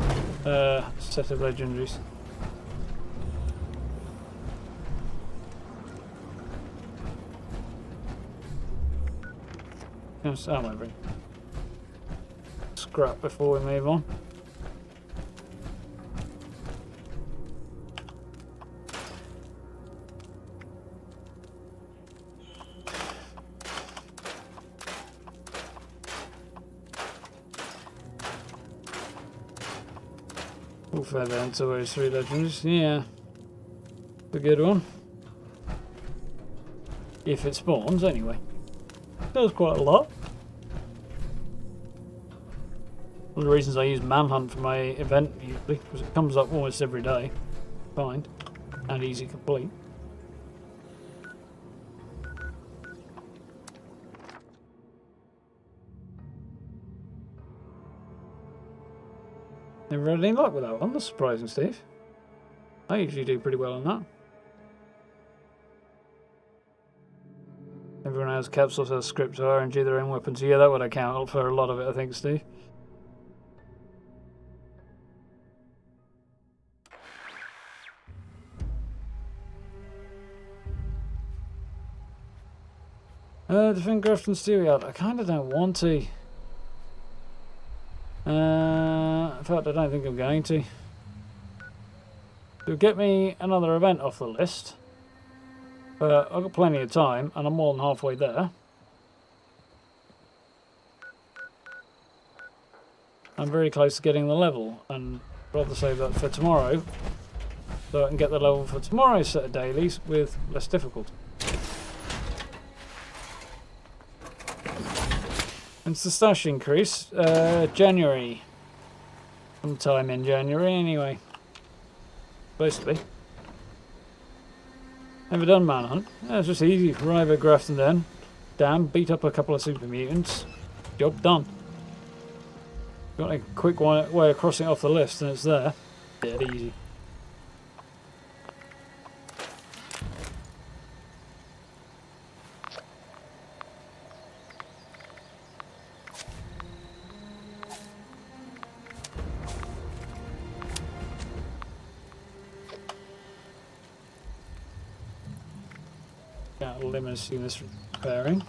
set of legendaries. Yes, I might bring scrap before we move on. All feather into those 3 legends. Yeah. A good one. If it spawns, anyway. Does quite a lot. One of the reasons I use Manhunt for my event usually, because it comes up almost every day. Find. And easy complete. Never had any luck with that one. That's surprising, Steve. I usually do pretty well on that. Everyone has capsules, has scripts, or RNG their own weapons. Yeah, that would account for a lot of it, I think, Steve. Defend Grafton Steelyard. I kind of don't want to. In fact, I don't think I'm going to. It'll get me another event off the list. But I've got plenty of time, and I'm more than halfway there. I'm very close to getting the level, and I'd rather save that for tomorrow, so I can get the level for tomorrow's set of dailies with less difficulty. It's the stash increase, January. Sometime in January, anyway. Basically. Never done Manhunt. Yeah, it's just easy. Arrive at Grafton then. Damn, beat up a couple of super mutants. Job done. Got a quick way of crossing it off the list and it's there. Dead easy. Got limousine this repairing.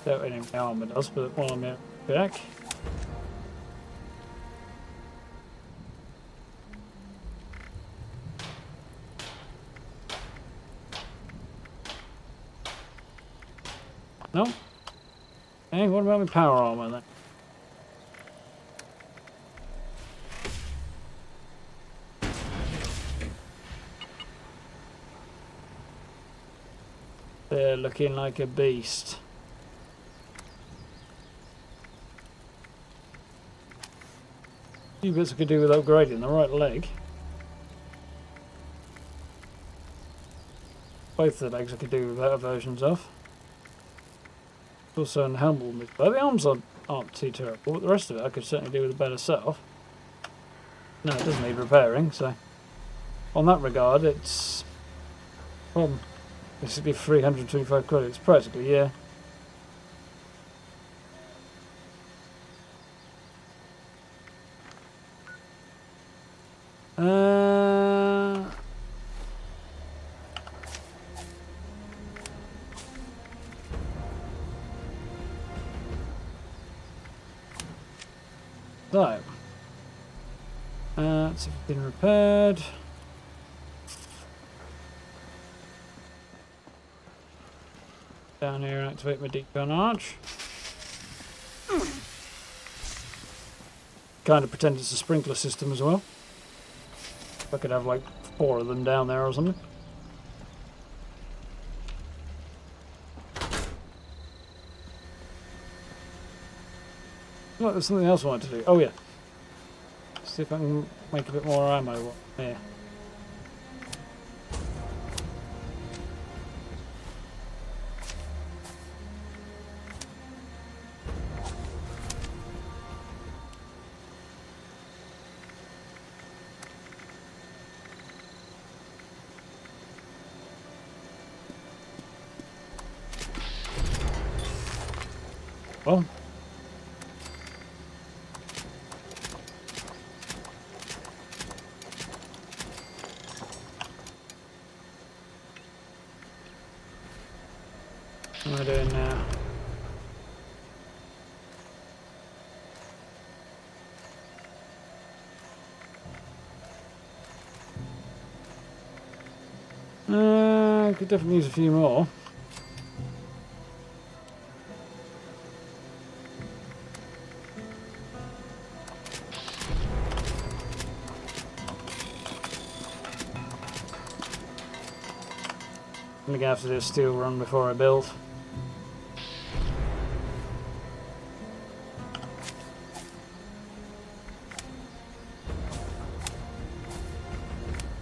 Don't any of my armour does, but while I'm back. No? Hey, what about my power armour then? They're looking like a beast. A few bits I could do with upgrading the right leg. Both the legs I could do with better versions of. Also, in the helmet, but the arms aren't too terrible. But the rest of it I could certainly do with a better setup. No, it doesn't need repairing, so on that regard, it's basically 325 credits, practically, yeah. So, it's been repaired. Down here and activate my deep gun arch. Kind of pretend it's a sprinkler system as well. I could have like 4 of them down there or something. Oh, there's something else I wanted to do. Oh yeah. See if I can make a bit more ammo. Yeah. Well. What am I doing now? Could definitely use a few more. I'm gonna have to do a steel run before I build.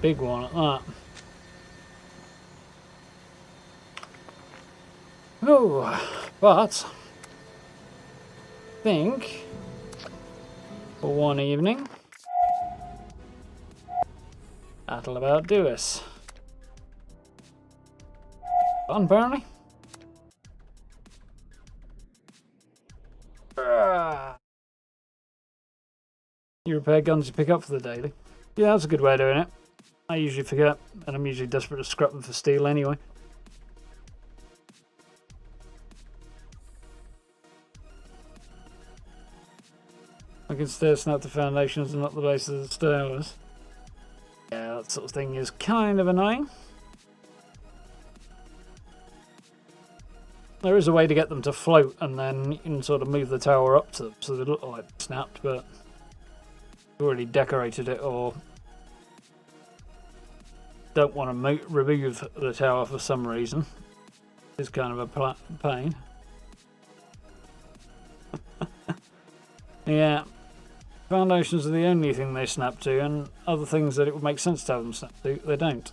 Big one at that. Oh, but I think for one evening that'll about do us. Fun, apparently. You repair guns you pick up for the daily. Yeah, that's a good way of doing it. I usually forget, and I'm usually desperate to scrap them for steel anyway. I can still snap the foundations and not the base of the stairs. Yeah, that sort of thing is kind of annoying. There is a way to get them to float, and then you can sort of move the tower up to them so they look like snapped, but you've already decorated it or don't want to remove the tower for some reason. It's kind of a pain. Yeah, foundations are the only thing they snap to, and other things that it would make sense to have them snap to, they don't.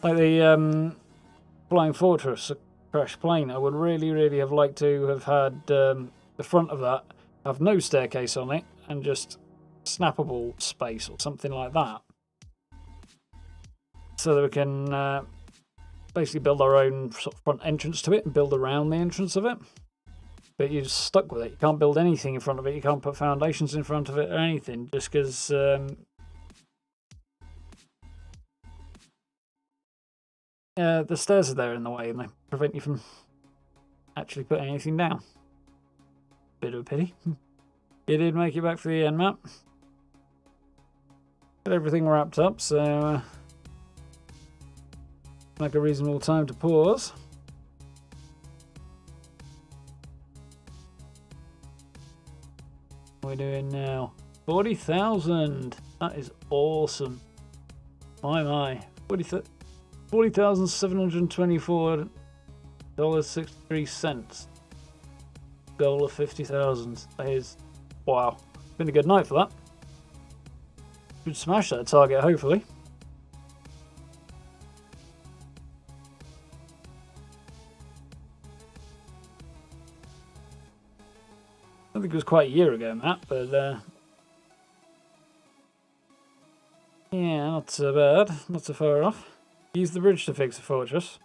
Like the Flying Fortress crash plane, I would really have liked to have had the front of that have no staircase on it and just snappable space or something like that. So that we can basically build our own sort of front entrance to it and build around the entrance of it. But you're just stuck with it. You can't build anything in front of it. You can't put foundations in front of it or anything, just because the stairs are there in the way and they prevent you from actually putting anything down. Bit of a pity. You did make it back for the end map. Got everything wrapped up, so like a reasonable time to pause. What are we doing now? 40,000. That is awesome. My. $40,724.63. Goal of 50,000. That is, wow. Been a good night for that. Should smash that target, hopefully. I think it was quite a year ago, Matt, but yeah, not so bad, not so far off. Use the bridge to fix a fortress.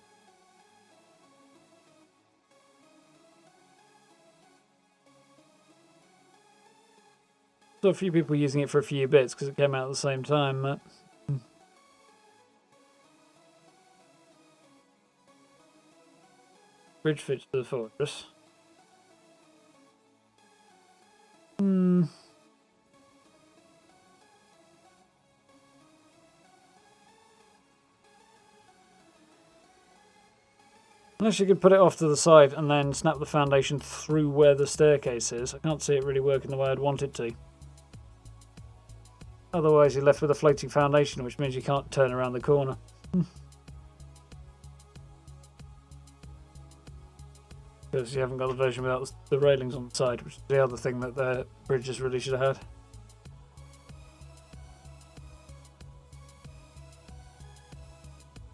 Saw a few people using it for a few bits because it came out at the same time, but bridge fix to the fortress. Unless you could put it off to the side and then snap the foundation through where the staircase is. I can't see it really working the way I'd want it to. Otherwise you're left with a floating foundation, which means you can't turn around the corner. Because you haven't got the version without the railings on the side, which is the other thing that the bridges really should have had.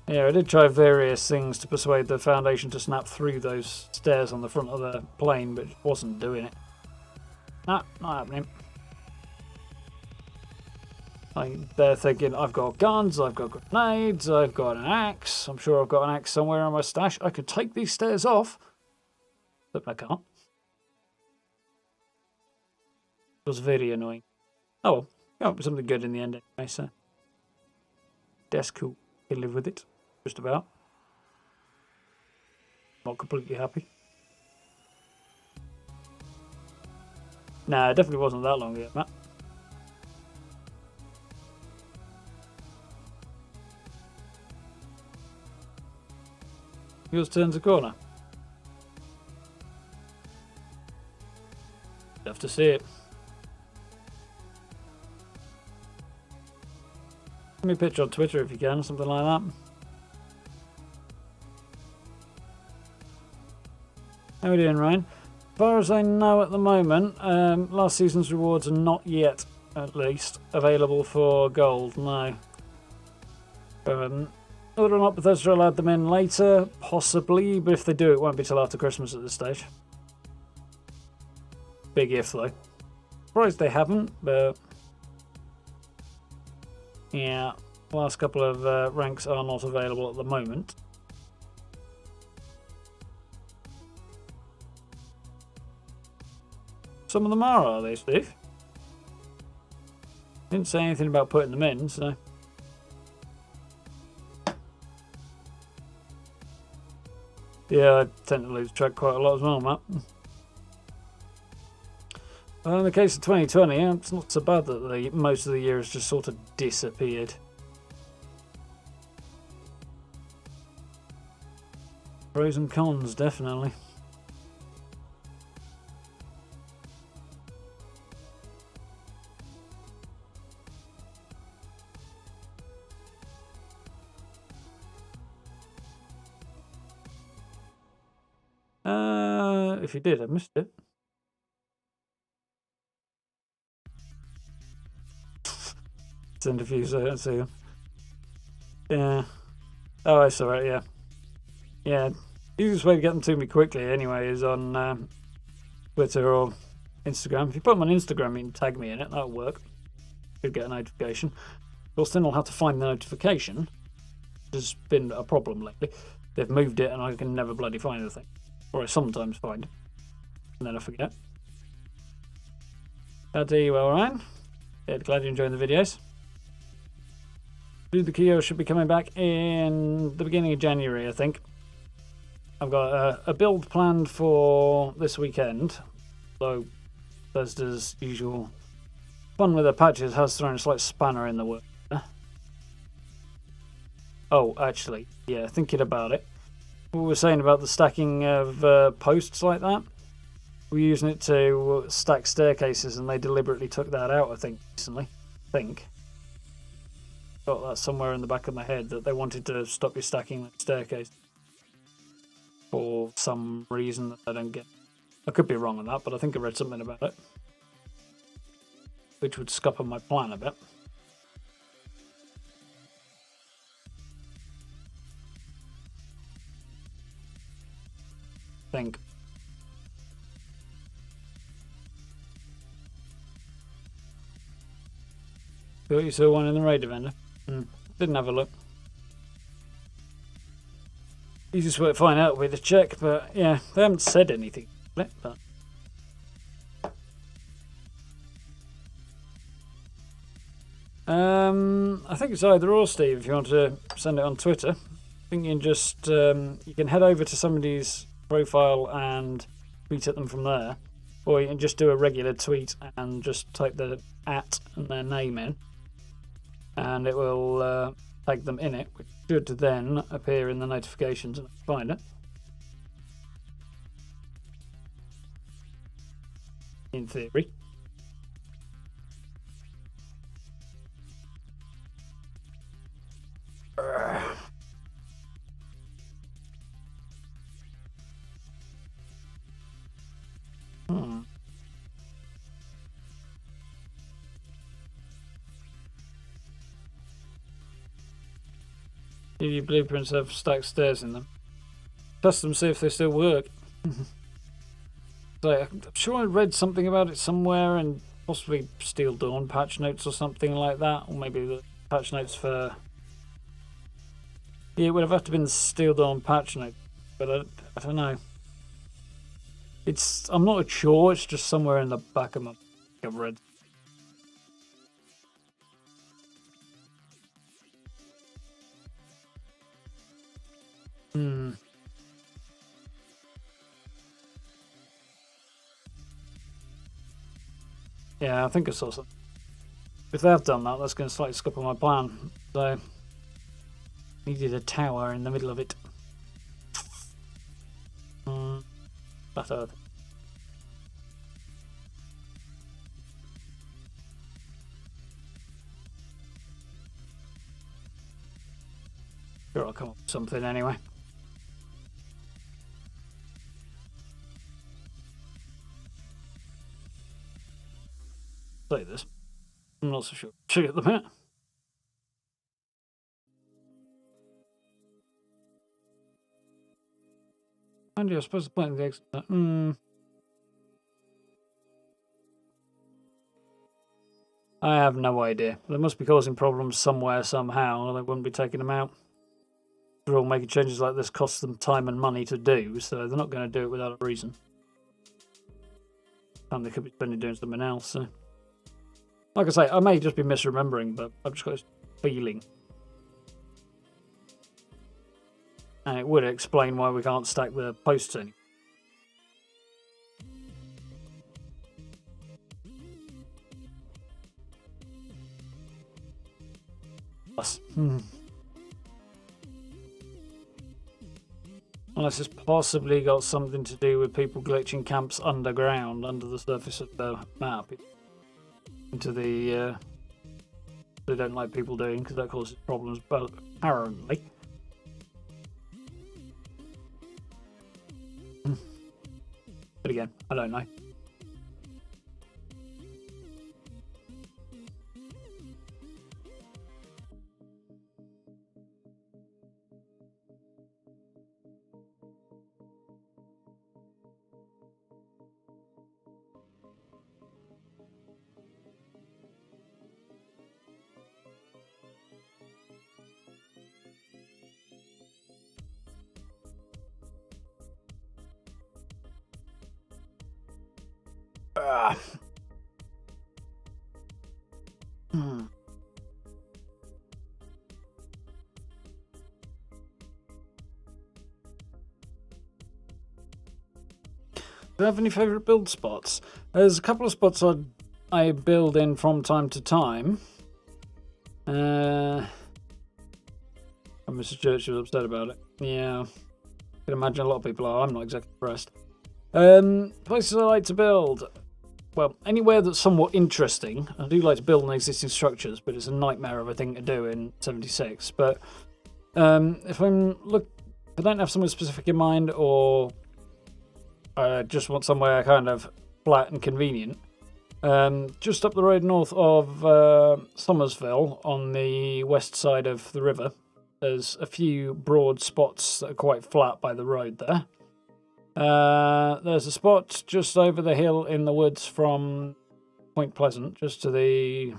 Yeah, I did try various things to persuade the foundation to snap through those stairs on the front of the plane, but it wasn't doing it. Nah, not happening. Like, they're thinking, I've got guns, I've got grenades, I've got an axe. I'm sure I've got an axe somewhere in my stash. I could take these stairs off. But I can't. It was very annoying. Oh well, got up with something good in the end anyway, so that's cool. You can live with it, just about. Not completely happy. Nah, it definitely wasn't that long yet, Matt. Yours turns a corner. Have to see it. Send me a picture on Twitter if you can, something like that. How are we doing, Ryan? As far as I know at the moment, last season's rewards are not yet, at least, available for gold, no. Whether or not Bethesda will add them in later, possibly, but if they do, it won't be till after Christmas at this stage. Big if, though. Surprised they haven't, but... yeah, the last couple of ranks are not available at the moment. Some of them are they, Steve? Didn't say anything about putting them in, so... yeah, I tend to lose track quite a lot as well, Matt. In the case of 2020, it's not so bad that most of the year has just sort of disappeared. Pros and cons, definitely. If you did, I missed it. Send a few so I don't see them. Yeah. Oh, I saw it, yeah. Yeah. The easiest way to get them to me quickly, anyway, is on Twitter or Instagram. If you put them on Instagram, you can tag me in it. That'll work. You'll get a notification. Of course, then I'll have to find the notification. Which has been a problem lately. They've moved it and I can never bloody find anything. Or I sometimes find it. And then I forget. Glad to hear you well, Ryan. Yeah, glad you're enjoying the videos. The Kyo should be coming back in the beginning of January, I think. I've got a build planned for this weekend, though Bethesda's usual fun with their patches has thrown a slight spanner in the works. Oh, actually, yeah, thinking about it. What we were saying about the stacking of posts like that, we're using it to stack staircases, and they deliberately took that out, I think, recently. Got that somewhere in the back of my head that they wanted to stop you stacking that staircase for some reason that I don't get. I could be wrong on that, but I think I read something about it, which would scupper my plan a bit. Think. Thought you saw one in the Raider vendor. Didn't have a look. Easiest way to find out with a check, but yeah, they haven't said anything. But I think it's either or, Steve. If you want to send it on Twitter, I think you can just you can head over to somebody's profile and tweet at them from there, or you can just do a regular tweet and just type the @ and their name in, and it will tag them in it, which should then appear in the notifications and find it. In theory. Your blueprints have stacked stairs in them. Test them, see if they still work. So I'm sure I read something about it somewhere, and possibly Steel Dawn patch notes or something like that, or maybe the patch notes for... yeah, it would have had to have been the Steel Dawn patch note, but I don't know. I'm not sure, it's just somewhere in the back of my... I've read. Yeah, I think I saw something. If they have done that, that's going to slightly scupper my plan. So, needed a tower in the middle of it. Flat Earth. Sure, I'll come up with something anyway. say this. I'm not so sure. Check at the minute. And you're supposed to plant the exit. I have no idea. They must be causing problems somewhere, somehow, or they wouldn't be taking them out. After all, making changes like this costs them time and money to do, so they're not going to do it without a reason. Time they could be spending doing something else, so. Like I say, I may just be misremembering, but I've just got this feeling. And it would explain why we can't stack the posts anymore. Unless it's possibly got something to do with people glitching camps underground, under the surface of the map. Into the... they don't like people doing, because that causes problems, but apparently. But again, I don't know. Do you have any favourite build spots? There's a couple of spots I build in from time to time. Mr. Church was upset about it. Yeah, I can imagine a lot of people are. I'm not exactly impressed. Places I like to build. Well, anywhere that's somewhat interesting. I do like to build on existing structures, but it's a nightmare of a thing to do in 76. But if I don't have somewhere specific in mind, or I just want somewhere kind of flat and convenient, just up the road north of Somersville, on the west side of the river, there's a few broad spots that are quite flat by the road there. There's a spot just over the hill in the woods from Point Pleasant, just to the...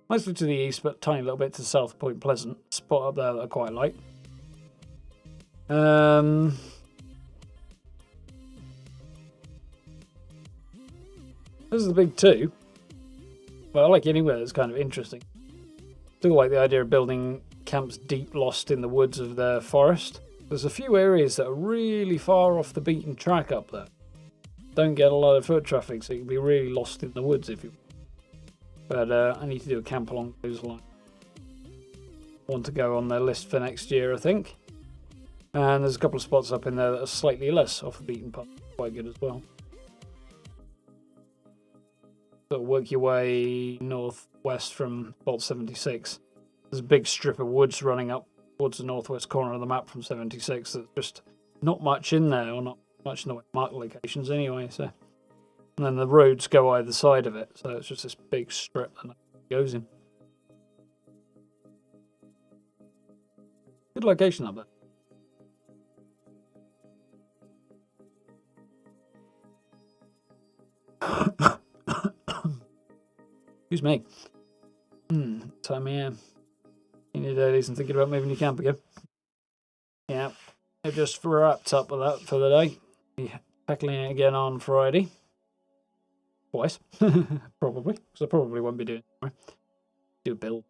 mostly to the east, but a tiny little bit to the south of Point Pleasant. Spot up there that I quite like. This is the big two. Well, I like anywhere that's kind of interesting. Still like the idea of building camps deep lost in the woods of the forest. There's a few areas that are really far off the beaten track up there. Don't get a lot of foot traffic, so you can be really lost in the woods if you... But I need to do a camp along those lines. Want to go on their list for next year, I think. And there's a couple of spots up in there that are slightly less off the beaten path. Quite good as well. So work your way northwest from Vault 76. There's a big strip of woods running up towards the northwest corner of the map from 76. That's just not much in there, or not much in the way marked locations anyway. So, and then the roads go either side of it, so it's just this big strip that goes in. Good location up there. Excuse me. Time of year. In your dailies and thinking about moving your camp again. Yeah, I've just wrapped up with that for the day. Be tackling it again on Friday. Twice, probably, because I probably won't be doing it tomorrow. Do a build.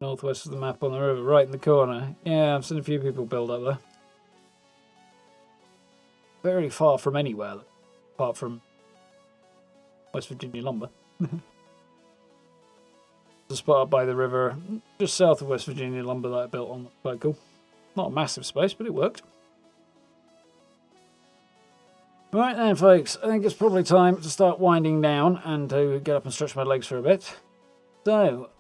Northwest of the map on the river, right in the corner. Yeah, I've seen a few people build up there. Very far from anywhere, apart from West Virginia lumber. There's a spot up by the river, just south of West Virginia lumber that I built on. Quite cool. Not a massive space, but it worked. Right then, folks, I think it's probably time to start winding down and to get up and stretch my legs for a bit. So,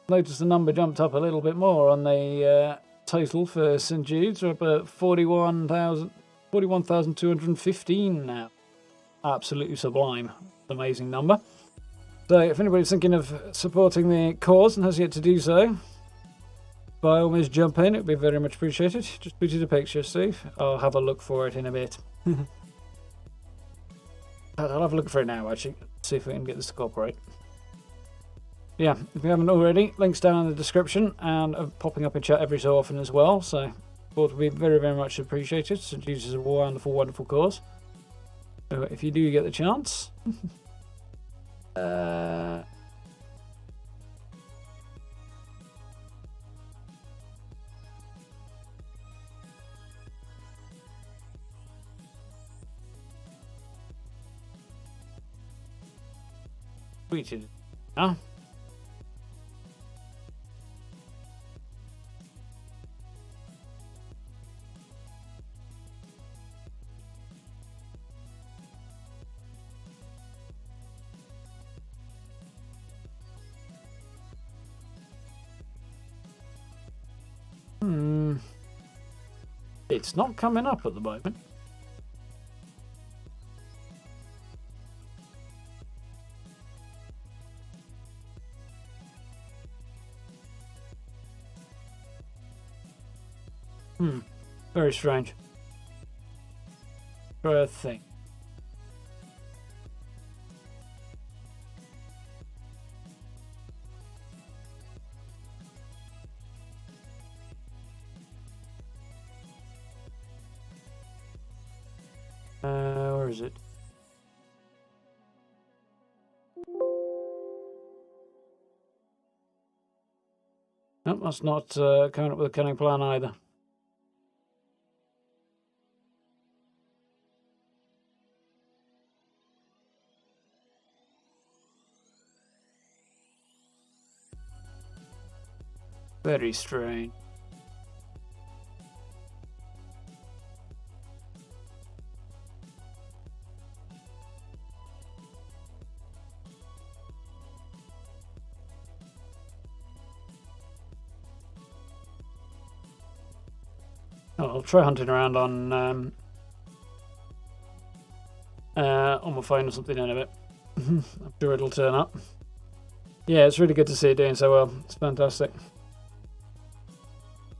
notice the number jumped up a little bit more on the total for St Judes. We're up at 41,215 now. Absolutely sublime. Amazing number. So if anybody's thinking of supporting the cause and has yet to do so, by all means jump in. It would be very much appreciated. Just put you the picture, Steve. I'll have a look for it in a bit. I'll have a look for it now, actually. See if we can get this to cooperate. Yeah, if you haven't already, links down in the description and popping up in chat every so often as well. So support will be very, very much appreciated. St Judes is a wonderful, wonderful cause. So if you do get the chance... tweeted. Huh? It's not coming up at the moment. Very strange. Try a thing. Where is it? Nope, that's not coming up with a cunning plan either. Very strange. I'll try hunting around on my phone or something in a bit. I'm sure it'll turn up. Yeah, it's really good to see it doing so well. It's fantastic.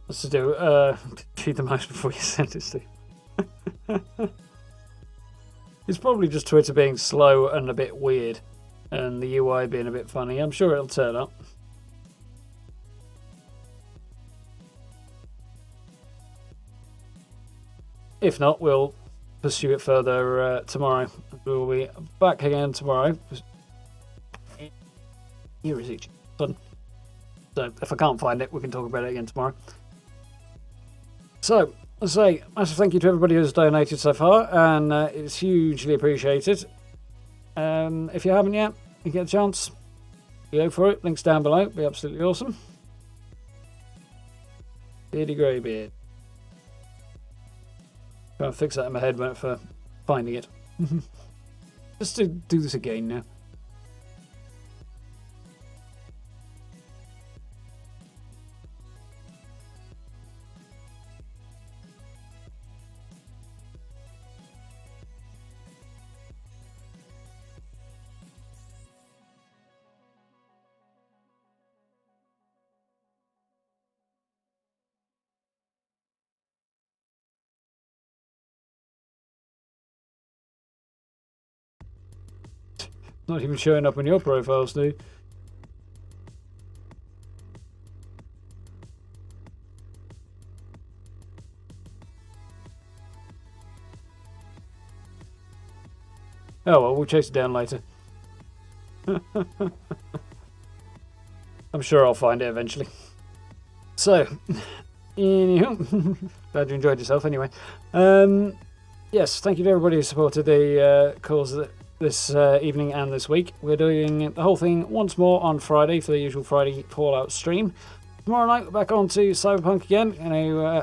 Let's just do read the most before you send it, Steve. It's probably just Twitter being slow and a bit weird, and the UI being a bit funny. I'm sure it'll turn up. If not, we'll pursue it further tomorrow. We'll be back again tomorrow. Here is each button. So if I can't find it, we can talk about it again tomorrow. So, as I say, massive thank you to everybody who's donated so far, and it's hugely appreciated. If you haven't yet, you get a chance, go for it. Links down below. It'd be absolutely awesome. Beardy Greybeard. Trying to fix that in my head for finding it. Just to do this again now. Not even showing up on your profile, Steve. Oh well, we'll chase it down later. I'm sure I'll find it eventually. So, anywho, glad you enjoyed yourself anyway. Yes, thank you to everybody who supported the cause this evening and this week. We're doing the whole thing once more on Friday for the usual Friday Fallout stream. Tomorrow night we're back on to Cyberpunk again and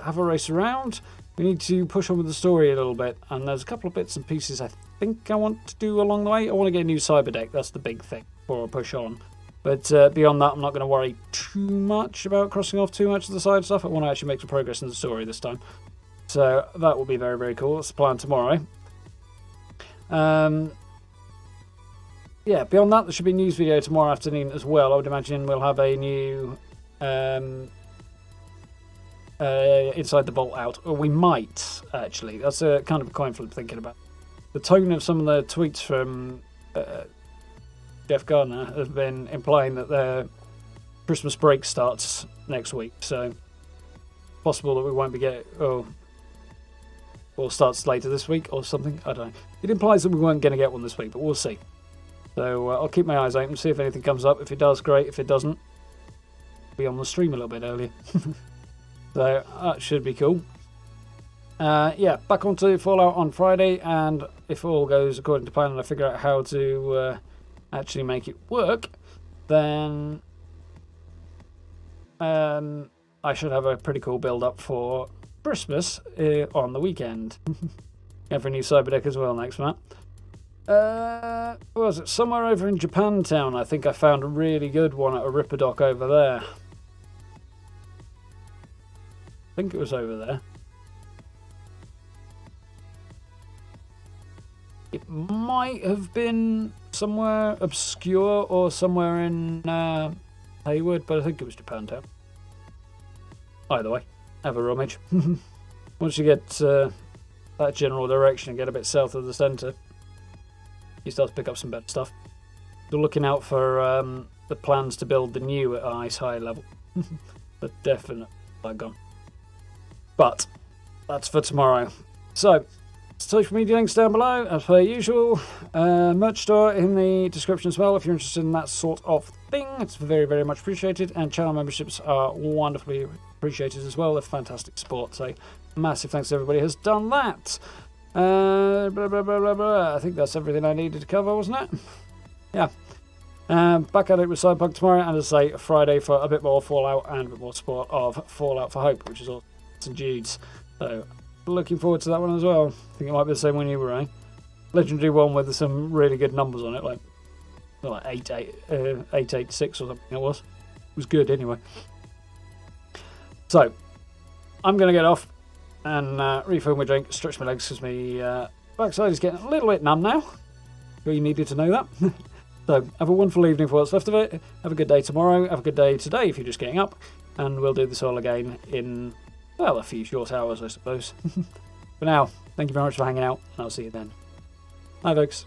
have a race around. We need to push on with the story a little bit, and there's a couple of bits and pieces I think I want to do along the way. I want to get a new cyber deck, that's the big thing, before I push on. But beyond that, I'm not going to worry too much about crossing off too much of the side stuff. I want to actually make some progress in the story this time. So that will be very, very cool. That's the plan tomorrow. Yeah, beyond that, there should be a news video tomorrow afternoon as well. I would imagine we'll have a new Inside the Vault out. Or we might, actually. That's a kind of a coin flip thinking about. The tone of some of the tweets from Jeff Gardner have been implying that their Christmas break starts next week. So, possible that we won't be getting... or starts later this week or something. I don't know. It implies that we weren't going to get one this week, but we'll see. So I'll keep my eyes open, see if anything comes up. If it does, great. If it doesn't, be on the stream a little bit earlier. So that should be cool. Yeah, back onto Fallout on Friday, and if all goes according to plan and I figure out how to actually make it work, then I should have a pretty cool build-up for Christmas on the weekend. Going for a new Cyberdeck as well next month. Where was it? Somewhere over in Japantown, I think I found a really good one at a Ripper Dock over there. I think it was over there. It might have been somewhere obscure or somewhere in Hayward, but I think it was Japantown. Either way, have a rummage. Once you get that general direction and get a bit south of the centre, you start to pick up some better stuff. So looking out for the plans to build the new at Ice High level. The definite gone. But that's for tomorrow. So, social media links down below, as per usual. Merch store in the description as well if you're interested in that sort of thing. It's very, very much appreciated. And channel memberships are wonderfully appreciated as well. They're fantastic support. So, massive thanks to everybody who has done that. Blah, blah, blah, blah, blah. I think that's everything I needed to cover, wasn't it? Yeah. Back at it with Cyberpunk tomorrow, and as I say, Friday for a bit more Fallout and a bit more support of Fallout for Hope, which is all St Judes. So, looking forward to that one as well. I think it might be the same one you were in. Legendary one with some really good numbers on it, like 886 or something it was. It was good anyway. So, I'm going to get off and refill my drink, stretch my legs because my backside is getting a little bit numb now. Sure you needed to know that. So, have a wonderful evening for what's left of it. Have a good day tomorrow. Have a good day today if you're just getting up. And we'll do this all again in, well, a few short hours, I suppose. For now, thank you very much for hanging out, and I'll see you then. Bye, folks.